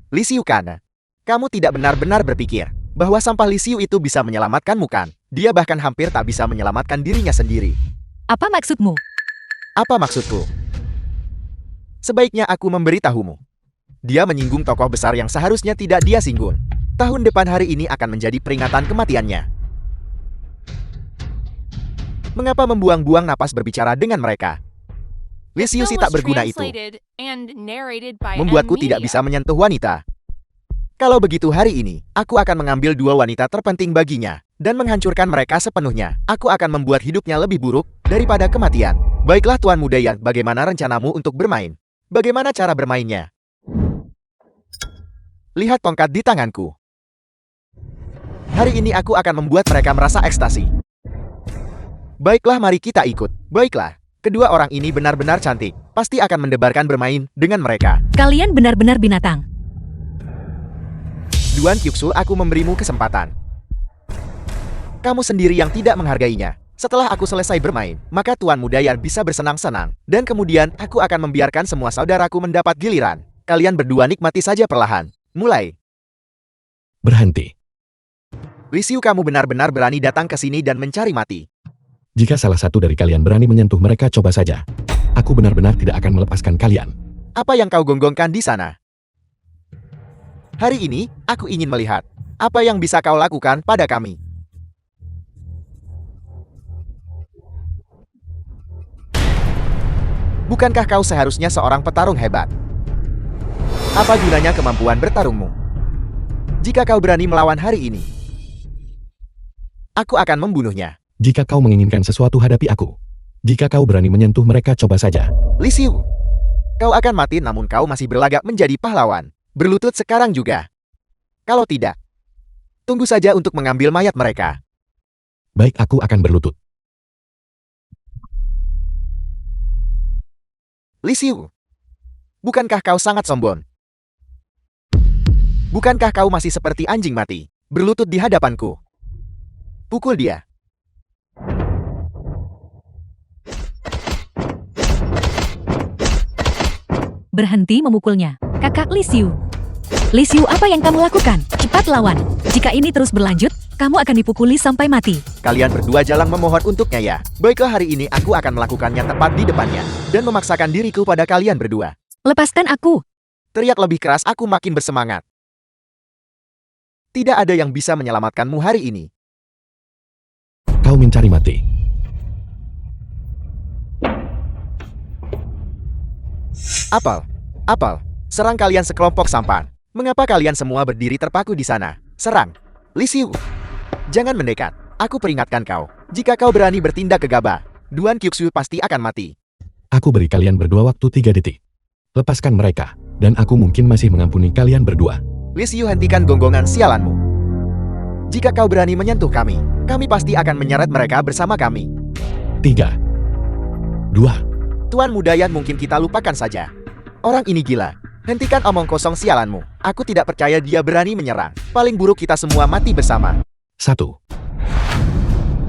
Li Xiu kan? Kamu tidak benar-benar berpikir bahwa sampah Li Xiu itu bisa menyelamatkanmu kan? Dia bahkan hampir tak bisa menyelamatkan dirinya sendiri. Apa maksudmu? Apa maksudku? Sebaiknya aku memberitahumu. Dia menyinggung tokoh besar yang seharusnya tidak dia singgung. Tahun depan hari ini akan menjadi peringatan kematiannya. Mengapa membuang-buang napas berbicara dengan mereka? Li Xiu si tak berguna itu membuatku tidak bisa menyentuh wanita. Kalau begitu hari ini, aku akan mengambil dua wanita terpenting baginya dan menghancurkan mereka sepenuhnya. Aku akan membuat hidupnya lebih buruk daripada kematian. Baiklah Tuan Muda Yan, bagaimana rencanamu untuk bermain? Bagaimana cara bermainnya? Lihat tongkat di tanganku. Hari ini aku akan membuat mereka merasa ekstasi. Baiklah, mari kita ikut. Baiklah, kedua orang ini benar-benar cantik. Pasti akan mendebarkan bermain dengan mereka. Kalian benar-benar binatang. Duan Kyuksu, aku memberimu kesempatan. Kamu sendiri yang tidak menghargainya. Setelah aku selesai bermain, maka Tuan Muda Yan bisa bersenang-senang. Dan kemudian, aku akan membiarkan semua saudaraku mendapat giliran. Kalian berdua nikmati saja perlahan. Mulai. Berhenti. Li Xiu, kamu benar-benar berani datang ke sini dan mencari mati. Jika salah satu dari kalian berani menyentuh mereka, coba saja. Aku benar-benar tidak akan melepaskan kalian. Apa yang kau gonggongkan di sana? Hari ini, aku ingin melihat apa yang bisa kau lakukan pada kami. Bukankah kau seharusnya seorang petarung hebat? Apa gunanya kemampuan bertarungmu? Jika kau berani melawan hari ini, aku akan membunuhnya. Jika kau menginginkan sesuatu, hadapi aku. Jika kau berani menyentuh mereka, coba saja. Li Xiu, kau akan mati namun kau masih berlagak menjadi pahlawan. Berlutut sekarang juga. Kalau tidak, tunggu saja untuk mengambil mayat mereka. Baik, aku akan berlutut. Li Xiu, bukankah kau sangat sombong? Bukankah kau masih seperti anjing mati, berlutut di hadapanku? Pukul dia. Berhenti memukulnya. Kakak Li Xiu. Li Xiu, apa yang kamu lakukan? Cepat lawan. Jika ini terus berlanjut, kamu akan dipukuli sampai mati. Kalian berdua jalang memohon untuknya ya. Baiklah, hari ini aku akan melakukannya tepat di depannya. Dan memaksakan diriku pada kalian berdua. Lepaskan aku. Teriak lebih keras, aku makin bersemangat. Tidak ada yang bisa menyelamatkanmu hari ini. Kau mencari mati. Apal, serang kalian sekelompok sampan. Mengapa kalian semua berdiri terpaku di sana? Serang. Li Xiu, jangan mendekat. Aku peringatkan kau. Jika kau berani bertindak gegabah, Duan Qiuxu pasti akan mati. Aku beri kalian berdua waktu 3 detik. Lepaskan mereka, dan aku mungkin masih mengampuni kalian berdua. Li Xiu, hentikan gonggongan sialanmu. Jika kau berani menyentuh kami, kami pasti akan menyeret mereka bersama kami. 3, 2, Tuan Muda Yan, mungkin kita lupakan saja. Orang ini gila. Hentikan omong kosong sialanmu. Aku tidak percaya dia berani menyerang. Paling buruk kita semua mati bersama. 1.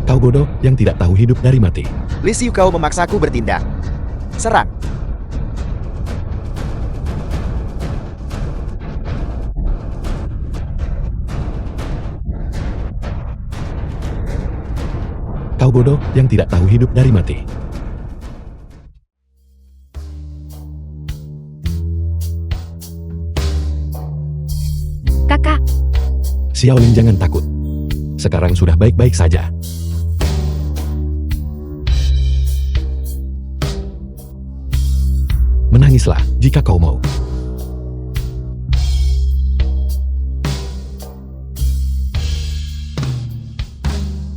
Kau bodoh yang tidak tahu hidup dari mati. Li Xiu, kau memaksaku bertindak. Serang. Kau bodoh yang tidak tahu hidup dari mati. Kakak, Xiaolin, jangan takut. Sekarang sudah baik-baik saja. Menangislah jika kau mau.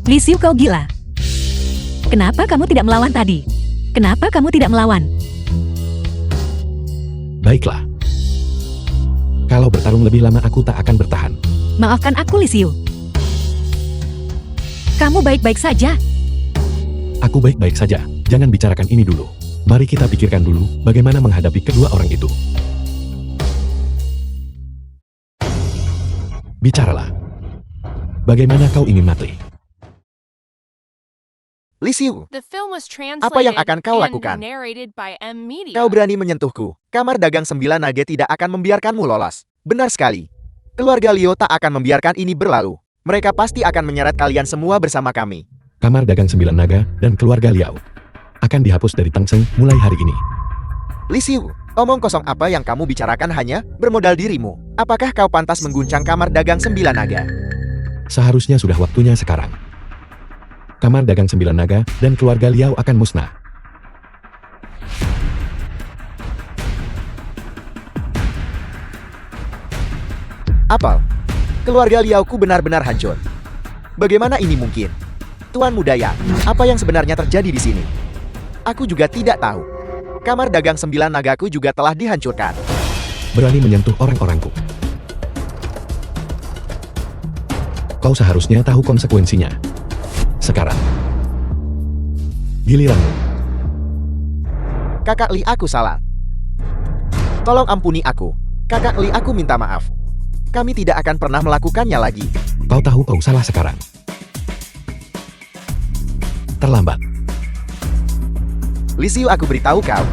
Li Xiu, kau gila. Kenapa kamu tidak melawan tadi? Kenapa kamu tidak melawan? Baiklah. Kalau bertarung lebih lama aku tak akan bertahan. Maafkan aku, Li Xiu. Kamu baik-baik saja. Aku baik-baik saja. Jangan bicarakan ini dulu. Mari kita pikirkan dulu bagaimana menghadapi kedua orang itu. Bicaralah. Bagaimana kau ingin mati? Li Xiu, The film was Apa yang translated akan kau and lakukan? narrated by M Media. kau berani menyentuhku. Kamar dagang 9 naga tidak akan membiarkanmu lolos. Benar sekali. Keluarga Liu tak akan membiarkan ini berlalu. Mereka pasti akan menyeret kalian semua bersama kami. Kamar dagang 9 naga dan keluarga Liao akan dihapus dari Tangseng mulai hari ini. Li Xiu, omong kosong apa yang kamu bicarakan hanya bermodal dirimu. Apakah kau pantas mengguncang kamar dagang 9 naga? Seharusnya sudah waktunya sekarang. Kamar dagang 9 naga dan keluarga Liao akan musnah. Apal, keluarga Liaoku benar-benar hancur. Bagaimana ini mungkin? Tuan Muda Yan, apa yang sebenarnya terjadi di sini? Aku juga tidak tahu. Kamar dagang 9 nagaku juga telah dihancurkan. Berani menyentuh orang-orangku. Kau seharusnya tahu konsekuensinya. Sekarang, giliranmu. Kakak Li, aku salah. Tolong ampuni aku. Kakak Li, aku minta maaf. Kami tidak akan pernah melakukannya lagi. Kau tahu kau salah sekarang. Terlambat. Li Xiu, aku beritahu kau.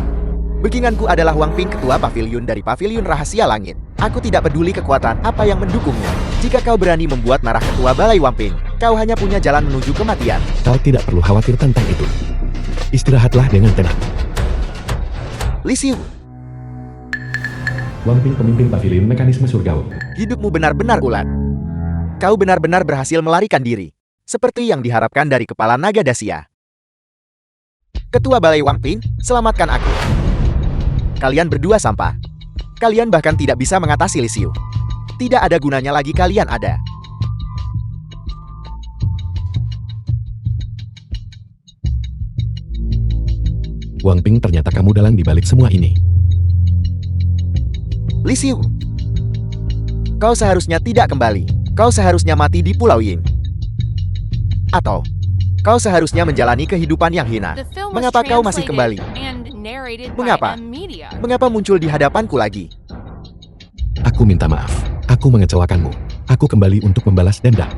Backinganku adalah Wang Ping, ketua pavilion dari Pavilion Rahasia Langit. Aku tidak peduli kekuatan apa yang mendukungnya. Jika kau berani membuat marah ketua balai Wang Ping, kau hanya punya jalan menuju kematian. Kau tidak perlu khawatir tentang itu. Istirahatlah dengan tenang. Li Xiu, Wang Ping, pemimpin pavilion mekanisme surgawi. hidupmu benar-benar ulat. Kau benar-benar berhasil melarikan diri. Seperti yang diharapkan dari kepala naga Dacia. Ketua balai Wang Ping, selamatkan aku. Kalian berdua sampah. Kalian bahkan tidak bisa mengatasi Li Xiu. Tidak ada gunanya lagi kalian ada. Wang Ping, ternyata kamu dalang di balik semua ini. Li Xiu, kau seharusnya tidak kembali. Kau seharusnya mati di Pulau Ying. Atau, kau seharusnya menjalani kehidupan yang hina. The film was Mengapa kau masih translated kembali? and narrated Mengapa? by M Media. Mengapa muncul di hadapanku lagi? Aku minta maaf. Aku mengecewakanmu. Aku kembali untuk membalas dendam.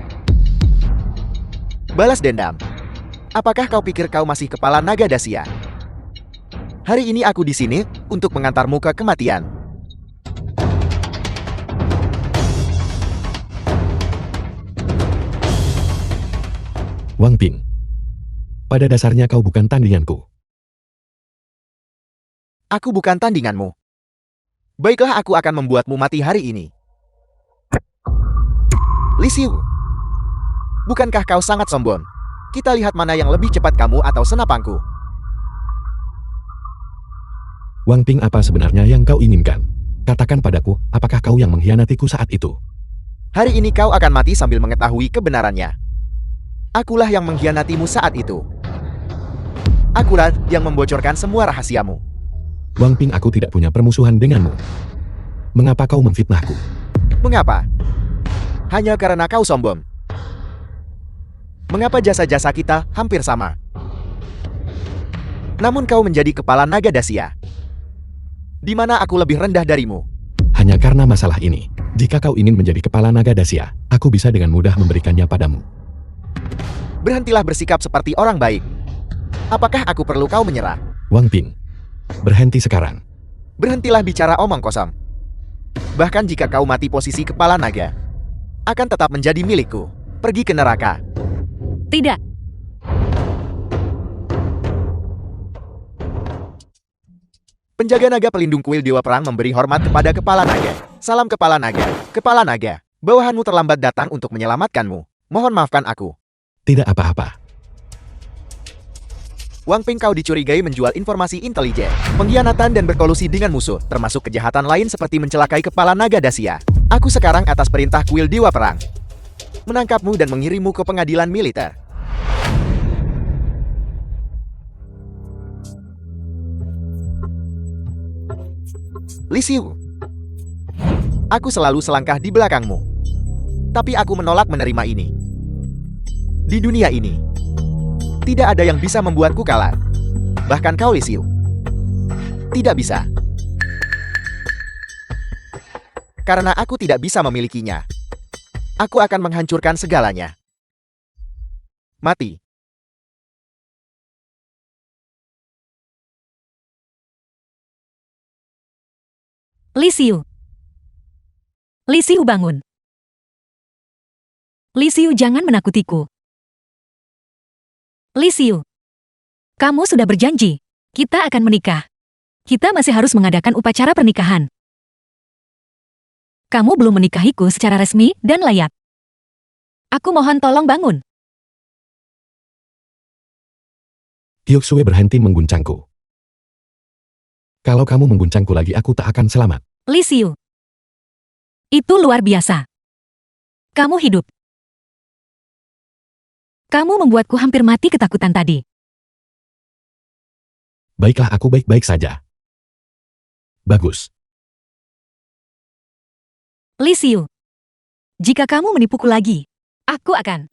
Balas dendam. Apakah kau pikir kau masih kepala naga Dacia? Hari ini aku di sini untuk mengantarmu ke kematian. Wang Ping. Pada dasarnya kau bukan tandinganku. Aku bukan tandinganmu. Baiklah, aku akan membuatmu mati hari ini. Li Xiu, bukankah kau sangat sombong? Kita lihat mana yang lebih cepat, kamu atau senapangku. Wang Ping, apa sebenarnya yang kau inginkan? Katakan padaku, apakah kau yang mengkhianatiku saat itu? Hari ini kau akan mati sambil mengetahui kebenarannya. Akulah yang mengkhianatimu saat itu. Akulah yang membocorkan semua rahasiamu. Wang Ping, aku tidak punya permusuhan denganmu. Mengapa kau memfitnahku? Mengapa? Hanya karena kau sombong. Mengapa jasa-jasa kita hampir sama? Namun kau menjadi kepala naga Dacia. Di mana aku lebih rendah darimu? Hanya karena masalah ini. Jika kau ingin menjadi kepala naga Dacia, aku bisa dengan mudah memberikannya padamu. Berhentilah bersikap seperti orang baik. Apakah aku perlu kau menyerah? Wang Ping, berhenti sekarang. Berhentilah bicara omong kosong. Bahkan jika kau mati posisi kepala naga, akan tetap menjadi milikku. Pergi ke neraka. Tidak. Penjaga naga pelindung kuil Dewa Perang memberi hormat kepada kepala naga. Salam kepala naga. Kepala naga, bawahanmu terlambat datang untuk menyelamatkanmu. Mohon maafkan aku. Tidak apa-apa. Wang Ping, kau dicurigai menjual informasi intelijen, pengkhianatan dan berkolusi dengan musuh, termasuk kejahatan lain seperti mencelakai kepala naga Dacia. Aku sekarang atas perintah kuil Dewa Perang menangkapmu dan mengirimmu ke pengadilan militer. Li Xiu, aku selalu selangkah di belakangmu, tapi aku menolak menerima ini. Di dunia ini, tidak ada yang bisa membuatku kalah. Bahkan kau, Li Xiu, tidak bisa. Karena aku tidak bisa memilikinya. Aku akan menghancurkan segalanya. Mati. Li Xiu. Li Xiu, bangun. Li Xiu, jangan menakutiku. Li Xiu, kamu sudah berjanji. Kita akan menikah. Kita masih harus mengadakan upacara pernikahan. Kamu belum menikahiku secara resmi dan layak. Aku mohon tolong bangun. Hyuk-sue berhenti mengguncangku. Kalau kamu mengguncangku lagi, aku tak akan selamat. Li Xiu, itu luar biasa. Kamu hidup. Kamu membuatku hampir mati ketakutan tadi. Baiklah, aku baik-baik saja. Bagus. Li Xiu, jika kamu menipuku lagi, aku akan...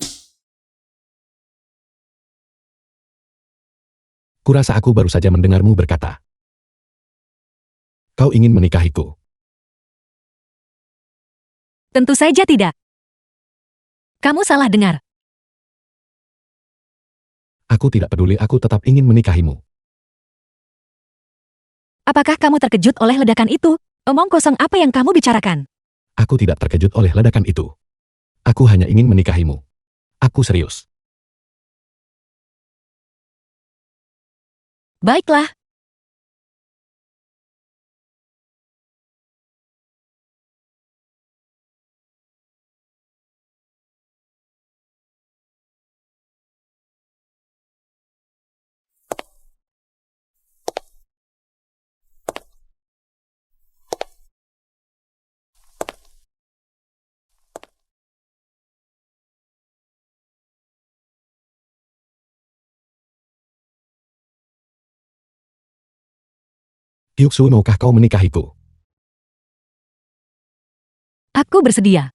Kurasa aku baru saja mendengarmu berkata, kau ingin menikahiku. Tentu saja tidak. Kamu salah dengar. Aku tidak peduli, aku tetap ingin menikahimu. Apakah kamu terkejut oleh ledakan itu? Omong kosong apa yang kamu bicarakan? Aku tidak terkejut oleh ledakan itu. Aku hanya ingin menikahimu. Aku serius. Baiklah. Hyuk-sue, maukah kau menikahiku? Aku bersedia.